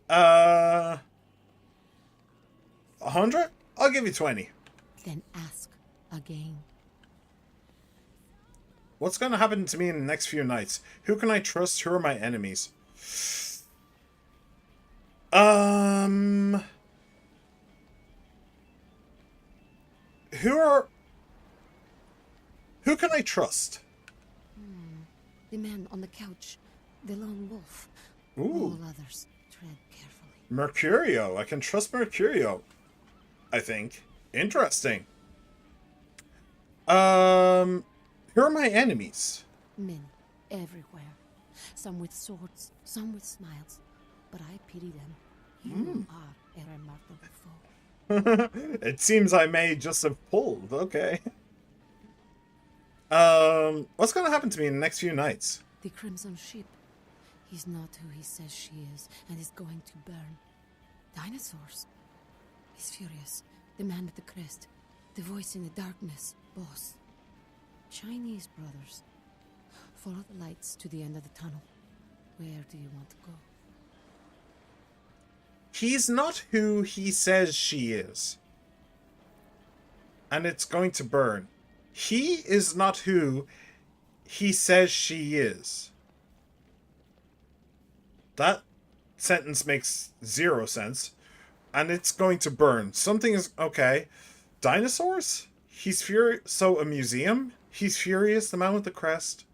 100? I'll give you 20. Then ask again. What's gonna happen to me in the next few nights? Who can I trust? Who are my enemies? Who can I trust? The man on the couch. The lone wolf. Ooh. All others tread carefully. Mercurio. I can trust Mercurio. I think. Interesting. Who are my enemies? Men everywhere. Some with swords, some with smiles. But I pity them. You are a remarkable foe. It seems I may just have pulled. Okay. What's gonna happen to me in the next few nights? The Crimson Ship. He's not who he says she is, and is going to burn. Dinosaurs. He's furious. The man with the crest. The voice in the darkness. Boss. Chinese brothers. Follow the lights to the end of the tunnel. Where do you want to go? He's not who he says she is. And it's going to burn. He is not who he says she is. That sentence makes zero sense. And it's going to burn. Something is... Okay. Dinosaurs? He's furious. So a museum? He's furious. The man with the crest.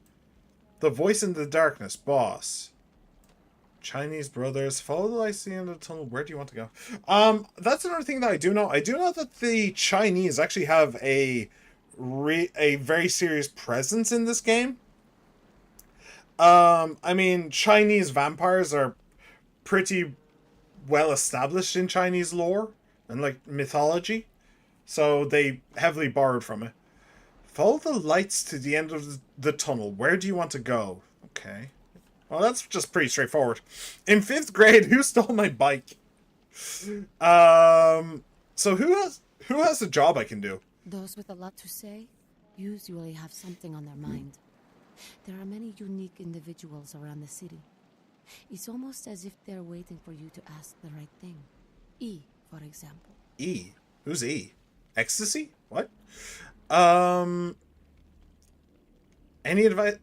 The voice in the darkness. Boss. Chinese brothers. Follow the lights to the end of the tunnel. Where do you want to go? That's another thing that I do know. I do know that the Chinese actually have a very serious presence in this game. I mean, Chinese vampires are pretty well established in Chinese lore and like mythology, so they heavily borrowed from it. Follow the lights to the end of the tunnel. Where do you want to go? Okay. Well, that's just pretty straightforward. In 5th grade, who stole my bike? So who has a job I can do? Those with a lot to say, usually have something on their mind. There are many unique individuals around the city. It's almost as if they're waiting for you to ask the right thing. E, for example. E? Who's E? Ecstasy? What? Any advice?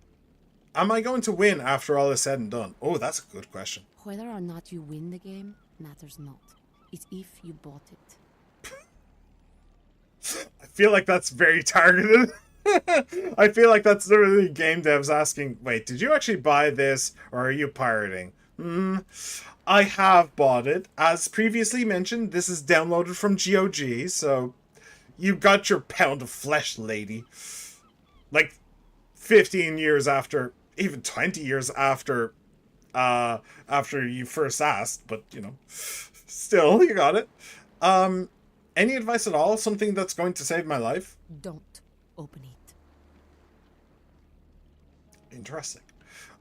Am I going to win after all is said and done? Oh, that's a good question. Whether or not you win the game matters not. It's if you bought it. I feel like that's very targeted. I feel like that's literally game devs asking, wait, did you actually buy this or are you pirating? I have bought it. As previously mentioned, this is downloaded from GOG, so you got your pound of flesh, lady. Like 15 years after, even 20 years after you first asked, but you know, still, you got it. Any advice at all? Something that's going to save my life? Don't open it. Interesting.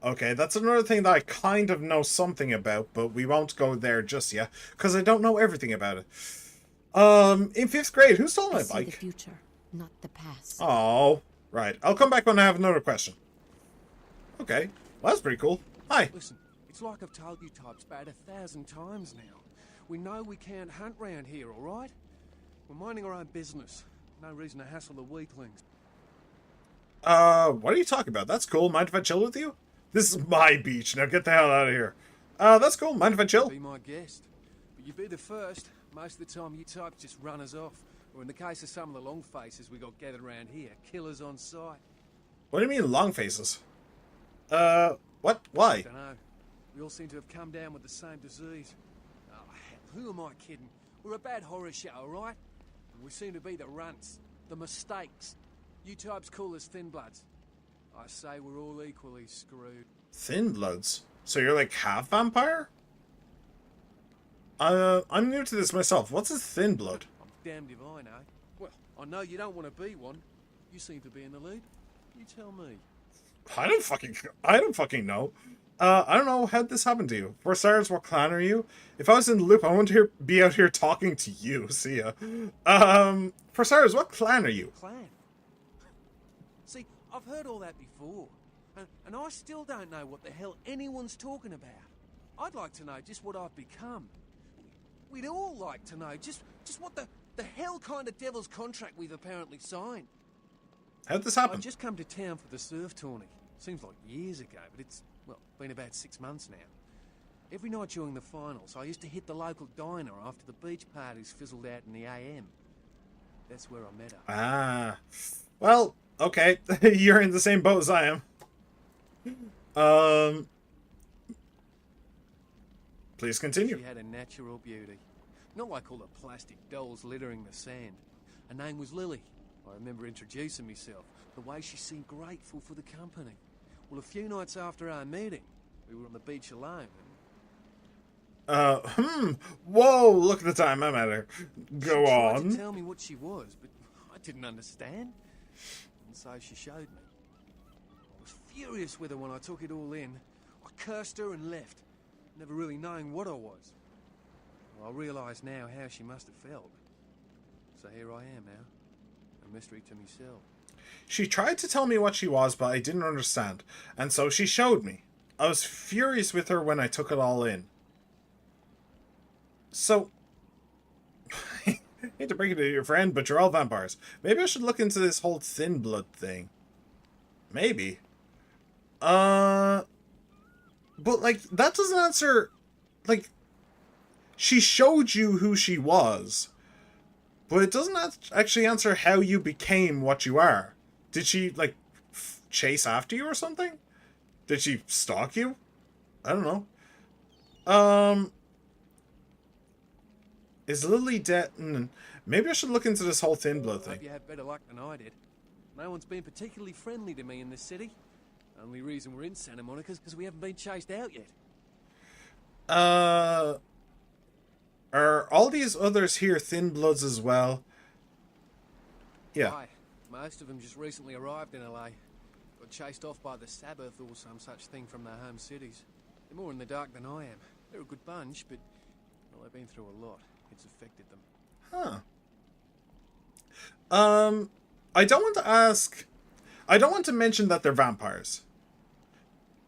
Okay, that's another thing that I kind of know something about, but we won't go there just yet, because I don't know everything about it. In 5th grade, who stole my bike? The future, not the past. Oh, right. I'll come back when I have another question. Okay, well, that's pretty cool. Hi. Listen, it's like I've told you types about 1,000 times now. We know we can't hunt round here, all right? We're minding our own business. No reason to hassle the weaklings. What are you talking about? That's cool. Mind if I chill with you? This is my beach. Now get the hell out of here. That's cool. Mind if I chill? Be my guest. But you be the first. Most of the time you types just run us off. Or in the case of some of the long faces we got gathered around here, killers on sight. What do you mean long faces? What? Why? I don't know. We all seem to have come down with the same disease. Oh, hell, who am I kidding? We're a bad horror show, alright? And we seem to be the runts, the mistakes. You types call us thin bloods. I say we're all equally screwed. Thin bloods? So you're like half vampire? I'm new to this myself. What's a thin blood? I'm damned if I know. Well, I know you don't want to be one. You seem to be in the lead. You tell me. I don't fucking know. I don't know. How'd this happen to you? For starters, what clan are you? If I was in the loop, I wouldn't be out here talking to you. See ya. For starters, what clan are you? Clan? See, I've heard all that before. And I still don't know what the hell anyone's talking about. I'd like to know just what I've become. We'd all like to know just what the hell kind of devil's contract we've apparently signed. How'd this happen? I just come to town for the surf tourney. Seems like years ago, but it's, well, been about 6 months now. Every night during the finals, I used to hit the local diner after the beach parties fizzled out in the AM. That's where I met her. Ah. Well, okay. You're in the same boat as I am. Please continue. She had a natural beauty. Not like all the plastic dolls littering the sand. Her name was Lily. I remember introducing myself. The way she seemed grateful for the company. Well, a few nights after our meeting, we were on the beach alone. Whoa, look at the time I'm at her. Go She tried on. to tell me what she was, but I didn't understand. And so she showed me. I was furious with her when I took it all in. I cursed her and left, never really knowing what I was. Well, I realise now how she must have felt. So here I am now, a mystery to myself. She tried to tell me what she was, but I didn't understand. And so she showed me. I was furious with her when I took it all in. So, I hate to break it to your friend, but you're all vampires. Maybe I should look into this whole thin blood thing. Maybe. But, like, that doesn't answer... Like, she showed you who she was. But it doesn't actually answer how you became what you are. Did she, like, chase after you or something? Did she stalk you? I don't know. Is Lily dead? Maybe I should look into this whole thin blood I thing. hope you had better luck than I did. No one's been particularly friendly to me in this city. Only reason we're in Santa Monica is because we haven't been chased out yet. Are all these others here thin bloods as well? Yeah. Aye. Most of them just recently arrived in LA. Got chased off by the Sabbath or some such thing from their home cities. They're more in the dark than I am. They're a good bunch, but well, they've been through a lot. It's affected them. Huh. I don't want to ask... I don't want to mention that they're vampires.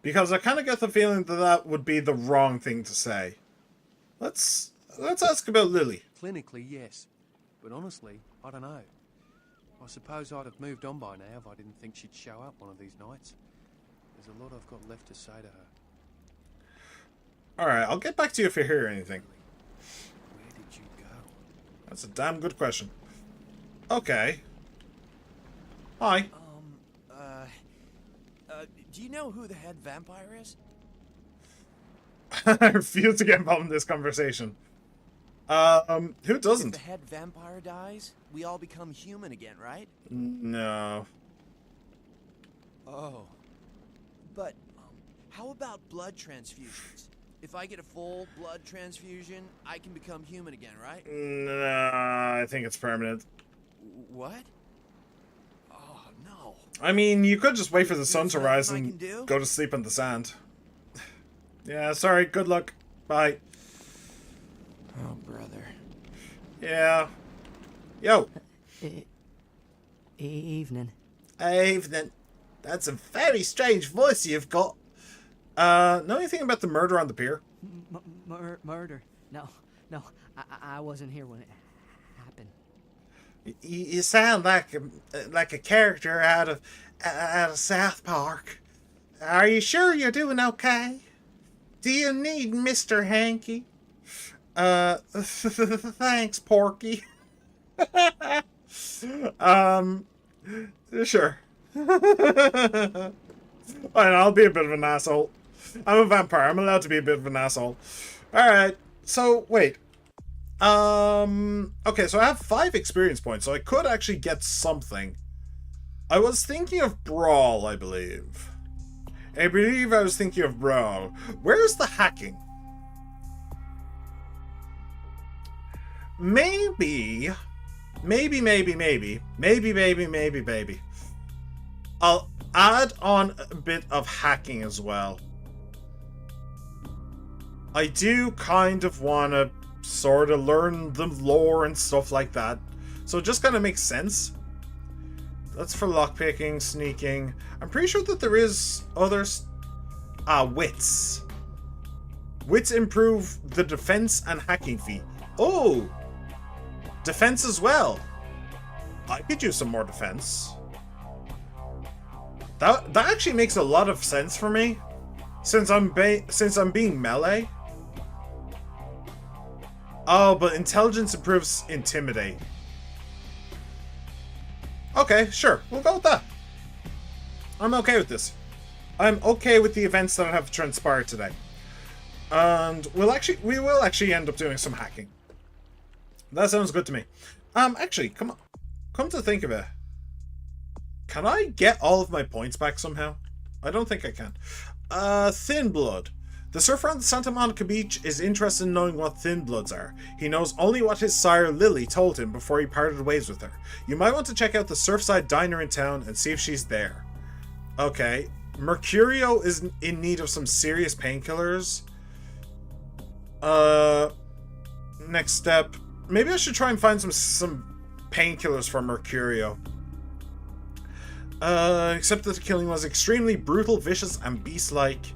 Because I kind of get the feeling that that would be the wrong thing to say. Let's ask about Lily. Clinically, yes. But honestly, I don't know. I suppose I'd have moved on by now if I didn't think she'd show up one of these nights. There's a lot I've got left to say to her. Alright, I'll get back to you if you hear anything. Where did you go? That's a damn good question. Okay. Hi. Do you know who the head vampire is? I refuse to get involved in this conversation. Who doesn't? If the head vampire dies, we all become human again, right? No. Oh. But, how about blood transfusions? If I get a full blood transfusion, I can become human again, right? No, I think it's permanent. What? Oh, no. I mean, you could just wait for the sun to rise nothing I and can do? go to sleep in the sand. Yeah, sorry, good luck. Bye. Oh, brother. Yeah. Yo. Evening. Evening. That's a very strange voice you've got. Know anything about the murder on the pier? Murder? No. I wasn't here when it happened. You sound like a character out of South Park. Are you sure you're doing okay? Do you need Mr. Hanky? Thanks, Porky. Sure. Fine, I'll be a bit of an asshole. I'm a vampire. I'm allowed to be a bit of an asshole. Alright, so, wait. Okay, so I have 5 experience points, so I could actually get something. I was thinking of Brawl, I believe. I was thinking of Brawl. Where's the hacking? Maybe. I'll add on a bit of hacking as well. I do kind of want to sort of learn the lore and stuff like that. So it just kind of makes sense. That's for lockpicking, sneaking. I'm pretty sure that there is others. Wits. Wits improve the defense and hacking feat. Oh! Defense as well. I could use some more defense. That actually makes a lot of sense for me. Since I'm being melee. Oh, but intelligence improves intimidate. Okay, sure. We'll go with that. I'm okay with this. I'm okay with the events that have transpired today. And we will actually end up doing some hacking. That sounds good to me. Actually, come to think of it. Can I get all of my points back somehow? I don't think I can. Thin blood. The surfer on the Santa Monica beach is interested in knowing what thin bloods are. He knows only what his sire Lily told him before he parted ways with her. You might want to check out the Surfside Diner in town and see if she's there. Okay. Mercurio is in need of some serious painkillers. Next step. Maybe I should try and find some painkillers for Mercurio. Except that the killing was extremely brutal, vicious, and beast-like.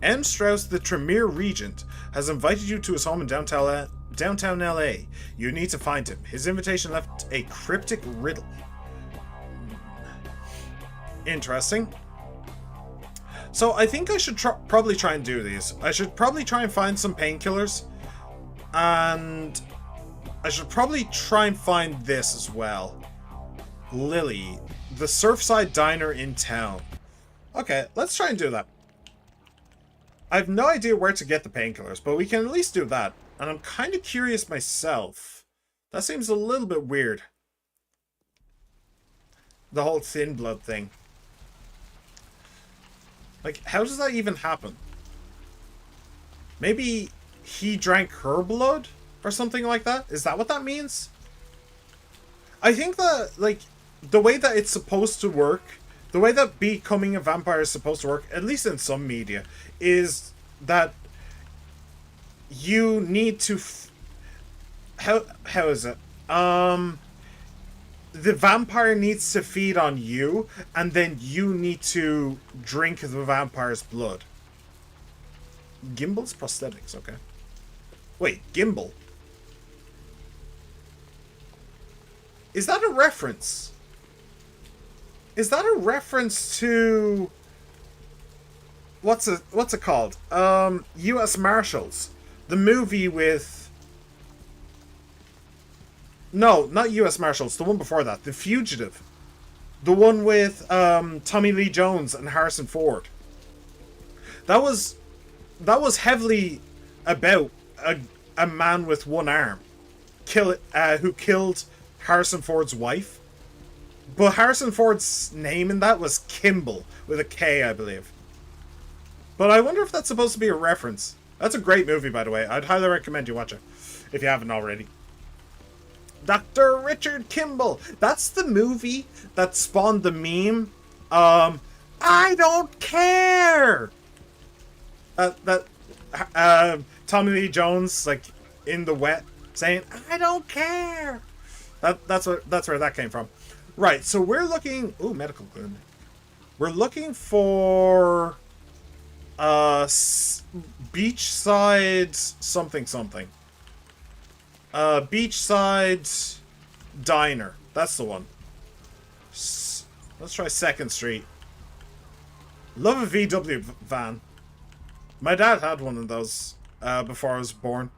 M. Strauss, the Tremere Regent, has invited you to his home in downtown LA. You need to find him. His invitation left a cryptic riddle. Interesting. So I think I should probably try and do these. I should probably try and find some painkillers. And I should probably try and find this as well. Lily, the Surfside Diner in town. Okay, let's try and do that. I have no idea where to get the painkillers, but we can at least do that. And I'm kind of curious myself. That seems a little bit weird. The whole thin blood thing. Like, how does that even happen? Maybe he drank her blood? Or something like that? Is that what that means? I think that, like, the way that it's supposed to work, the way that becoming a vampire is supposed to work, at least in some media, is that you need to... How is it? the vampire needs to feed on you, and then you need to drink the vampire's blood. Gimbal's prosthetics, okay. Wait, Gimbal? Is that a reference? Is that a reference to... What's it called? U.S. Marshals. The movie with... No, not U.S. Marshals. The one before that. The Fugitive. The one with Tommy Lee Jones and Harrison Ford. That was heavily about a man with one arm who killed Harrison Ford's wife. But Harrison Ford's name in that was Kimball, with a K, I believe. But I wonder if that's supposed to be a reference. That's a great movie, by the way. I'd highly recommend you watch it, if you haven't already. Dr. Richard Kimball. That's the movie that spawned the meme. I don't care! Tommy Lee Jones, like, in the wet, saying, I don't care! That's where that came from. Right, so we're looking... Ooh, medical clinic. We're looking for... beachside something. Beachside Diner. That's the one. Let's try 2nd Street. Love a VW van. My dad had one of those before I was born.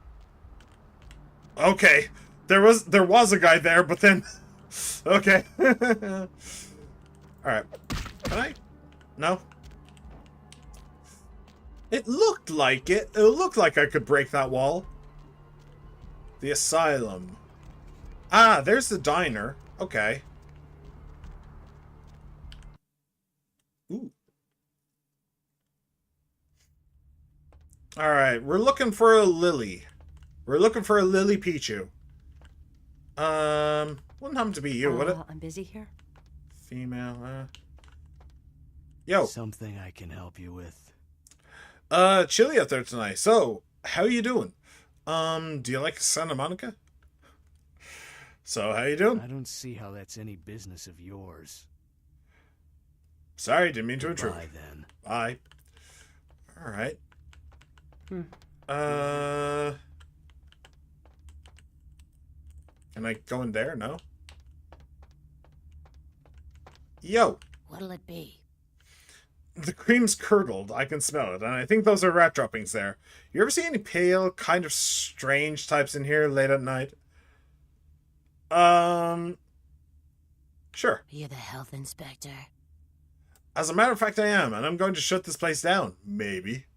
Okay. There was a guy there, but then... Okay. Alright. Can I? No? It looked like it. It looked like I could break that wall. The asylum. Ah, there's the diner. Okay. Ooh. Alright, we're looking for a Lily. We're looking for a Lily Pichu. Wouldn't happen to be you, would it? I'm busy here. Female, Yo. Something I can help you with. Chilly out there tonight. So, how you doing? Do you like Santa Monica? So, how you doing? I don't see how that's any business of yours. Sorry, didn't mean to intrude. Bye then. Bye. Alright. Can I go in there? No? Yo! What'll it be? The cream's curdled. I can smell it. And I think those are rat droppings there. You ever see any pale, kind of strange types in here late at night? Sure. You're the health inspector. As a matter of fact, I am. And I'm going to shut this place down. Maybe.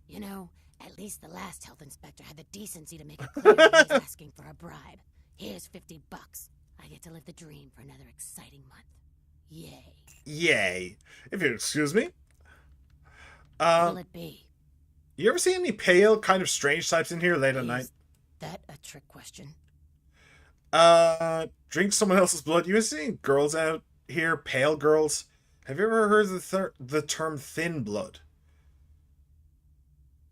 You know, at least the last health inspector had the decency to make it clear that he's asking for a bribe. Here's $50. I get to live the dream for another exciting month. Yay. Yay. If you'll excuse me. What'll it be? You ever see any pale, kind of strange types in here late at night? That a trick question? Drink someone else's blood. You ever seen girls out here, pale girls? Have you ever heard the term thin blood?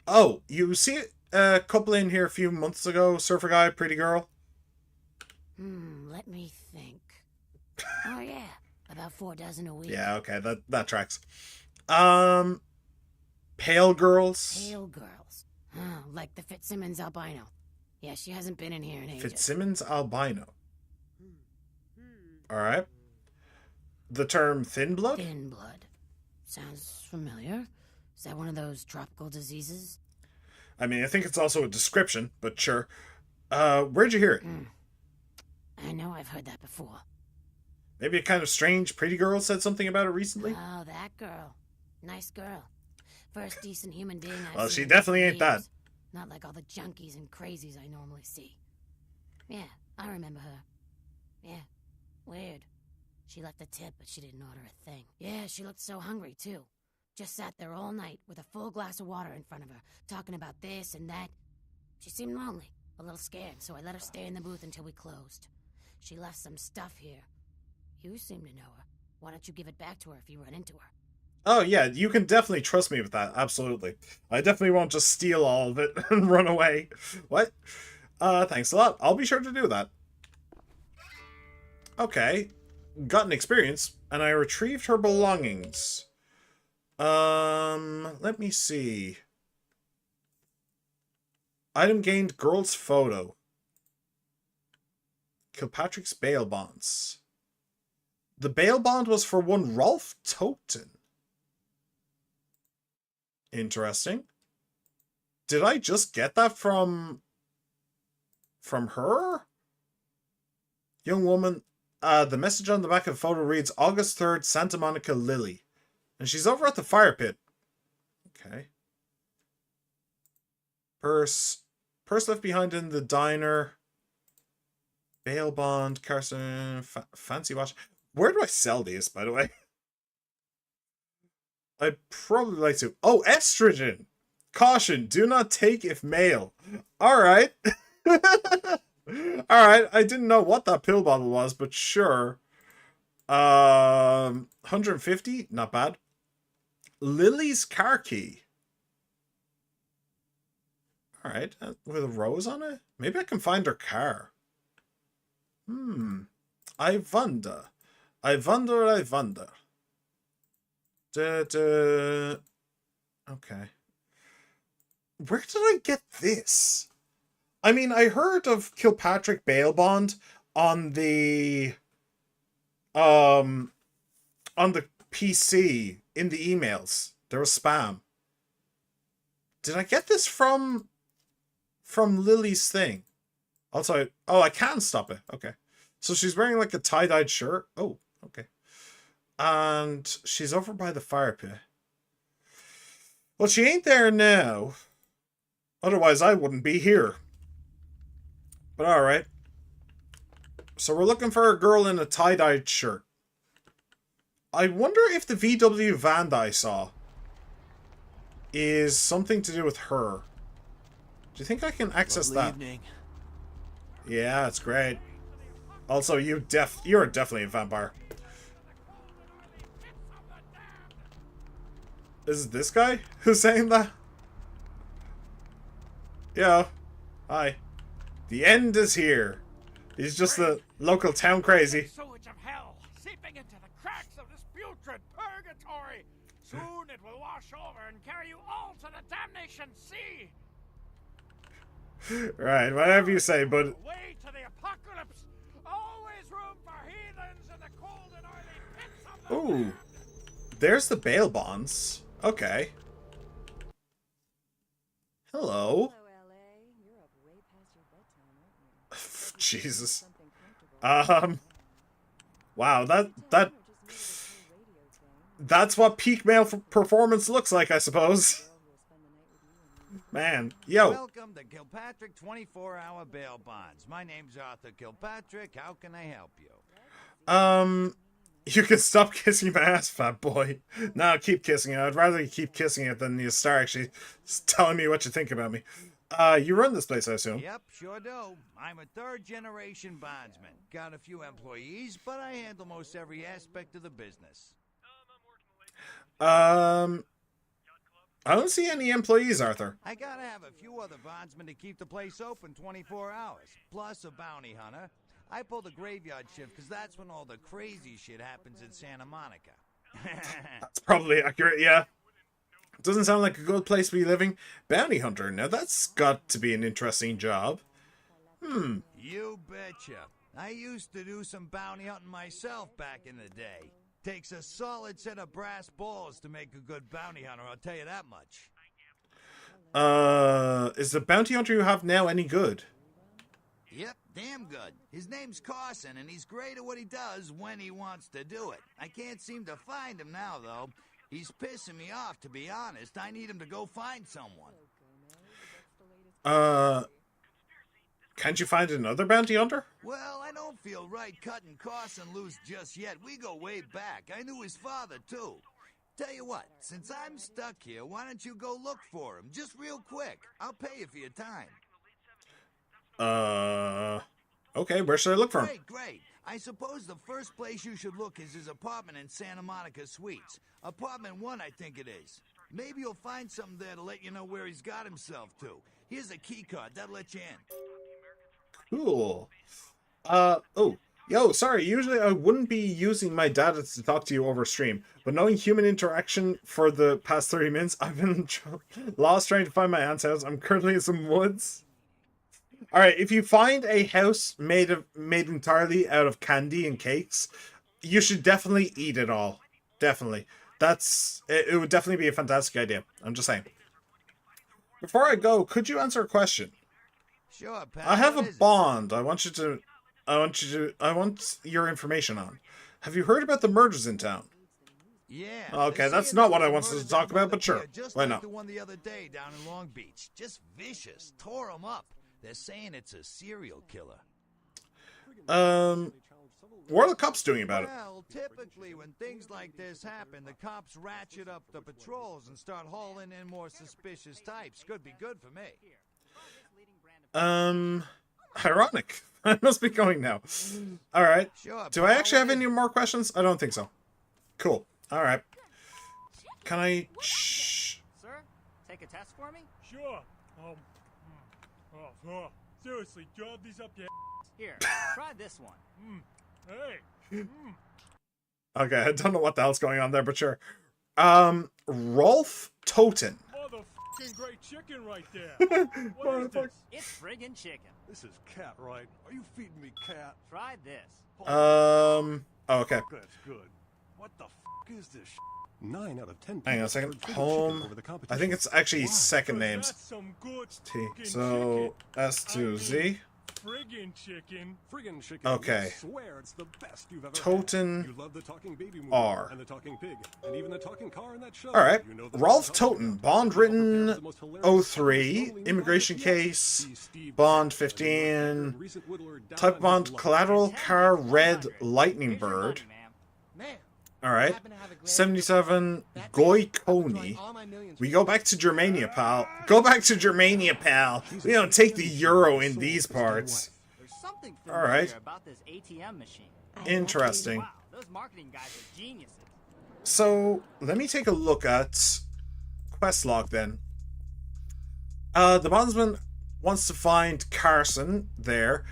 Oh, you see a couple in here a few months ago, surfer guy, pretty girl? Let me think. Oh yeah, about 4 dozen a week. Yeah, okay, that tracks. Pale girls? Pale girls. Oh, like the Fitzsimmons albino. Yeah, she hasn't been in here in ages. Fitzsimmons albino. Alright. The term thin blood? Thin blood. Sounds familiar. Is that one of those tropical diseases? I mean, I think it's also a description, but sure. Where'd you hear it? I know I've heard that before. Maybe a kind of strange pretty girl said something about it recently? Oh, that girl. Nice girl. First decent human being I've Well, seen she in definitely ain't that. years. Not like all the junkies and crazies I normally see. Yeah, I remember her. Yeah, weird. She left a tip, but she didn't order a thing. Yeah, she looked so hungry, too. Just sat there all night with a full glass of water in front of her, talking about this and that. She seemed lonely, a little scared, so I let her stay in the booth until we closed. She left some stuff here. You seem to know her. Why don't you give it back to her if you run into her? Oh, yeah, you can definitely trust me with that. Absolutely. I definitely won't just steal all of it and run away. What? Thanks a lot. I'll be sure to do that. Okay. Got an experience, and I retrieved her belongings. Let me see. Item gained, girl's photo. Kilpatrick's bail bonds. The bail bond was for one Rolf Toten. Interesting. Did I just get that from her? Young woman. The message on the back of the photo reads August 3rd, Santa Monica, Lily. And she's over at the fire pit. Okay. Purse left behind in the diner. Bail bond, Carson, fancy watch. Where do I sell these, by the way? I'd probably like to. Oh, estrogen! Caution, do not take if male. Alright. Alright, I didn't know what that pill bottle was, but sure. 150? Not bad. Lily's car key. Alright, with a rose on it? Maybe I can find her car. I wonder. Okay. Where did I get this? I mean, I heard of Kilpatrick bail bond on the PC in the emails. There was spam. Did I get this from Lily's thing? Also, I can stop it. Okay. So she's wearing like a tie-dyed shirt. Oh, okay. And she's over by the fire pit. Well, she ain't there now. Otherwise, I wouldn't be here. But alright. So we're looking for a girl in a tie-dyed shirt. I wonder if the VW van that I saw is something to do with her. Do you think I can access that? Evening. Yeah, it's great. Also, you're definitely a vampire. Is it this guy who's saying that? Yeah. Hi. The end is here. He's just a local town crazy. Sewage of hell, seeping into the cracks of this putrid purgatory. Soon it will wash over and carry you all to the damnation sea. Right, whatever you say, but... Way to the apocalypse. Always room for heathens in the cold and oily pits of the... Ooh. There's the bail bonds. Okay. Hello. Jesus. Wow, that's what peak male performance looks like, I suppose. Man, yo. Welcome to Kilpatrick 24-hour bail bonds. My name's Arthur Kilpatrick. How can I help you? You can stop kissing my ass, fat boy. No, keep kissing it. I'd rather you keep kissing it than you start actually telling me what you think about me. You run this place, I assume. Yep, sure do. I'm a third-generation bondsman. Got a few employees, but I handle most every aspect of the business. I don't see any employees, Arthur. I gotta have a few other bondsmen to keep the place open 24 hours, plus a bounty hunter. I pull the graveyard shift because that's when all the crazy shit happens in Santa Monica. That's probably accurate, yeah. Doesn't sound like a good place to be living. Bounty hunter, now that's got to be an interesting job. You betcha. I used to do some bounty hunting myself back in the day. Takes a solid set of brass balls to make a good bounty hunter, I'll tell you that much. Is the bounty hunter you have now any good? Yep, damn good. His name's Carson, and he's great at what he does when he wants to do it. I can't seem to find him now, though. He's pissing me off, to be honest. I need him to go find someone. Can't you find another bounty hunter? Well, I don't feel right cutting Carson loose just yet. We go way back. I knew his father, too. Tell you what, since I'm stuck here, why don't you go look for him? Just real quick. I'll pay you for your time. Okay, where should I look for him? Great. I suppose the first place you should look is his apartment in Santa Monica Suites. Apartment 1, I think it is. Maybe you'll find something there to let you know where he's got himself to. Here's a key card. That'll let you in. Cool. Yo, sorry, usually I wouldn't be using my data to talk to you over stream, but knowing human interaction for the past 30 minutes, I've been lost trying to find my aunt's house. I'm currently in some woods. Alright, if you find a house made entirely out of candy and cakes, you should definitely eat it all. Definitely. It would definitely be a fantastic idea. I'm just saying. Before I go, could you answer a question? Sure, pal. I have a bond. I want your information on. Have you heard about the murders in town? Yeah. Okay, that's not what I wanted to talk about, but sure. Just Why like not? the one the other day down in Long Beach. Just vicious. Tore them up. They're saying it's a serial killer. What are the cops doing about it? Well, typically when things like this happen, the cops ratchet up the patrols and start hauling in more suspicious types. Could be good for me. Ironic. I must be going now. Alright. Sure, Do I actually have any more questions? I don't think so. Cool. Alright. Can I... Sir, take a test for me? Sure. Seriously, drop these up your Here, try this one. Hey. Okay, I don't know what the hell's going on there, but sure. Rolf Toten. Motherfucking great chicken right there. What is this? It's friggin' chicken. This is cat, right? Are you feeding me cat? Try this. Oh, okay. That's good. What the f is this? 9 out of 10. Hang on a second. Home. I think it's actually second names. That's some good T. fucking So S to Z. Friggin' chicken. Friggin' chicken. Okay. I swear it's the best you've ever Toten had. You love the talking baby movie R. and the talking pig and even the talking car in that show. Alright. You know the Rolf Toten. Bond written 03. Immigration case. Bond 15. Type bond collateral car red lightning bird. Alright. 77. Goy Coney. We go back to Germania, pal. Go back to Germania, pal. We don't take the euro in these parts. There's something familiar Alright. about this ATM machine. Interesting. Wow, those marketing guys are geniuses. So, let me take a look at quest log then. The bondsman wants to find Carson there.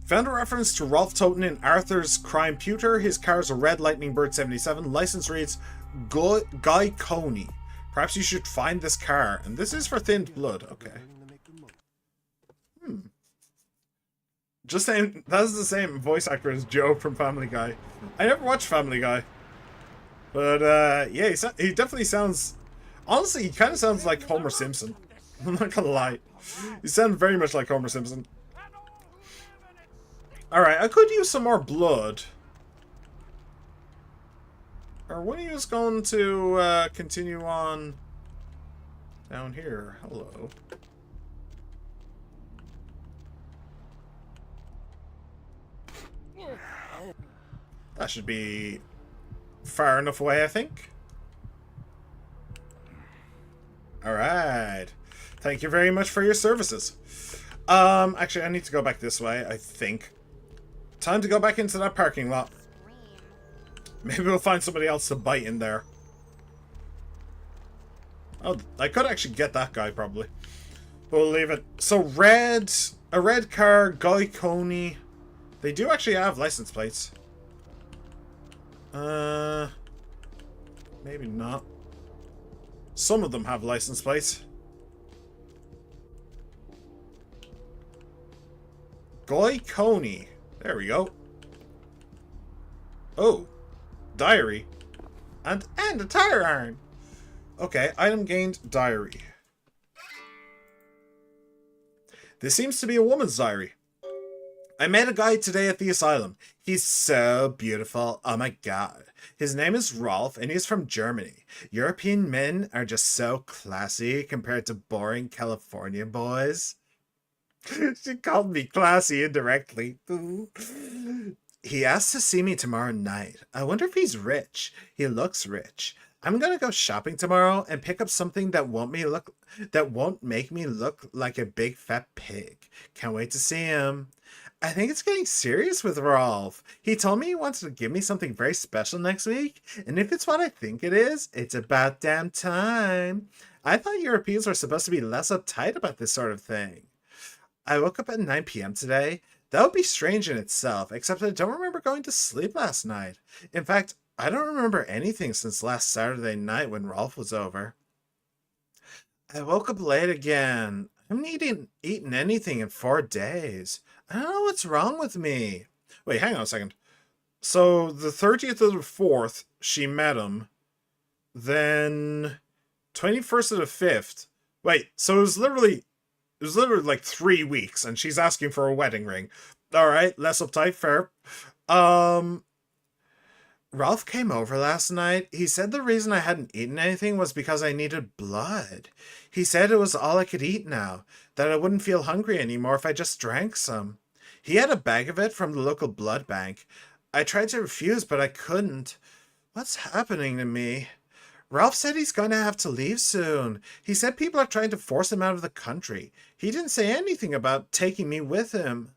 Found a reference to Rolf Toten in Arthur's crime pewter. His car is a red Lightning Bird 77. License reads Guy Coney. Perhaps you should find this car. And this is for thinned blood. Okay. Just saying, that's the same voice actor as Joe from Family Guy. I never watched Family Guy. But, yeah, he definitely sounds... Honestly, he kind of sounds like Homer Simpson. I'm not gonna lie. He sounds very much like Homer Simpson. Alright, I could use some more blood. Or when he was going to continue on down here. Hello. That should be far enough away, I think. Alright. Thank you very much for your services. Actually, I need to go back this way, I think. Time to go back into that parking lot. Maybe we'll find somebody else to bite in there. Oh, I could actually get that guy, probably. But we'll leave it. So, a red car, Guy Coney. They do actually have license plates. Maybe not. Some of them have license plates. Guy Coney. There we go. Oh. Diary. And a tire iron. Okay, item gained, diary. This seems to be a woman's diary. I met a guy today at the asylum. He's so beautiful. Oh my god. His name is Rolf and he's from Germany. European men are just so classy compared to boring California boys. She called me classy indirectly. He asked to see me tomorrow night. I wonder if he's rich. He looks rich. I'm gonna go shopping tomorrow and pick up something that won't make me look like a big fat pig. Can't wait to see him. I think it's getting serious with Rolf. He told me he wants to give me something very special next week, and if it's what I think it is, it's about damn time. I thought Europeans were supposed to be less uptight about this sort of thing. I woke up at 9 p.m. today. That would be strange in itself, except I don't remember going to sleep last night. In fact, I don't remember anything since last Saturday night when Rolf was over. I woke up late again. I haven't eaten anything in 4 days. I don't know what's wrong with me. Wait, hang on a second. So, the 30th of the 4th, she met him. Then, 21st of the 5th. Wait, so it was literally like 3 weeks, and she's asking for a wedding ring. Alright, less uptight, fair. Ralph came over last night. He said the reason I hadn't eaten anything was because I needed blood. He said it was all I could eat now, that I wouldn't feel hungry anymore if I just drank some. He had a bag of it from the local blood bank. I tried to refuse, but I couldn't. What's happening to me? Ralph said he's going to have to leave soon. He said people are trying to force him out of the country. He didn't say anything about taking me with him.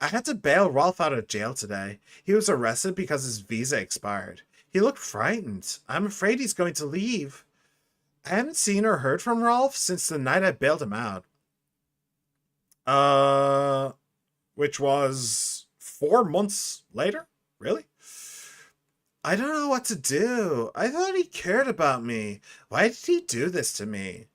I had to bail Ralph out of jail today. He was arrested because his visa expired. He looked frightened. I'm afraid he's going to leave. I haven't seen or heard from Ralph since the night I bailed him out. Which was 4 months later? Really? I don't know what to do. I thought he cared about me. Why did he do this to me?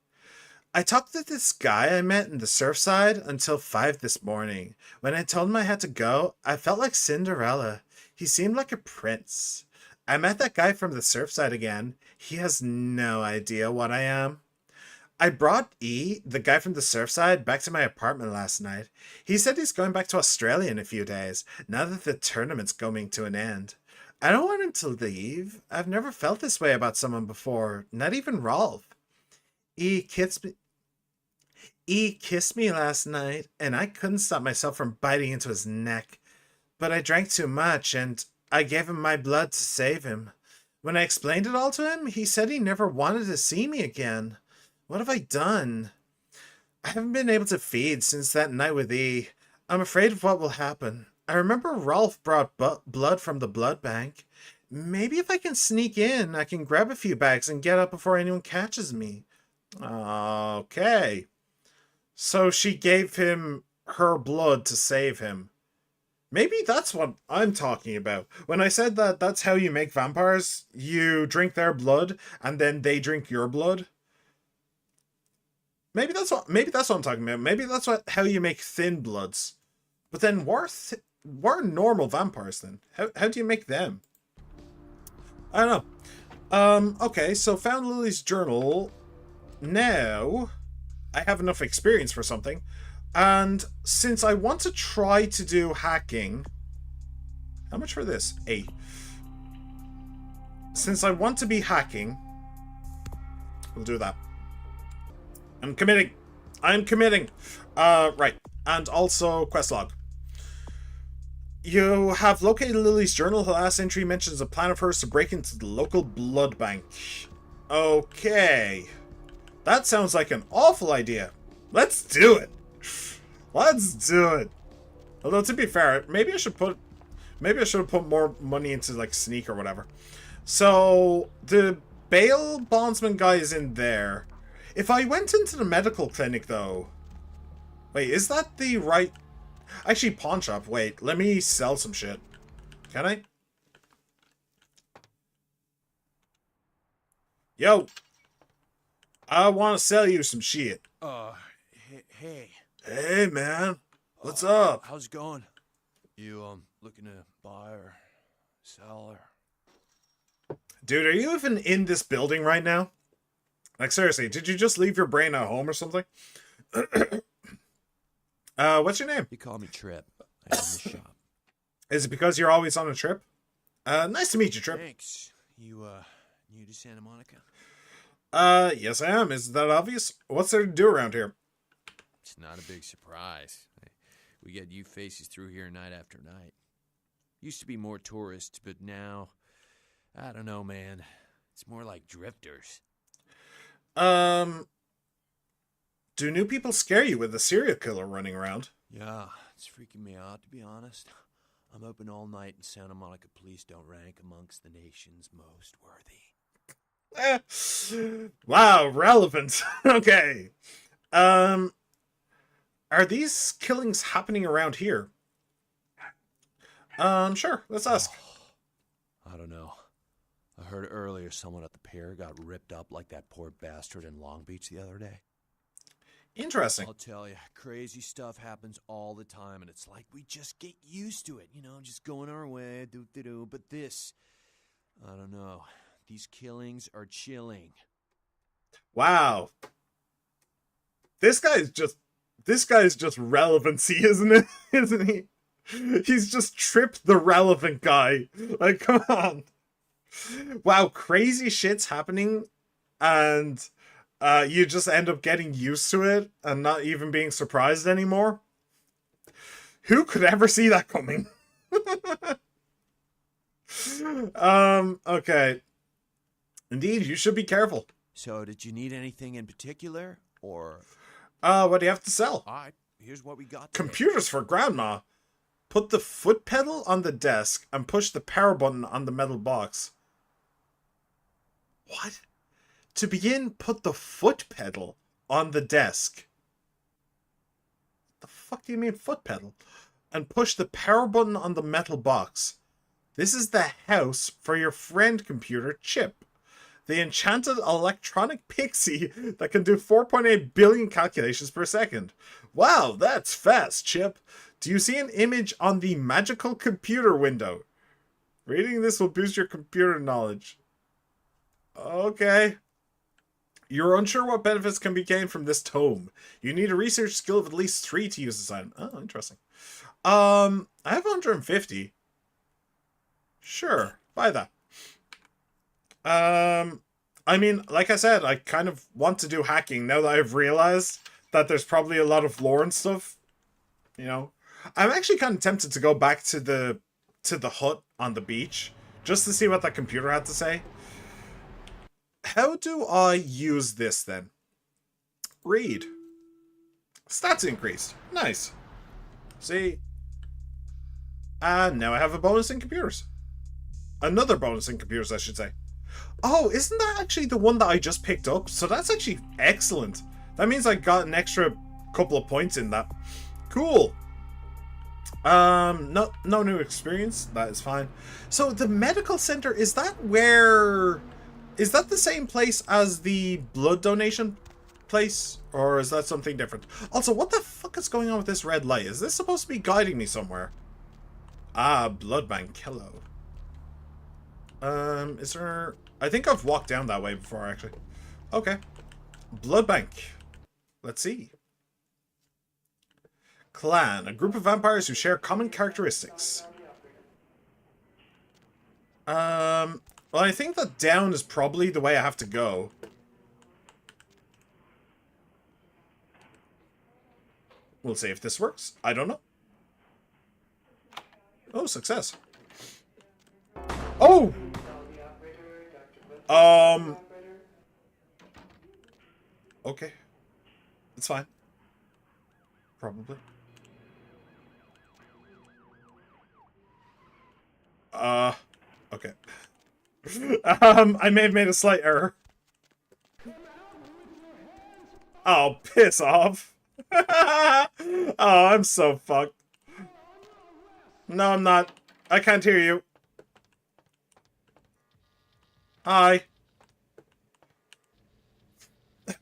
I talked to this guy I met in the Surfside until 5 this morning. When I told him I had to go, I felt like Cinderella. He seemed like a prince. I met that guy from the Surfside again. He has no idea what I am. I brought E, the guy from the Surfside, back to my apartment last night. He said he's going back to Australia in a few days, now that the tournament's coming to an end. I don't want him to leave. I've never felt this way about someone before, not even Rolf. E kissed me last night, and I couldn't stop myself from biting into his neck. But I drank too much, and I gave him my blood to save him. When I explained it all to him, he said he never wanted to see me again. What have I done? I haven't been able to feed since that night with E. I'm afraid of what will happen. I remember Rolf brought blood from the blood bank. Maybe if I can sneak in, I can grab a few bags and get up before anyone catches me. Okay. So she gave him her blood to save him. Maybe that's what I'm talking about. When I said that that's how you make vampires, you drink their blood and then they drink your blood. Maybe that's what I'm talking about. Maybe that's how you make thin bloods. But then what are normal vampires then? How do you make them? I don't know. Okay, so found Lily's journal. Now I have enough experience for something. And since I want to try to do hacking... How much for this? 8. Since I want to be hacking, we'll do that. I'm committing. Right. And also, quest log. You have located Lily's journal. The last entry mentions a plan of hers to break into the local blood bank. Okay. That sounds like an awful idea. Let's do it. Let's do it. Although, to be fair, maybe I should have put more money into, like, sneak or whatever. So, the bail bondsman guy is in there. If I went into the medical clinic, though... Wait, is that the right... Actually, pawn shop. Wait, let me sell some shit. Can I? Yo! I want to sell you some shit. Hey. Hey, man. What's up? How's it going? You, looking to buy or sell or... Dude, are you even in this building right now? Like, seriously, did you just leave your brain at home or something? What's your name? You call me Trip. I own the shop. Is it because you're always on a trip? Nice to meet you, Trip. Thanks. You, new to Santa Monica? Yes I am. Is that obvious? What's there to do around here? It's not a big surprise. We get you faces through here night after night. Used to be more tourists, but now... I don't know, man. It's more like drifters. Do new people scare you with a serial killer running around? Yeah, it's freaking me out, to be honest. I'm open all night and Santa Monica police don't rank amongst the nation's most worthy. Wow, relevant. Okay. Are these killings happening around here? Sure. Let's ask. I don't know. I heard earlier someone at the pier got ripped up like that poor bastard in Long Beach the other day. Interesting. I'll tell you, crazy stuff happens all the time, and it's like we just get used to it, you know, just going our way, do. But this, I don't know. These killings are chilling. Wow. This guy's just relevancy, isn't it? Isn't he? He's just tripped the relevant guy. Like, come on. Wow, crazy shit's happening, and you just end up getting used to it and not even being surprised anymore. Who could ever see that coming? Okay. Indeed, you should be careful. So, did you need anything in particular, or? What do you have to sell? All right, here's what we got. Computers for Grandma. Put the foot pedal on the desk and push the power button on the metal box. What? To begin, put the foot pedal on the desk. What the fuck do you mean foot pedal? And push the power button on the metal box. This is the house for your friend computer, Chip. The enchanted electronic pixie that can do 4.8 billion calculations per second. Wow, that's fast, Chip. Do you see an image on the magical computer window? Reading this will boost your computer knowledge. Okay. You're unsure what benefits can be gained from this tome. You need a research skill of at least 3 to use this item. Oh, interesting. I have 150. Sure, buy that. I mean, like I said, I kind of want to do hacking now that I've realized that there's probably a lot of lore and stuff. You know, I'm actually kind of tempted to go back to the hut on the beach just to see what that computer had to say. How do I use this then? Read. Stats increased. Nice. See? And now I have a bonus in computers. Another bonus in computers, I should say. Oh, isn't that actually the one that I just picked up? So that's actually excellent. That means I got an extra couple of points in that. Cool. No new experience. That is fine. So the medical center, is that the same place as the blood donation place? Or is that something different? Also, what the fuck is going on with this red light? Is this supposed to be guiding me somewhere? Ah, blood bank. Hello. Is there... I think I've walked down that way before, actually. Okay. Blood bank. Let's see. Clan. A group of vampires who share common characteristics. Well, I think that down is probably the way I have to go. We'll see if this works. I don't know. Oh, success. Oh! Okay. It's fine. Probably. Okay. I may have made a slight error. Oh, piss off. Oh, I'm so fucked. No, I'm not. I can't hear you. Hi.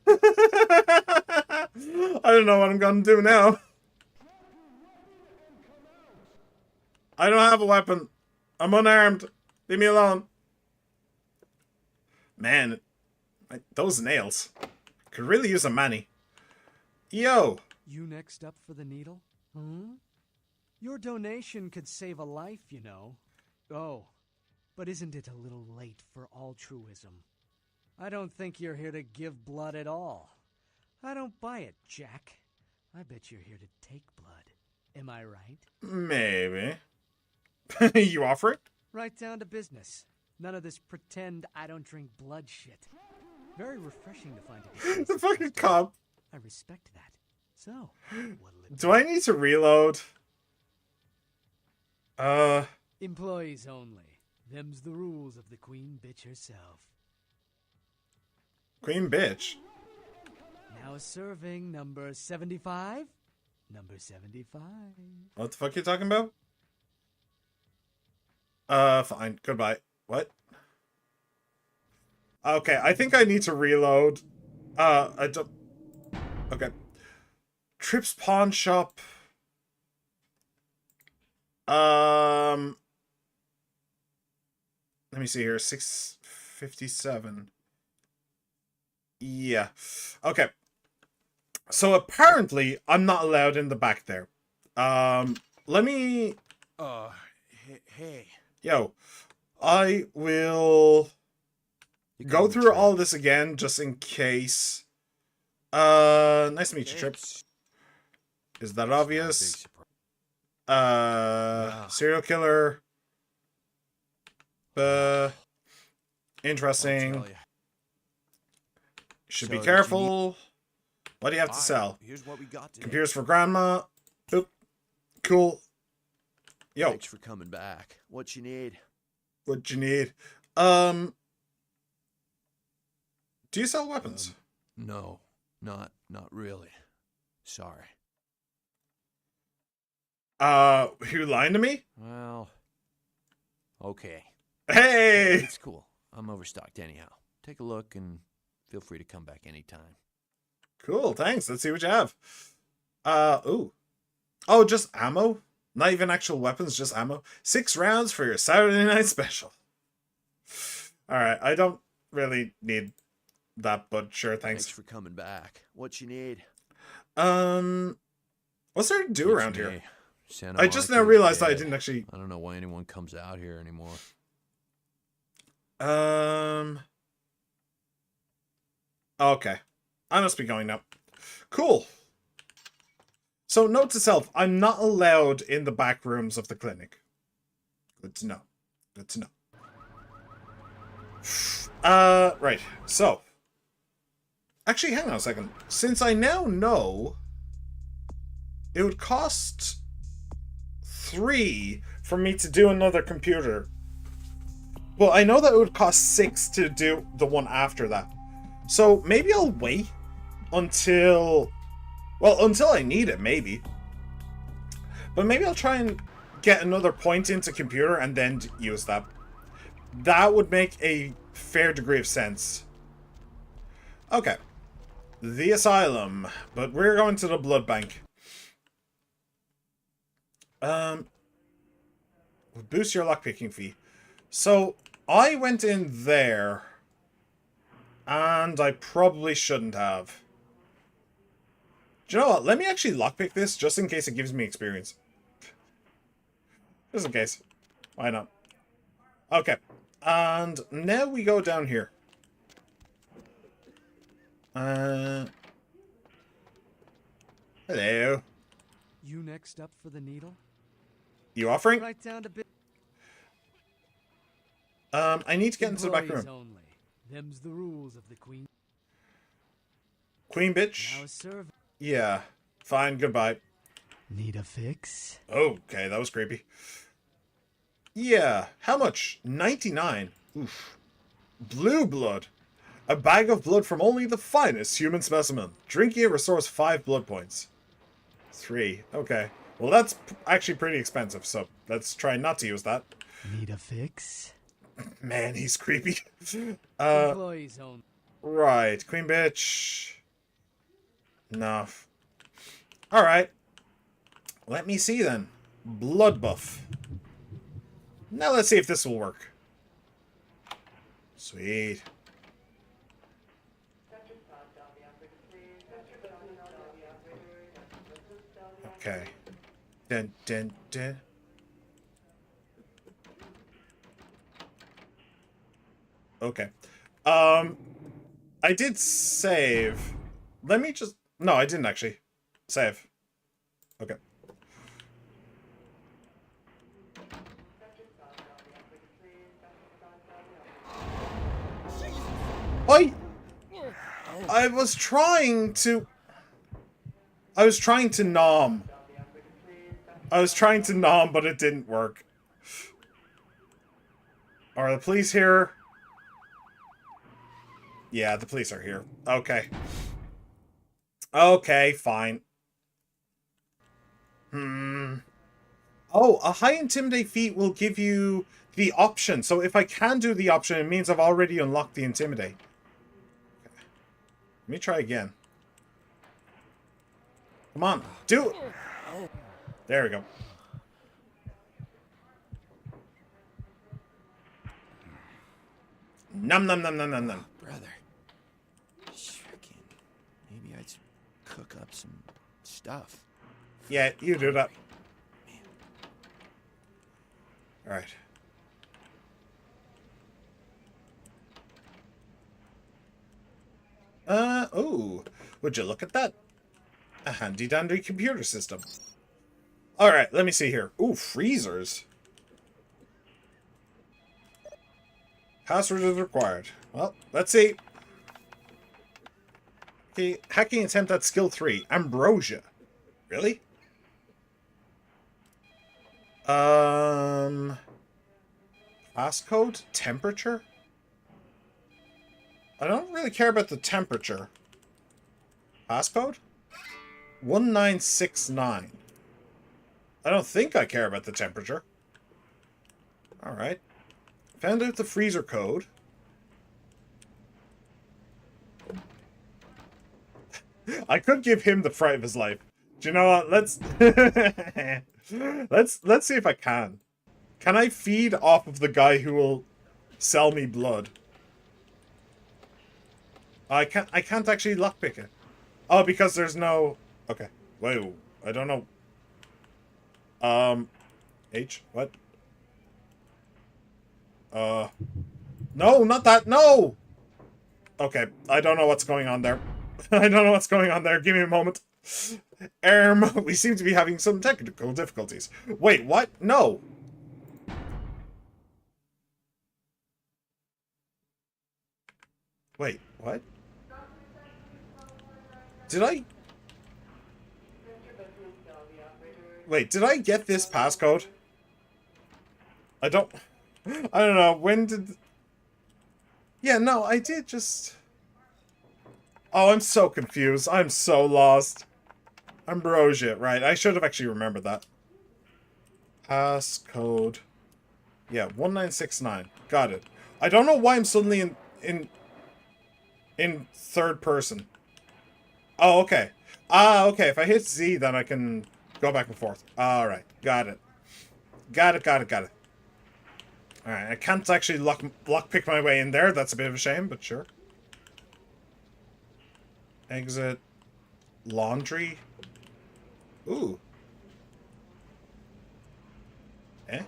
I don't know what I'm gonna do now. I don't have a weapon. I'm unarmed. Leave me alone. Man, those nails. Could really use a mani. Yo. You next up for the needle? Hmm? Your donation could save a life, you know. Oh, but isn't it a little late for altruism? I don't think you're here to give blood at all. I don't buy it, Jack. I bet you're here to take blood. Am I right? Maybe. You offer it? Right down to business. None of this pretend I don't drink blood shit. Very refreshing to find a The fucking cop. I respect that. So, do I need to reload? Employees only. Them's the rules of the queen bitch herself. Queen bitch? Now serving number 75. Number 75. What the fuck are you talking about? Fine. Goodbye. What? Okay, I think I need to reload. I don't... Okay. Trips Pawn Shop. Let me see here. 657. Yeah. Okay. So apparently, I'm not allowed in the back there. Let me... Hey. Yo, I will go through all this again, just in case. Nice to meet you, Trips. Is that obvious? Serial killer. Interesting. Should be careful. What do you have to sell? Here's what we got today. Computers for grandma. Oop. Cool. Yo. Thanks for coming back. What you need? What you need? Do you sell weapons? No, not really. Sorry. You lying to me? Well, okay. Hey! It's cool. I'm overstocked anyhow. Take a look and feel free to come back anytime. Cool, thanks. Let's see what you have. Ooh. Oh, just ammo? Not even actual weapons, just ammo. 6 rounds for your Saturday night special. Alright, I don't really need that, but sure, thanks. Thanks for coming back. What you need? What's there to do around me. here? Santa I just Monica now realized that I dead. didn't actually... I don't know why anyone comes out here anymore. Okay. I must be going now. Cool. So, note to self, I'm not allowed in the back rooms of the clinic. Good to know. Good to know. Right. So. Actually, hang on a second. Since I now know it would cost 3 for me to do another computer. Well, I know that it would cost 6 to do the one after that. So maybe I'll wait until... Well, until I need it, maybe. But maybe I'll try and get another point into computer and then use that. That would make a fair degree of sense. Okay. The asylum. But we're going to the blood bank. Boost your lockpicking fee. So, I went in there. And I probably shouldn't have. Do you know what? Let me actually lockpick this just in case it gives me experience. Just in case. Why not? Okay. And now we go down here. Hello. You next up for the needle? You offering? Right down to I need to get into the back room. only. Them's the rules of the queen. Queen bitch? Now a servant. Yeah. Fine, goodbye. Need a fix? Okay, that was creepy. Yeah. How much? 99. Oof. Blue blood. A bag of blood from only the finest human specimen. Drinking it restores 5 blood points. 3. Okay. Well, that's actually pretty expensive, so let's try not to use that. Need a fix? Man, he's creepy. Employees only. Right. Queen bitch. Enough. Alright. Let me see then. Blood buff. Now let's see if this will work. Sweet. Okay. Dun, dun, dun. Okay. I did save. Let me just... No, I didn't actually. Save. Okay. I was trying to... I was trying to nom. But it didn't work. Are the police here? Yeah, the police are here. Okay. Okay, fine. Oh, a high intimidate feat will give you the option. So if I can do the option, it means I've already unlocked the intimidate. Okay. Let me try again. Come on, do it. There we go. Num num num num num num. Brother. Shrieking. Maybe I'd cook up some stuff. Yeah, you do that. Alright. Oh. Would you look at that? A handy-dandy computer system. Alright, let me see here. Ooh, freezers. Password is required. Well, let's see. Okay, hacking attempt at skill 3. Ambrosia. Really? Passcode? Temperature? I don't really care about the temperature. Passcode? 1969. I don't think I care about the temperature. Alright. Found out the freezer code. I could give him the fright of his life. Do you know what? Let's let's see if I can. Can I feed off of the guy who will sell me blood? I can't actually lockpick it. Oh, because there's no... Okay. Whoa. I don't know. H? What? No, not that. No! Okay. I don't know what's going on there. I don't know what's going on there. Give me a moment. We seem to be having some technical difficulties. Wait, what? No. Wait, what? Did I... Wait, did I get this passcode? I don't know. When did... Yeah, no, I did just... Oh, I'm so confused. I'm so lost. Ambrosia, right. I should have actually remembered that. Passcode. Yeah, 1969. Got it. I don't know why I'm suddenly in third person. Oh, okay. Okay. If I hit Z, then I can go back and forth. Alright. Got it. Got it. Alright, I can't actually lockpick my way in there. That's a bit of a shame, but sure. Exit. Laundry. Ooh. Eh?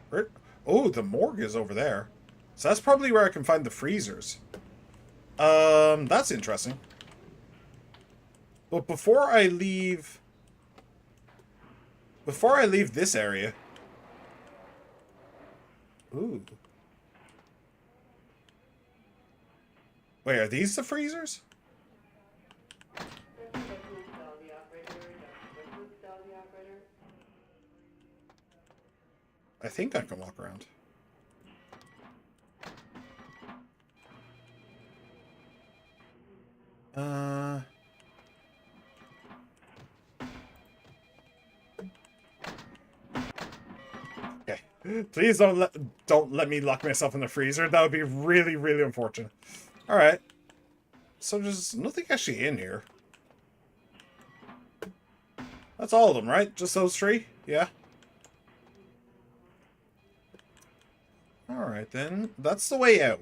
Where? Oh, the morgue is over there. So that's probably where I can find the freezers. That's interesting. But before I leave this area... Ooh. Wait, are these the freezers? I think I can walk around. Okay. Please don't let me lock myself in the freezer. That would be really, really unfortunate. Alright. So there's nothing actually in here. That's all of them, right? Just those three? Yeah. Alright then. That's the way out.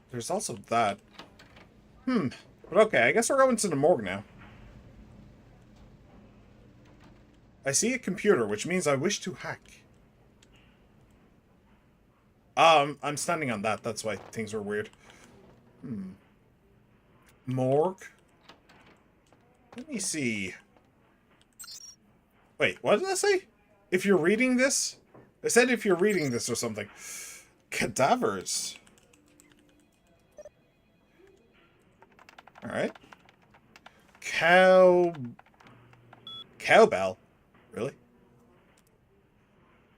There's also that. But okay, I guess we're going to the morgue now. I see a computer, which means I wish to hack. I'm standing on that. That's why things are weird. Morgue. Let me see. Wait, what did I say? If you're reading this? I said if you're reading this or something. Cadavers. Alright. Cowbell? Really?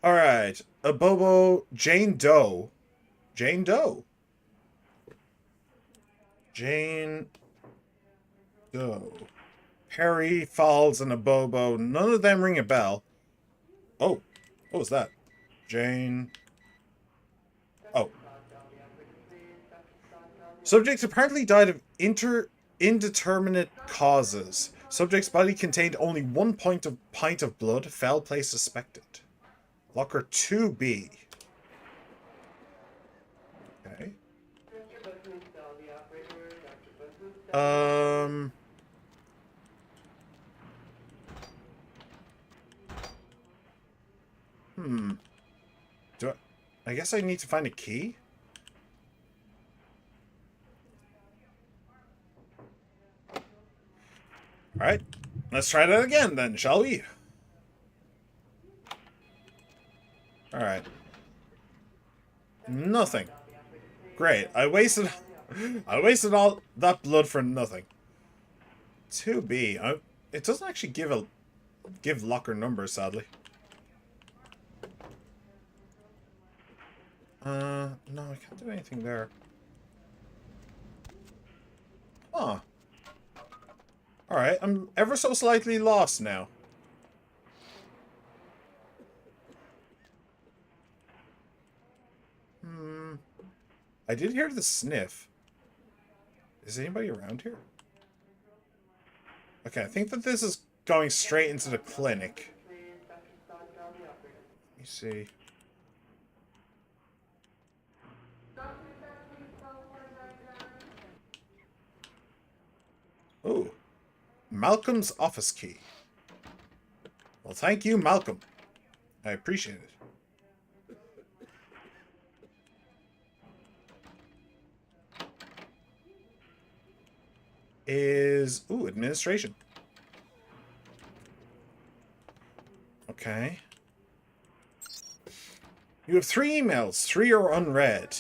Alright. Abobo. Jane Doe. Jane Doe. Jane Doe. Perry, Falls, and a Bobo. None of them ring a bell. Oh. What was that? Jane. Oh. Subject apparently died of indeterminate causes. Subject's body contained only 1 pint of blood. Foul play suspected. Locker 2B. Okay. I guess I need to find a key? Alright. Let's try that again then, shall we? Alright. Nothing. Great. I wasted all that blood for nothing. 2B. It doesn't actually give locker numbers, sadly. No, I can't do anything there. Huh. Alright, I'm ever so slightly lost now. I did hear the sniff. Is anybody around here? Okay, I think that this is going straight into the clinic. Let me see. Oh. Malcolm's office key. Well, thank you, Malcolm. I appreciate it. Administration. Okay. You have 3 emails. 3 are unread.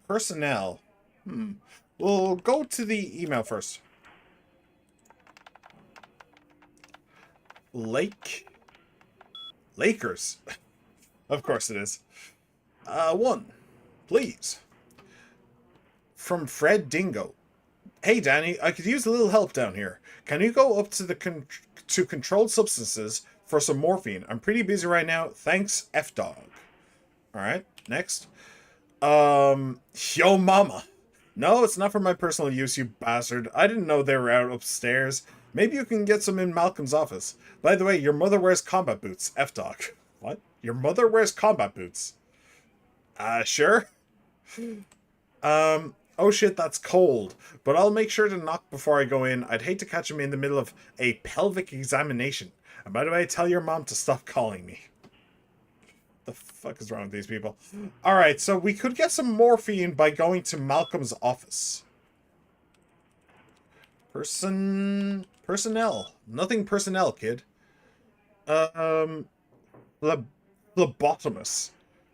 Personnel. We'll go to the email first. Lakers. Of course it is. 1. Please. From Fred Dingo. Hey Danny, I could use a little help down here. Can you go up to the controlled substances for some morphine? I'm pretty busy right now. Thanks, F-Dog. Alright, next. Yo mama. No, it's not for my personal use, you bastard. I didn't know they were out upstairs. Maybe you can get some in Malcolm's office. By the way, your mother wears combat boots. F-Dog. What? Your mother wears combat boots? Sure. Oh shit, that's cold. But I'll make sure to knock before I go in. I'd hate to catch him in the middle of a pelvic examination. And by the way, tell your mom to stop calling me. The fuck is wrong with these people? Alright, so we could get some morphine by going to Malcolm's office. Personnel. Nothing personnel, kid. Phlebotomist.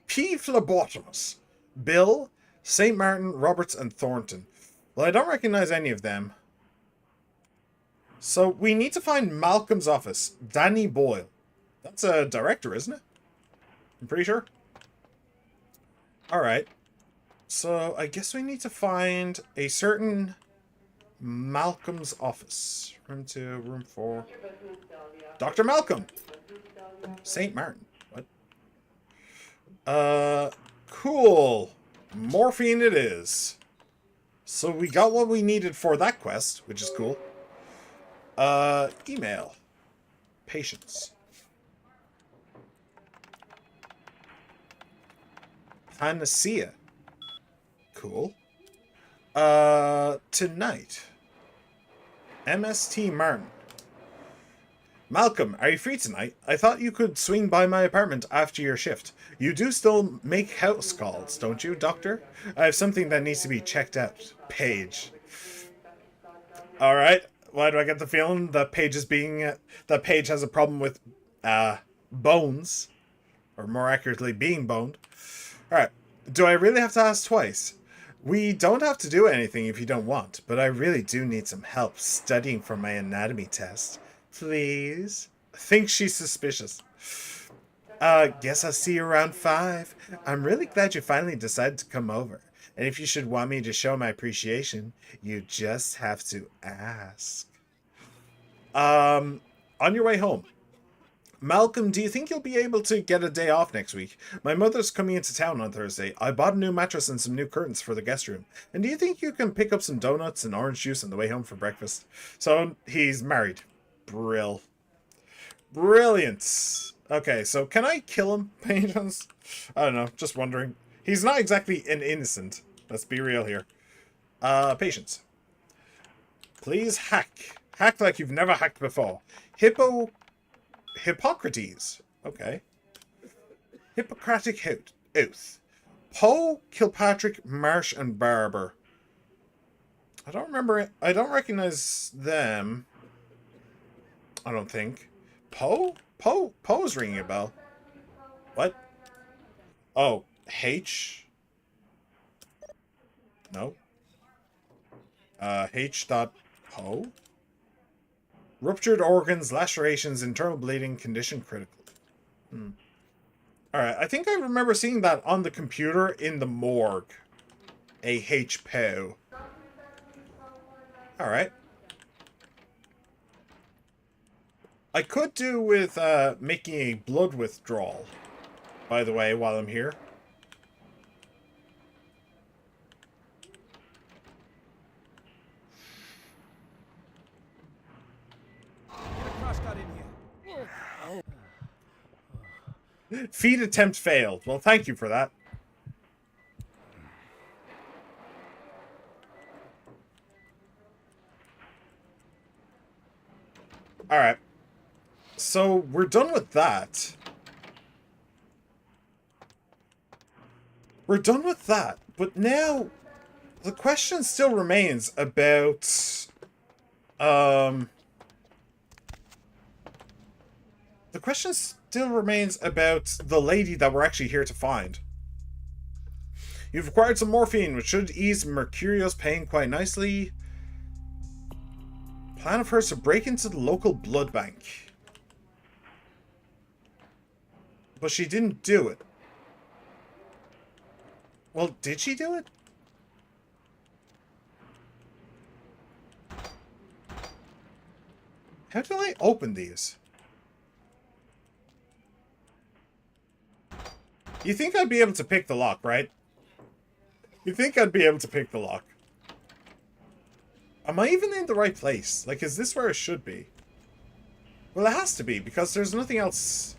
P. Phlebotomist. Bill, St. Martin, Roberts, and Thornton. Well, I don't recognize any of them. So we need to find Malcolm's office. Danny Boyle. That's a director, isn't it? I'm pretty sure. Alright. So I guess we need to find a certain Malcolm's office. Room 2, room 4. Dr. Malcolm! St. Martin. What? Cool. Morphine it is. So we got what we needed for that quest, which is cool. Email. Patience. Panacea. Cool. Tonight. MST Martin. Malcolm, are you free tonight? I thought you could swing by my apartment after your shift. You do still make house calls, don't you, doctor? I have something that needs to be checked out. Paige. Alright. Why do I get the feeling that Paige has a problem with bones? Or more accurately, being boned. Alright. Do I really have to ask twice? We don't have to do anything if you don't want, but I really do need some help studying for my anatomy test. Please? I think she's suspicious. Guess I'll see you around 5. I'm really glad you finally decided to come over. And if you should want me to show my appreciation, you just have to ask. On your way home. Malcolm, do you think you'll be able to get a day off next week? My mother's coming into town on Thursday. I bought a new mattress and some new curtains for the guest room. And do you think you can pick up some donuts and orange juice on the way home for breakfast? So, he's married. Brilliant. Okay, so can I kill him, Patience? I don't know, just wondering. He's not exactly an innocent. Let's be real here. Patience. Please hack. Hack like you've never hacked before. Hippocrates. Okay. Hippocratic Oath. Poe, Kilpatrick, Marsh, and Barber. I don't remember it. I don't recognize them. I don't think. Poe? Poe's ringing a bell. What? Oh, H? No. H. Poe? Ruptured organs, lacerations, internal bleeding, condition critical. Alright, I think I remember seeing that on the computer in the morgue. A H. Poe. Alright. I could do with making a blood withdrawal, by the way, while I'm here. Feed attempt failed. Well, thank you for that. Alright. So, we're done with that. We're done with that. But now, the question still remains about... The question still remains about the lady that we're actually here to find. You've acquired some morphine, which should ease Mercurio's pain quite nicely. Plan of hers to break into the local blood bank. But she didn't do it. Well, did she do it? How do I open these? You think I'd be able to pick the lock, right? You think I'd be able to pick the lock. Am I even in the right place? Like, is this where it should be? Well, it has to be, because there's nothing else...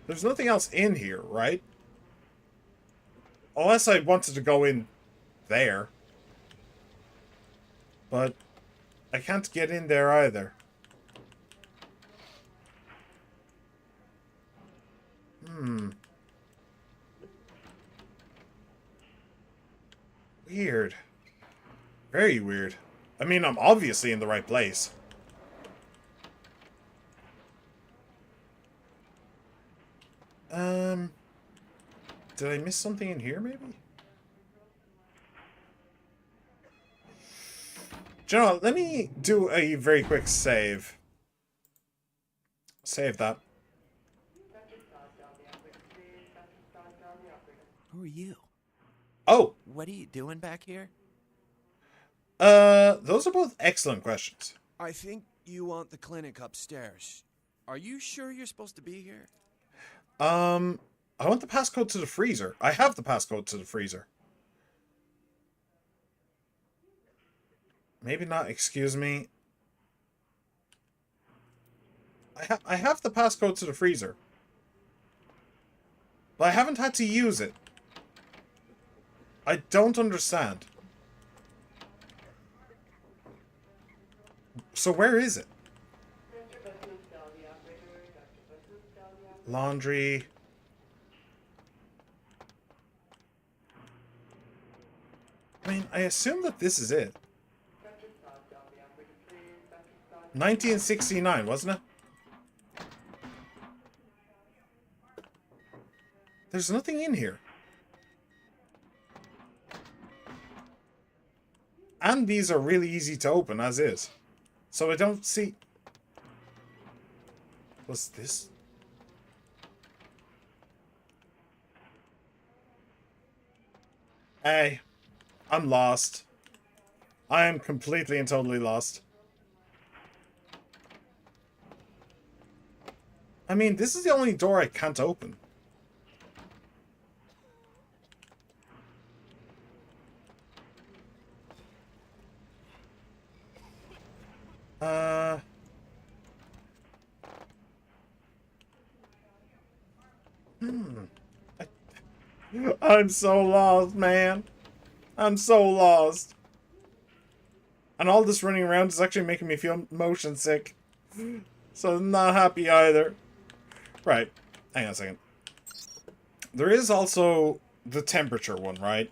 There's nothing else in here, right? Unless I wanted to go in there. But I can't get in there either. Weird. Very weird. I mean, I'm obviously in the right place. Did I miss something in here, maybe? Do you know what? Let me do a very quick save. Save that. Who are you? Oh! What are you doing back here? Those are both excellent questions. I think you want the clinic upstairs. Are you sure you're supposed to be here? I want the passcode to the freezer. I have the passcode to the freezer. Maybe not, excuse me. I have the passcode to the freezer. But I haven't had to use it. I don't understand. So where is it? Laundry. I mean, I assume that this is it. 1969, wasn't it? There's nothing in here. And these are really easy to open, as is. So I don't see... What's this? Hey, I'm lost. I am completely and totally lost. I mean, this is the only door I can't open. I'm so lost, man. I'm so lost. And all this running around is actually making me feel motion sick. So I'm not happy either. Right. Hang on a second. There is also the temperature one, right?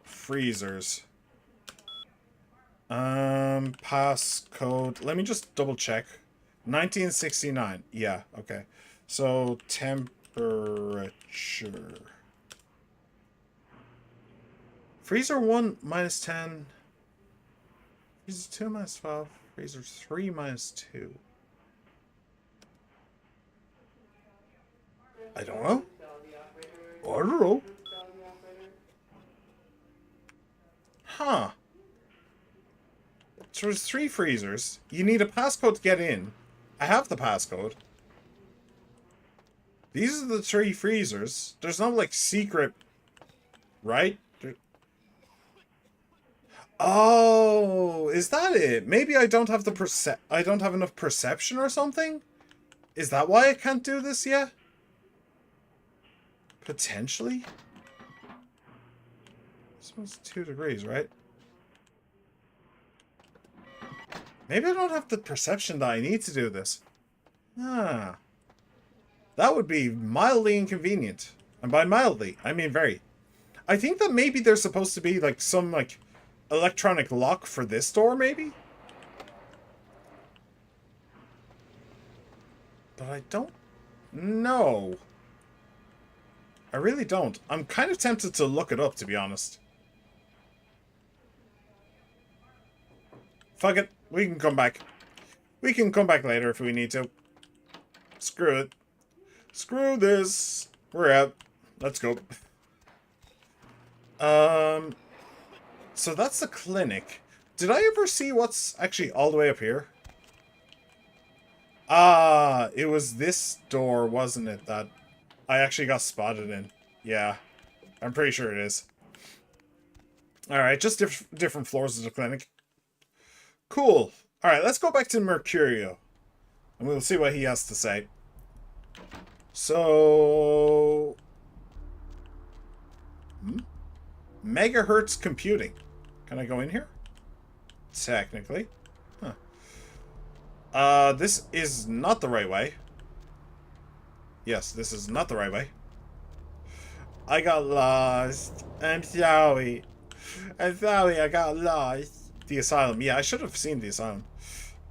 Freezers. Passcode. Let me just double check. 1969. Yeah, okay. So, temperature. Freezer 1 minus 10. Freezer 2 minus 12. Freezer 3 minus 2. I don't know. I don't know. Huh. So there's 3 freezers. You need a passcode to get in. I have the passcode. These are the 3 freezers. There's no, like, secret... Right? Oh, is that it? Maybe I don't have the I don't have enough perception or something? Is that why I can't do this yet? Potentially? This one's 2 degrees, right? Maybe I don't have the perception that I need to do this. Ah. That would be mildly inconvenient. And by mildly, I mean very. I think that maybe there's supposed to be, like, some, like, electronic lock for this door, maybe? But I don't know. I really don't. I'm kind of tempted to look it up, to be honest. Fuck it. We can come back. We can come back later if we need to. Screw it. Screw this. We're out. Let's go. So that's the clinic. Did I ever see what's actually all the way up here? Ah, it was this door, wasn't it, that I actually got spotted in. Yeah, I'm pretty sure it is. Alright, just different floors of the clinic. Cool. Alright, let's go back to Mercurio. And we'll see what he has to say. So... Megahertz computing. Can I go in here? Technically. Huh. This is not the right way. Yes, this is not the right way. I got lost. I'm sorry. I'm sorry, I got lost. The asylum. Yeah, I should have seen the asylum.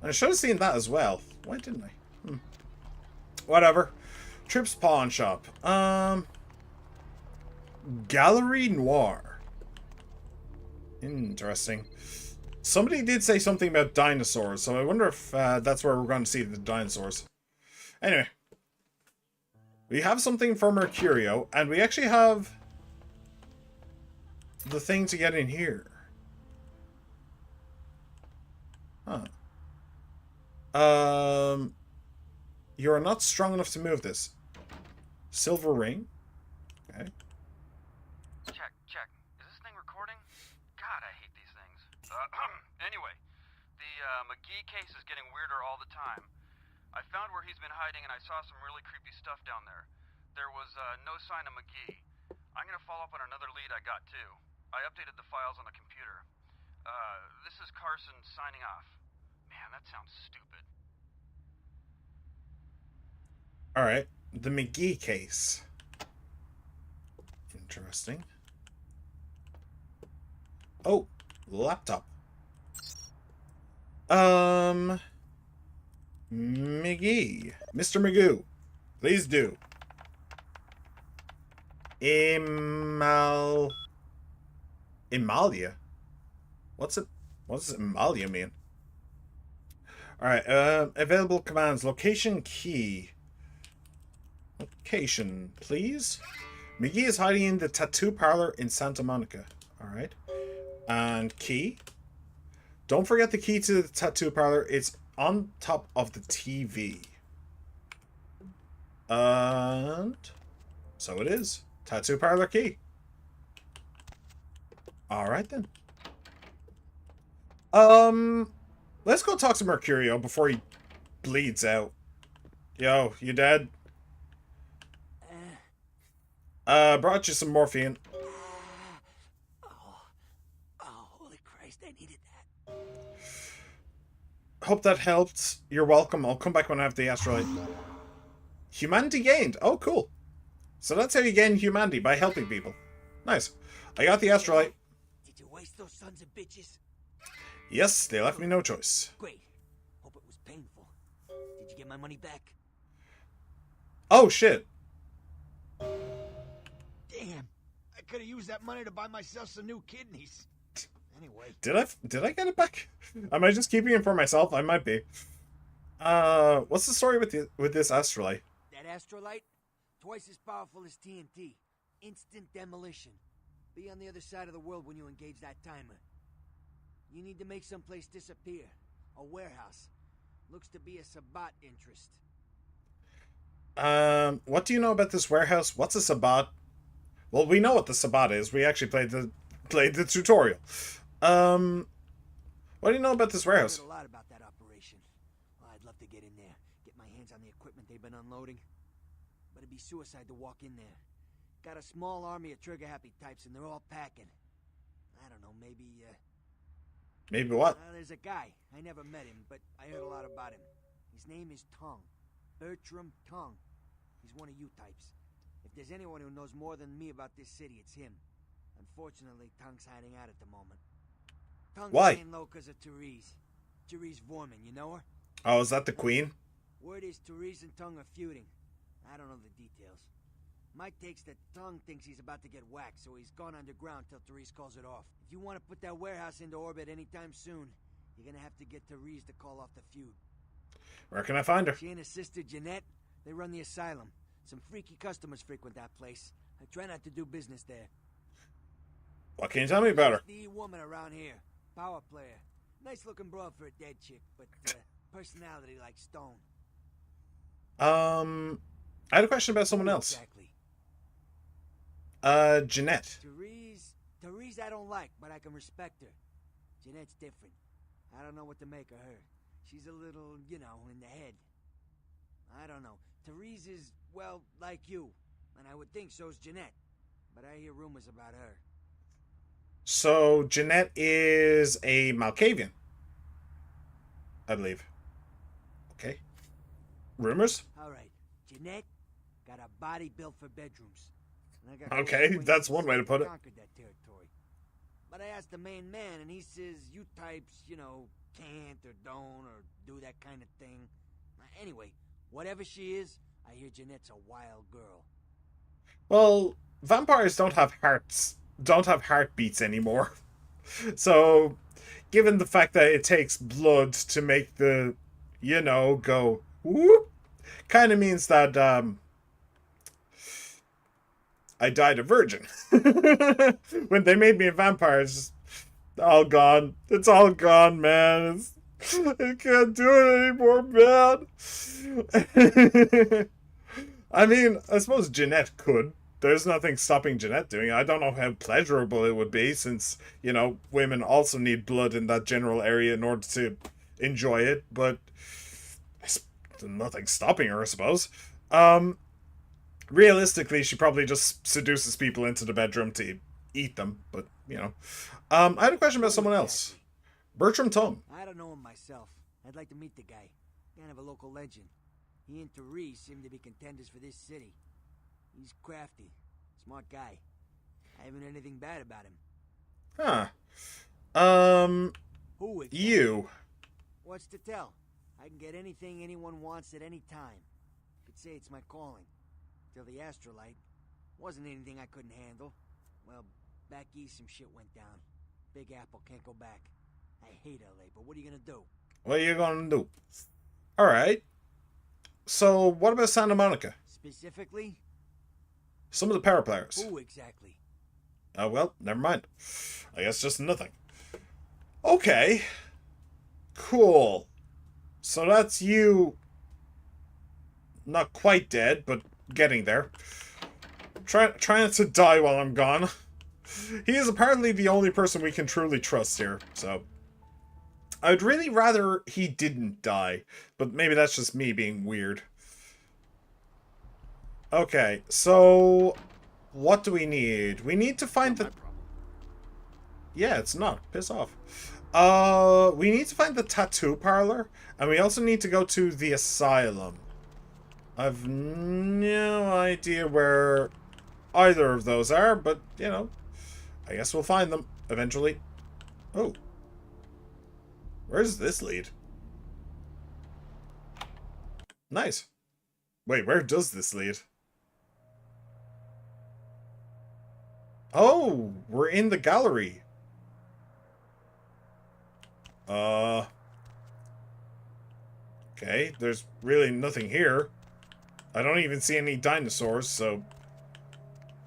And I should have seen that as well. Why didn't I? Whatever. Trips Pawn Shop. Gallery Noir. Interesting. Somebody did say something about dinosaurs, so I wonder if that's where we're going to see the dinosaurs. Anyway. We have something for Mercurio, and we actually have the thing to get in here. Huh. You're not strong enough to move this. Silver ring. Okay. Check. Is this thing recording? God, I hate these things. Anyway, the McGee case is getting weirder all the time. I found where he's been hiding and I saw some really creepy stuff down there. There was no sign of McGee. I'm gonna follow up on another lead I got too. I updated the files on the computer. This is Carson signing off. Man, that sounds stupid. Alright, the McGee case. Interesting. Oh, laptop. McGee. Mr. Magoo. Please do. Imalia? What does Imalia mean? Alright, available commands. Location key. Location, please. McGee is hiding in the tattoo parlor in Santa Monica. Alright. And key. Don't forget the key to the tattoo parlor. It's on top of the TV. And so it is. Tattoo parlor key. Alright then. Let's go talk to Mercurio before he bleeds out. Yo, you dead? Brought you some morphine. Holy Christ, I needed that. Hope that helped. You're welcome. I'll come back when I have the asteroid. Humanity gained. Oh, cool. So that's how you gain humanity, by helping people. Nice. I got the asteroid. Did you waste those sons of bitches? Yes, they left me no choice. Great. Hope it was painful. Did you get my money back? Oh, shit. Damn. I could have used that money to buy myself some new kidneys. Anyway. Did I get it back? Am I just keeping it for myself? I might be. What's the story with this astrolite? That astrolite? Twice as powerful as TNT. Instant demolition. Be on the other side of the world when you engage that timer. You need to make someplace disappear. A warehouse. Looks to be a Sabbat interest. What do you know about this warehouse? What's a Sabbat? Well, we know what the Sabbat is. We actually played the tutorial. What do you know about this warehouse? I heard a lot about that operation. Well, I'd love to get in there, get my hands on the equipment they've been unloading. But it'd be suicide to walk in there. Got a small army of trigger-happy types, and they're all packing. I don't know, maybe, Maybe what? there's a guy. I never met him, but I heard a lot about him. His name is Tongue. Bertram Tongue. He's one of you types. If there's anyone who knows more than me about this city, it's him. Unfortunately, Tongue's hiding out at the moment. Tongue's Why? laying low because of Therese. Therese Vorman, you know her? Oh, is that the queen? Word is Therese and Tongue are feuding. I don't know the details. My take's that Tongue thinks he's about to get whacked, so he's gone underground till Therese calls it off. If you want to put that warehouse into orbit anytime soon, you're gonna have to get Therese to call off the feud. Where can I find her? She and her sister Jeanette, they run the asylum. Some freaky customers frequent that place. I try not to do business there. What can you tell me about her? The woman around here. Power player. Nice looking broad for a dead chick, but personality like stone. I had a question about someone else. Exactly. Jeanette. Therese I don't like, but I can respect her. Jeanette's different. I don't know what to make of her. She's a little, in the head. I don't know. Therese is, well, like you. And I would think so's Jeanette. But I hear rumors about her. So, Jeanette is a Malkavian, I believe. Okay. Rumors? Alright. Jeanette got a body built for bedrooms. And I got Okay, that's one way to put it. Conquered that territory. But I asked the main man, and he says you types, can't or don't or do that kind of thing. Anyway, whatever she is, I hear Jeanette's a wild girl. Well, vampires don't have heartbeats anymore. So, given the fact that it takes blood to make the, go whoop, kind of means that, I died a virgin. When they made me a vampire, it's just all gone. It's all gone, man. I can't do it anymore, man. I mean, I suppose Jeanette could. There's nothing stopping Jeanette doing it. I don't know how pleasurable it would be, since, women also need blood in that general area in order to enjoy it, but nothing stopping her, I suppose. Realistically, she probably just seduces people into the bedroom to eat them, but, I had a question about someone else. Bertram Tongue. I don't know him myself. I'd like to meet the guy. Kind of a local legend. He and Therese seem to be contenders for this city. He's crafty. Smart guy. I haven't heard anything bad about him. Huh. Who is you. What's to tell? I can get anything anyone wants at any time. Could say it's my calling. Till the astrolite. Wasn't anything I couldn't handle. Well, back east some shit went down. Big Apple can't go back. I hate LA, but what are you gonna do? What are you gonna do? Alright. So, what about Santa Monica? Specifically? Some of the power players. Who exactly? Oh, well, never mind. I guess just nothing. Okay. Cool. So that's you. Not quite dead, but getting there. Trying to die while I'm gone. He is apparently the only person we can truly trust here, so... I'd really rather he didn't die, but maybe that's just me being weird. Okay, so... What do we need? We need to find the... Yeah, it's not. Piss off. We need to find the tattoo parlor, and we also need to go to the asylum. I've no idea where either of those are, but, you know, I guess we'll find them eventually. Oh. Where's this lead? Nice. Wait, where does this lead? Oh, we're in the gallery. Okay, there's really nothing here. I don't even see any dinosaurs, so...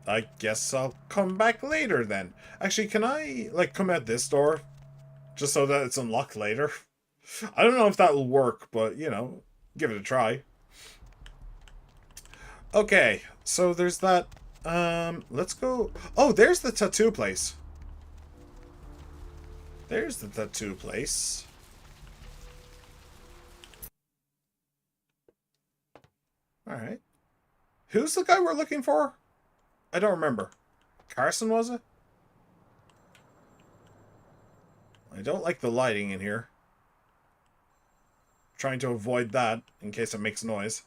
I guess I'll come back later then. Actually, can I, like, come out this door? Just so that it's unlocked later? I don't know if that will work, but, you know, give it a try. Okay, so there's that. Let's go... Oh, there's the tattoo place. There's the tattoo place. Alright. Who's the guy we're looking for? I don't remember. Carson, was it? I don't like the lighting in here. Trying to avoid that in case it makes noise.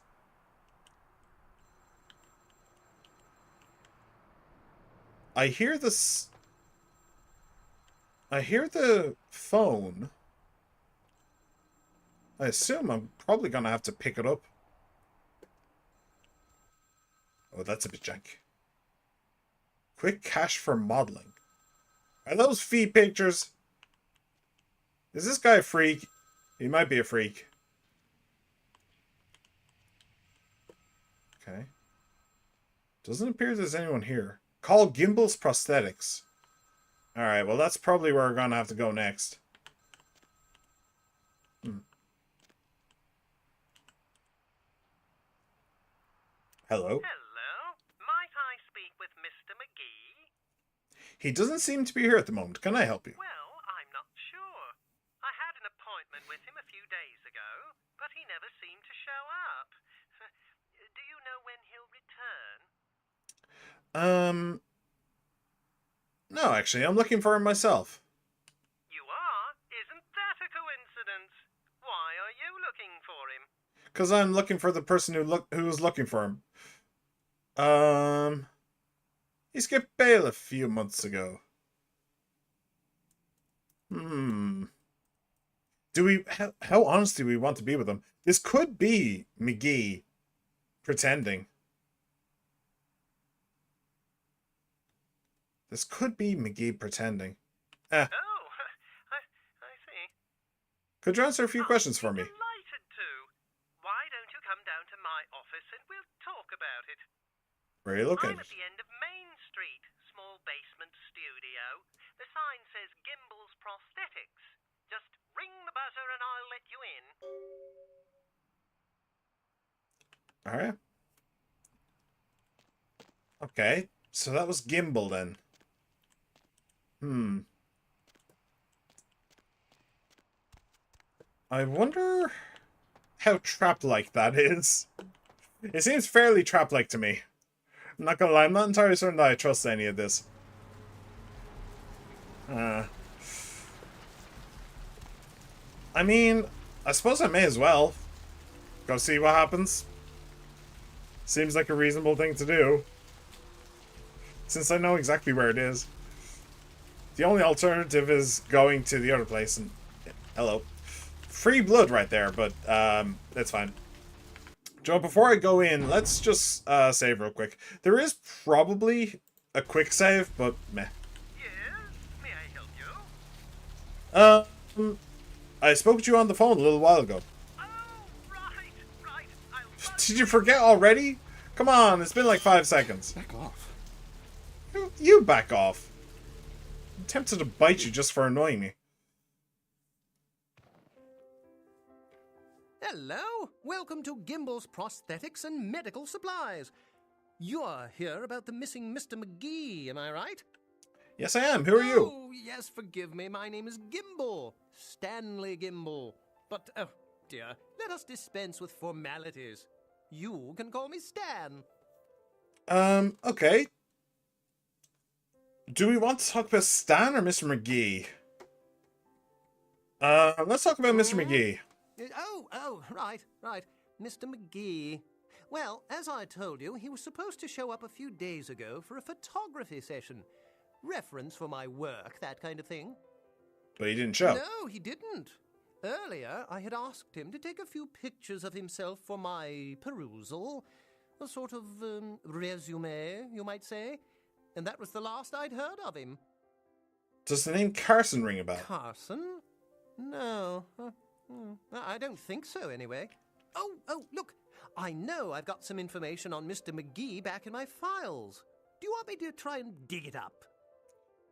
I hear this... I hear the phone. I assume I'm probably gonna have to pick it up. Oh, that's a bit janky. Quick cash for modeling. Are those feet pictures? Is this guy a freak? He might be a freak. Okay. Doesn't appear there's anyone here. Call Gimbal's Prosthetics. Alright, well that's probably where we're gonna have to go next. Hello? Hello? Might I speak with Mr. McGee? He doesn't seem to be here at the moment. Can I help you? Well, I'm not sure. I had an appointment with him a few days ago, but he never seemed to show up. Do you know when he'll return? No, actually, I'm looking for him myself. You are? Isn't that a coincidence? Why are you looking for him? Because I'm looking for the person who was looking for him. He skipped bail a few months ago. Do we... How honest do we want to be with him? This could be McGee pretending. This could be McGee pretending. Oh, I see. Could you answer a few questions for me? Delighted to. Why don't you come down to my office and we'll talk about it? Where are you looking? I'm at the end of Main Street, small basement studio. The sign says Gimbal's Prosthetics. Just ring the buzzer and I'll let you in. Alright. Okay, so that was Gimbal then. I wonder how trap-like that is. It seems fairly trap-like to me. I'm not gonna lie, I'm not entirely certain that I trust any of this. I mean, I suppose I may as well. Go see what happens. Seems like a reasonable thing to do. Since I know exactly where it is. The only alternative is going to the other place and... Hello. Free blood right there, but that's fine. Joe, before I go in, let's just save real quick. There is probably a quick save, but meh. Yes? May I help you? I spoke to you on the phone a little while ago. Oh, right. Did you forget already? Come on, it's been like 5 seconds. Back off. You back off. I'm tempted to bite you just for annoying me. Hello! Welcome to Gimble's Prosthetics and Medical Supplies. You're here about the missing Mr. McGee, am I right? Yes, I am. Who are you? Oh, yes, forgive me. My name is Gimble. Stanley Gimble. But, oh, dear, let us dispense with formalities. You can call me Stan. Okay. Do we want to talk about Stan or Mr. McGee? Let's talk about Mr. McGee. Right. Mr. McGee. Well, as I told you, he was supposed to show up a few days ago for a photography session. Reference for my work, that kind of thing. But he didn't show. No, he didn't. Earlier, I had asked him to take a few pictures of himself for my perusal. A sort of resume, you might say. And that was the last I'd heard of him. Does the name Carson ring a bell? Carson? No. I don't think so, anyway. Oh, look. I know I've got some information on Mr. McGee back in my files. Do you want me to try and dig it up?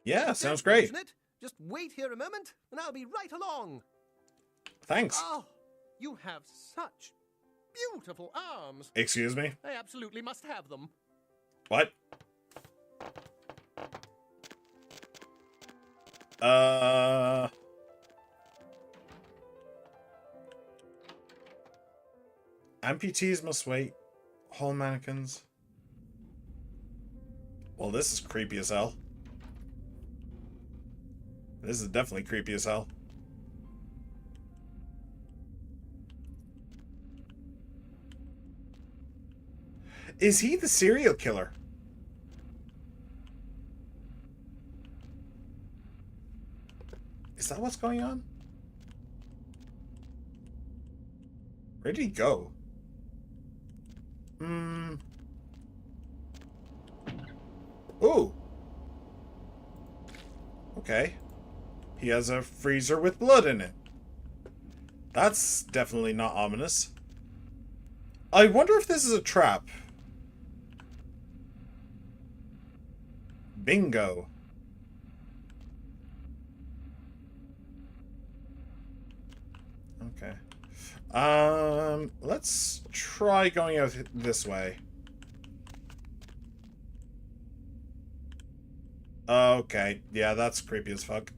Yeah, sounds great. It? Just wait here a moment, and I'll be right along. Thanks. Oh, you have such beautiful arms. Excuse me? I absolutely must have them. What? Amputees must wait. Whole mannequins. Well, this is creepy as hell. This is definitely creepy as hell. Is he the serial killer? Is that what's going on? Where did he go? Ooh. Okay. He has a freezer with blood in it. That's definitely not ominous. I wonder if this is a trap. Bingo. Okay. Let's try going out this way. Okay. Yeah, that's creepy as fuck.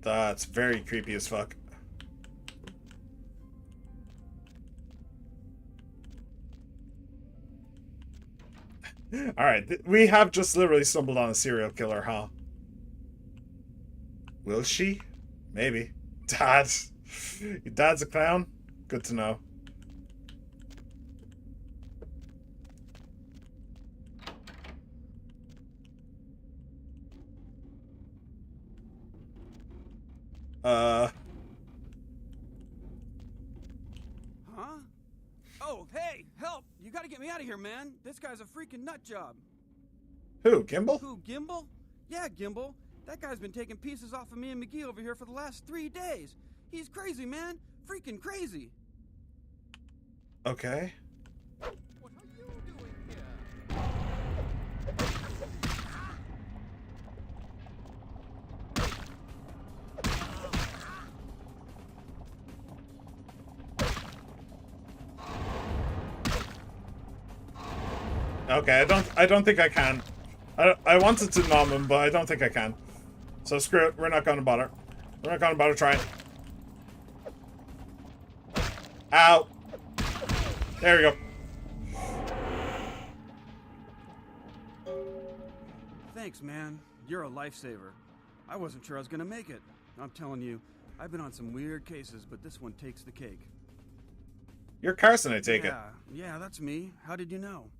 That's very creepy as fuck. Alright, we have just literally stumbled on a serial killer, huh? Will she? Maybe. Dad. Your dad's a clown? Good to know. Huh? Oh, hey, help! You gotta get me out of here, man. This guy's a freaking nut job. Who, Gimbal? Who, Gimbal? Yeah, Gimbal. That guy's been taking pieces off of me and McGee over here for the last 3 days. He's crazy, man. Freaking crazy. Okay. What are you doing here? Okay, I don't think I can. I wanted to nom him, but I don't think I can. So screw it. We're not gonna bother. We're not gonna bother trying. Ow. There we go. Thanks, man. You're a lifesaver. I wasn't sure I was gonna make it. I'm telling you, I've been on some weird cases, but this one takes the cake. You're Carson, I take it. Yeah, that's me. How did you know?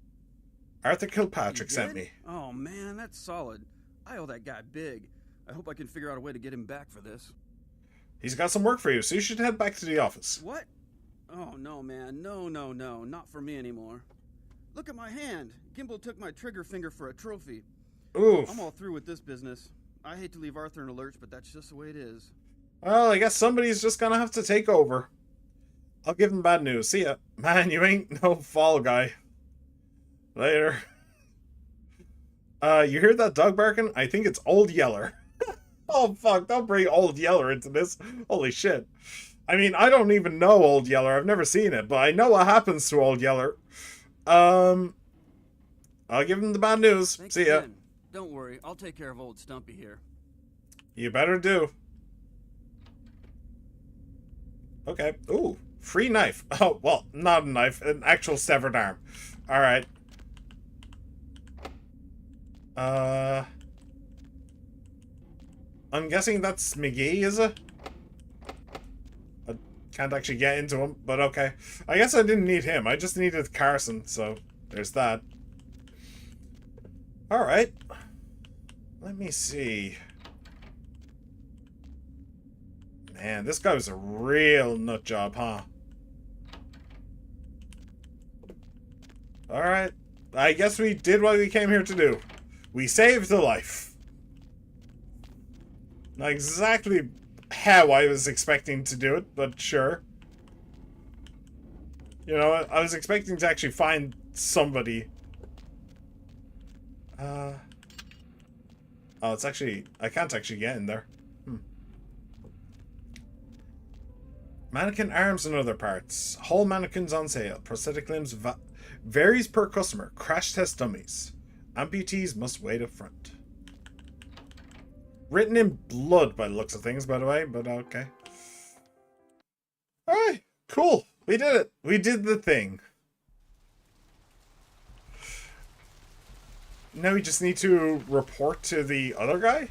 Arthur Kilpatrick You sent did? me. Oh, man, that's solid. I owe that guy big. I hope I can figure out a way to get him back for this. He's got some work for you, so you should head back to the office. What? Oh, no, man. No. Not for me anymore. Look at my hand. Gimbal took my trigger finger for a trophy. Oof. I'm all through with this business. I hate to leave Arthur in a lurch, but that's just the way it is. Well, I guess somebody's just gonna have to take over. I'll give him bad news. See ya. Man, you ain't no fall guy. Later. You hear that dog barking? I think it's Old Yeller. Oh, fuck. Don't bring Old Yeller into this. Holy shit. I mean, I don't even know Old Yeller. I've never seen it, but I know what happens to Old Yeller. I'll give him the bad news. Thanks See ya. again. Don't worry. I'll take care of old Stumpy here. You better do. Okay. Ooh. Free knife. Oh, well, not a knife. An actual severed arm. Alright. I'm guessing that's McGee, is it? I can't actually get into him, but okay. I guess I didn't need him. I just needed Carson, so there's that. Alright. Let me see. Man, this guy was a real nut job, huh? Alright. I guess we did what we came here to do. We saved a life. Not exactly how I was expecting to do it, but sure. You know, I was expecting to actually find somebody. Oh, it's actually... I can't actually get in there. Mannequin arms and other parts. Whole mannequins on sale. Prosthetic limbs varies per customer. Crash test dummies. Amputees must wait up front. Written in blood by the looks of things, by the way, but okay. Alright, cool. We did it. We did the thing. Now we just need to report to the other guy.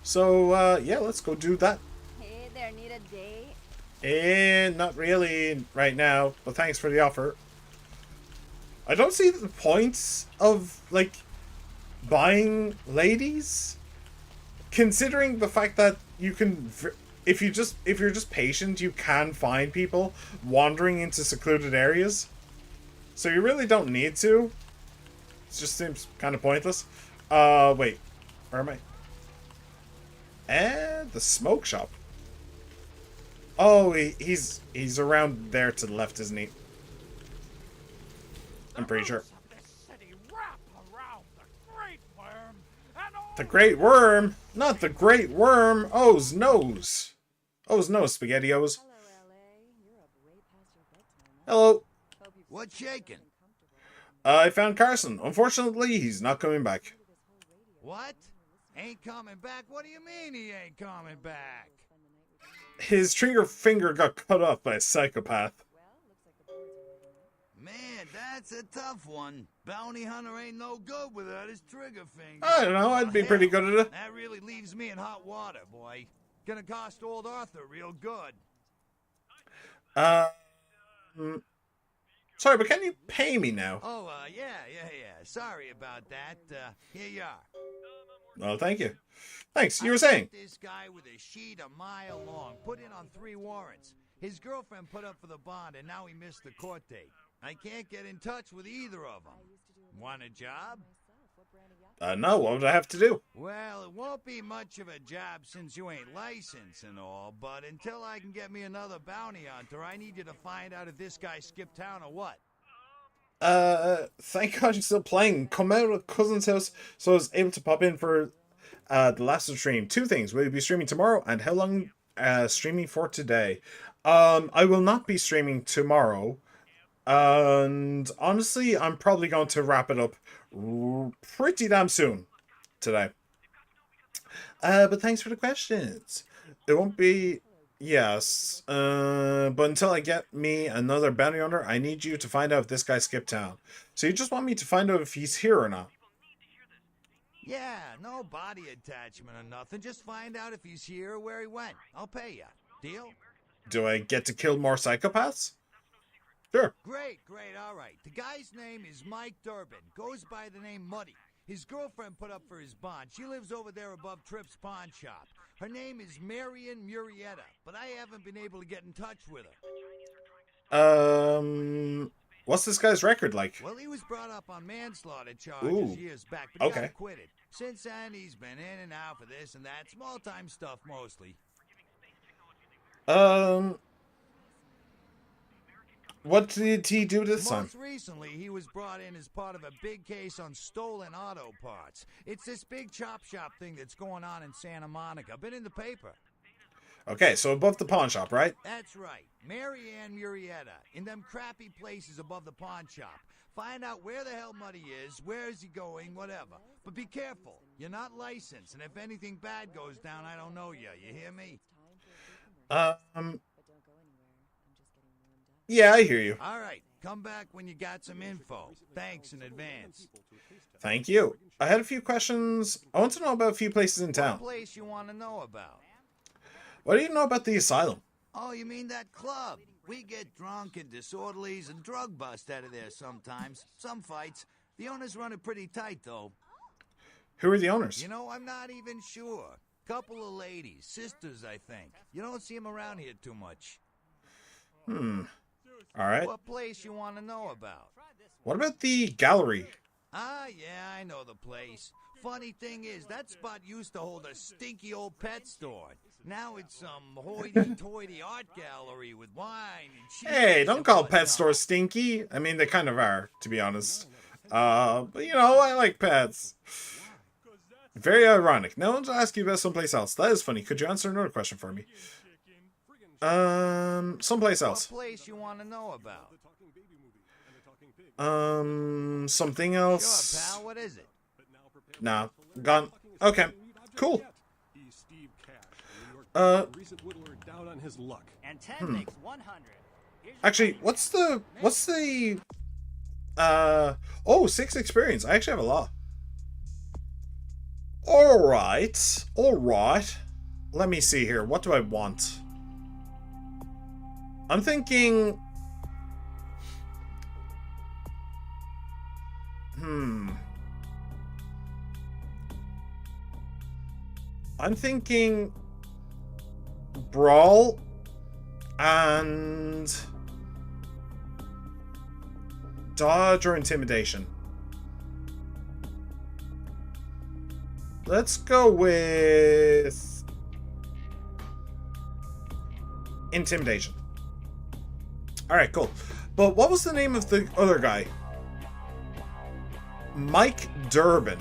So, yeah, let's go do that. Hey there, need a date? And not really right now, but thanks for the offer. I don't see the points of, like, buying ladies. Considering the fact that you can, if you're just patient, you can find people wandering into secluded areas. So you really don't need to. It just seems kind of pointless. Wait. Where am I? And the smoke shop. Oh, he's around there to the left, isn't he? I'm pretty sure. The Great Worm? Not the Great Worm! Oh's nose! Oh's nose, SpaghettiOs. Hello. What's shaking? I found Carson. Unfortunately, he's not coming back. What? Ain't coming back? What do you mean he ain't coming back? His trigger finger got cut off by a psychopath. Man, that's a tough one. Bounty hunter ain't no good without his trigger finger. I don't know, I'd be pretty good at it. That really leaves me in hot water, boy. Gonna cost old Arthur real good. Sorry, but can you pay me now? Oh, yeah. Sorry about that. Here you are. Well, thank you. Thanks, you were saying. This guy with a sheet a mile long, put in on 3 warrants. His girlfriend put up for the bond, and now he missed the court date. I can't get in touch with either of them. Want a job? No, what would I have to do? Well, it won't be much of a job since you ain't licensed and all, but until I can get me another bounty hunter, I need you to find out if this guy skipped town or what. Thank God you're still playing. Come out of cousin's house so I was able to pop in for the last stream. 2 things. Will you be streaming tomorrow? And how long streaming for today? I will not be streaming tomorrow. And honestly, I'm probably going to wrap it up pretty damn soon today. But thanks for the questions. It won't be... Yes. But until I get me another bounty hunter, I need you to find out if this guy skipped town. So you just want me to find out if he's here or not? Yeah, no body attachment or nothing. Just find out if he's here or where he went. I'll pay you. Deal? Do I get to kill more psychopaths? Sure. Great, all right. The guy's name is Mike Durbin. Goes by the name Muddy. His girlfriend put up for his bond. She lives over there above Tripp's pawn shop. Her name is Marion Murrieta, but I haven't been able to get in touch with her. What's this guy's record like? Well, he was brought up on manslaughter charges years back, but he got acquitted. Since then, he's been in and out for this and that, small-time stuff mostly. What did he do this time? Most recently, he was brought in as part of a big case on stolen auto parts. It's this big chop shop thing that's going on in Santa Monica. Been in the paper. Okay, so above the pawn shop, right? That's right. Mary Ann Murrieta, in them crappy places above the pawn shop. Find out where the hell Muddy is, where is he going, whatever. But be careful. You're not licensed, and if anything bad goes down, I don't know you. You hear me? Yeah, I hear you. All right. Come back when you got some info. Thanks in advance. Thank you. I had a few questions. I want to know about a few places in town. What place you want to know about? What do you know about the asylum? Oh, you mean that club? We get drunk and disorderlies and drug bust out of there sometimes. Some fights. The owners run it pretty tight, though. Who are the owners? You know, I'm not even sure. Couple of ladies. Sisters, I think. You don't see them around here too much. All right. What place you want to know about? What about the gallery? Ah, yeah, I know the place. Funny thing is, that spot used to hold a stinky old pet store. Now it's some hoity-toity art gallery with wine and cheese. Hey, don't call pet stores stinky. I mean, they kind of are, to be honest. But you know, I like pets. Very ironic. Now I want to ask you about someplace else. That is funny. Could you answer another question for me? Someplace else. What place you want to know about? Something else. Sure, pal. What is it? Nah, gone. Okay, cool. And 10 makes 100. Actually, what's the oh, 6 experience. I actually have a lot. All right. Let me see here. What do I want? I'm thinking. I'm thinking brawl and dodge or intimidation. Let's go with intimidation. All right, cool. But what was the name of the other guy? Mike Durbin.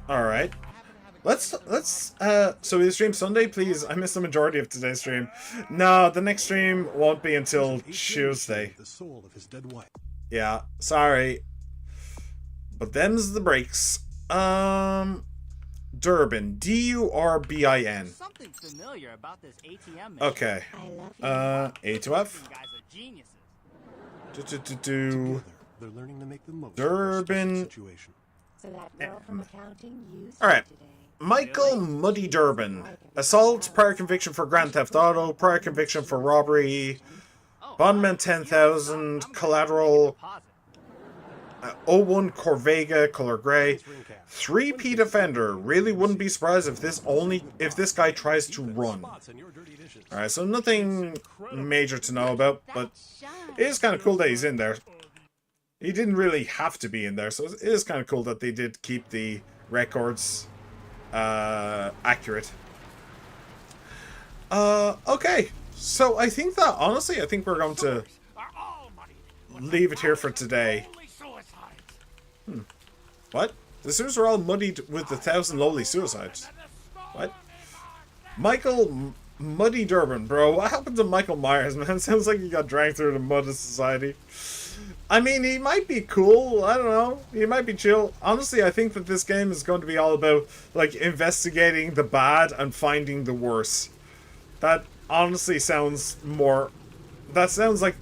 All right. Let's so we stream Sunday, please. I missed the majority of today's stream. No, the next stream won't be until Tuesday. The soul of his dead wife. Yeah, sorry. But them's the breaks. Durbin. D-U-R-B-I-N. Something familiar about this ATM machine. Okay. A to F. You guys are geniuses. They're learning to make the most Durbin. of the situation. So that girl from accounting used All right. Michael Muddy Durbin. Assault, prior conviction for Grand Theft Auto, prior conviction for robbery, bondman 10,000, collateral, 01 Corvega, color gray, 3-peat offender. Really wouldn't be surprised if this guy tries to run. Alright, so nothing major to know about, but it is kind of cool that he's in there. He didn't really have to be in there, so it is kind of cool that they did keep the records accurate. Okay, so I think that, honestly, I think we're going to leave it here for today. What? The sewers were all muddied with 1,000 lowly suicides. What? Michael Muddy Durbin, bro. What happened to Michael Myers, man? Sounds like he got dragged through the mud of society. I mean, he might be cool. I don't know. He might be chill. Honestly, I think that this game is going to be all about, like, investigating the bad and finding the worse. That honestly sounds more... That sounds like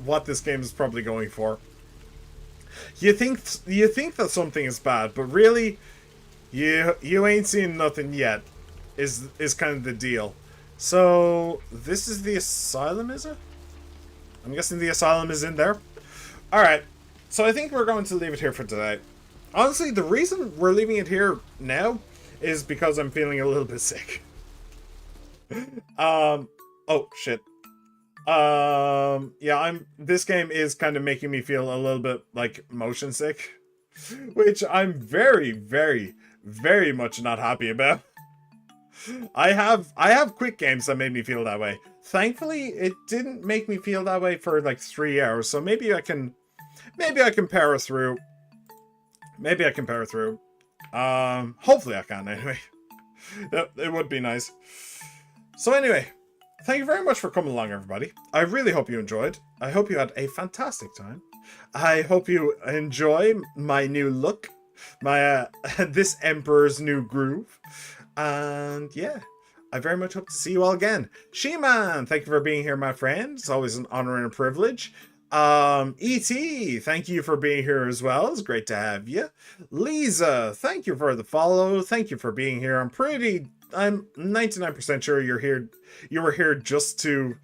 what this game is probably going for. You think that something is bad, but really, you ain't seen nothing yet. Is kind of the deal. So this is the asylum, is it? I'm guessing the asylum is in there. All right. So I think we're going to leave it here for today. Honestly, the reason we're leaving it here now is because I'm feeling a little bit sick. Oh shit. Yeah, this game is kind of making me feel a little bit like motion sick, which I'm very, very, very much not happy about. I have quick games that made me feel that way. Thankfully, it didn't make me feel that way for like 3 hours. So maybe I can power through. Maybe I can power through. Hopefully I can anyway. It would be nice. So anyway, thank you very much for coming along, everybody. I really hope you enjoyed. I hope you had a fantastic time. I hope you enjoy my new look, my this Emperor's new groove, and yeah, I very much hope to see you all again. She-Man, thank you for being here, my friend. It's always an honor and a privilege. E.T., thank you for being here as well. It's great to have you. Lisa, thank you for the follow. Thank you for being here. I'm 99% sure you're here. You were here just to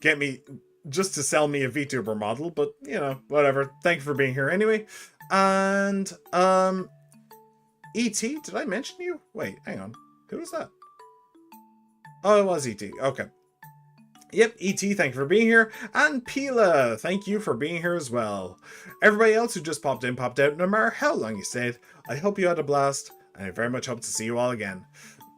sell me a VTuber model, but you know, whatever. Thank you for being here anyway. And E.T., did I mention you? Wait, hang on. Who was that? Oh, it was E.T. Okay. Yep, E.T., thank you for being here. And Pila, thank you for being here as well. Everybody else who just popped in, popped out, no matter how long you stayed, I hope you had a blast, and I very much hope to see you all again.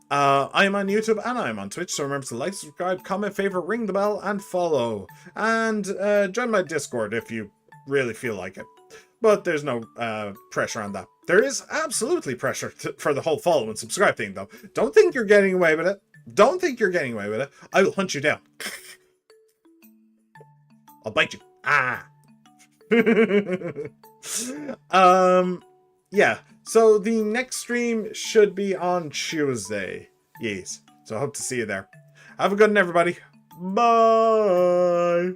I am on YouTube and I am on Twitch, so remember to like, subscribe, comment, favorite, ring the bell, and follow. And join my Discord if you really feel like it. But there's no pressure on that. There is absolutely pressure for the whole follow and subscribe thing, though. Don't think you're getting away with it. Don't think you're getting away with it. I will hunt you down. I'll bite you. Ah. Yeah. So the next stream should be on Tuesday. Yes. So I hope to see you there. Have a good one, everybody. Bye.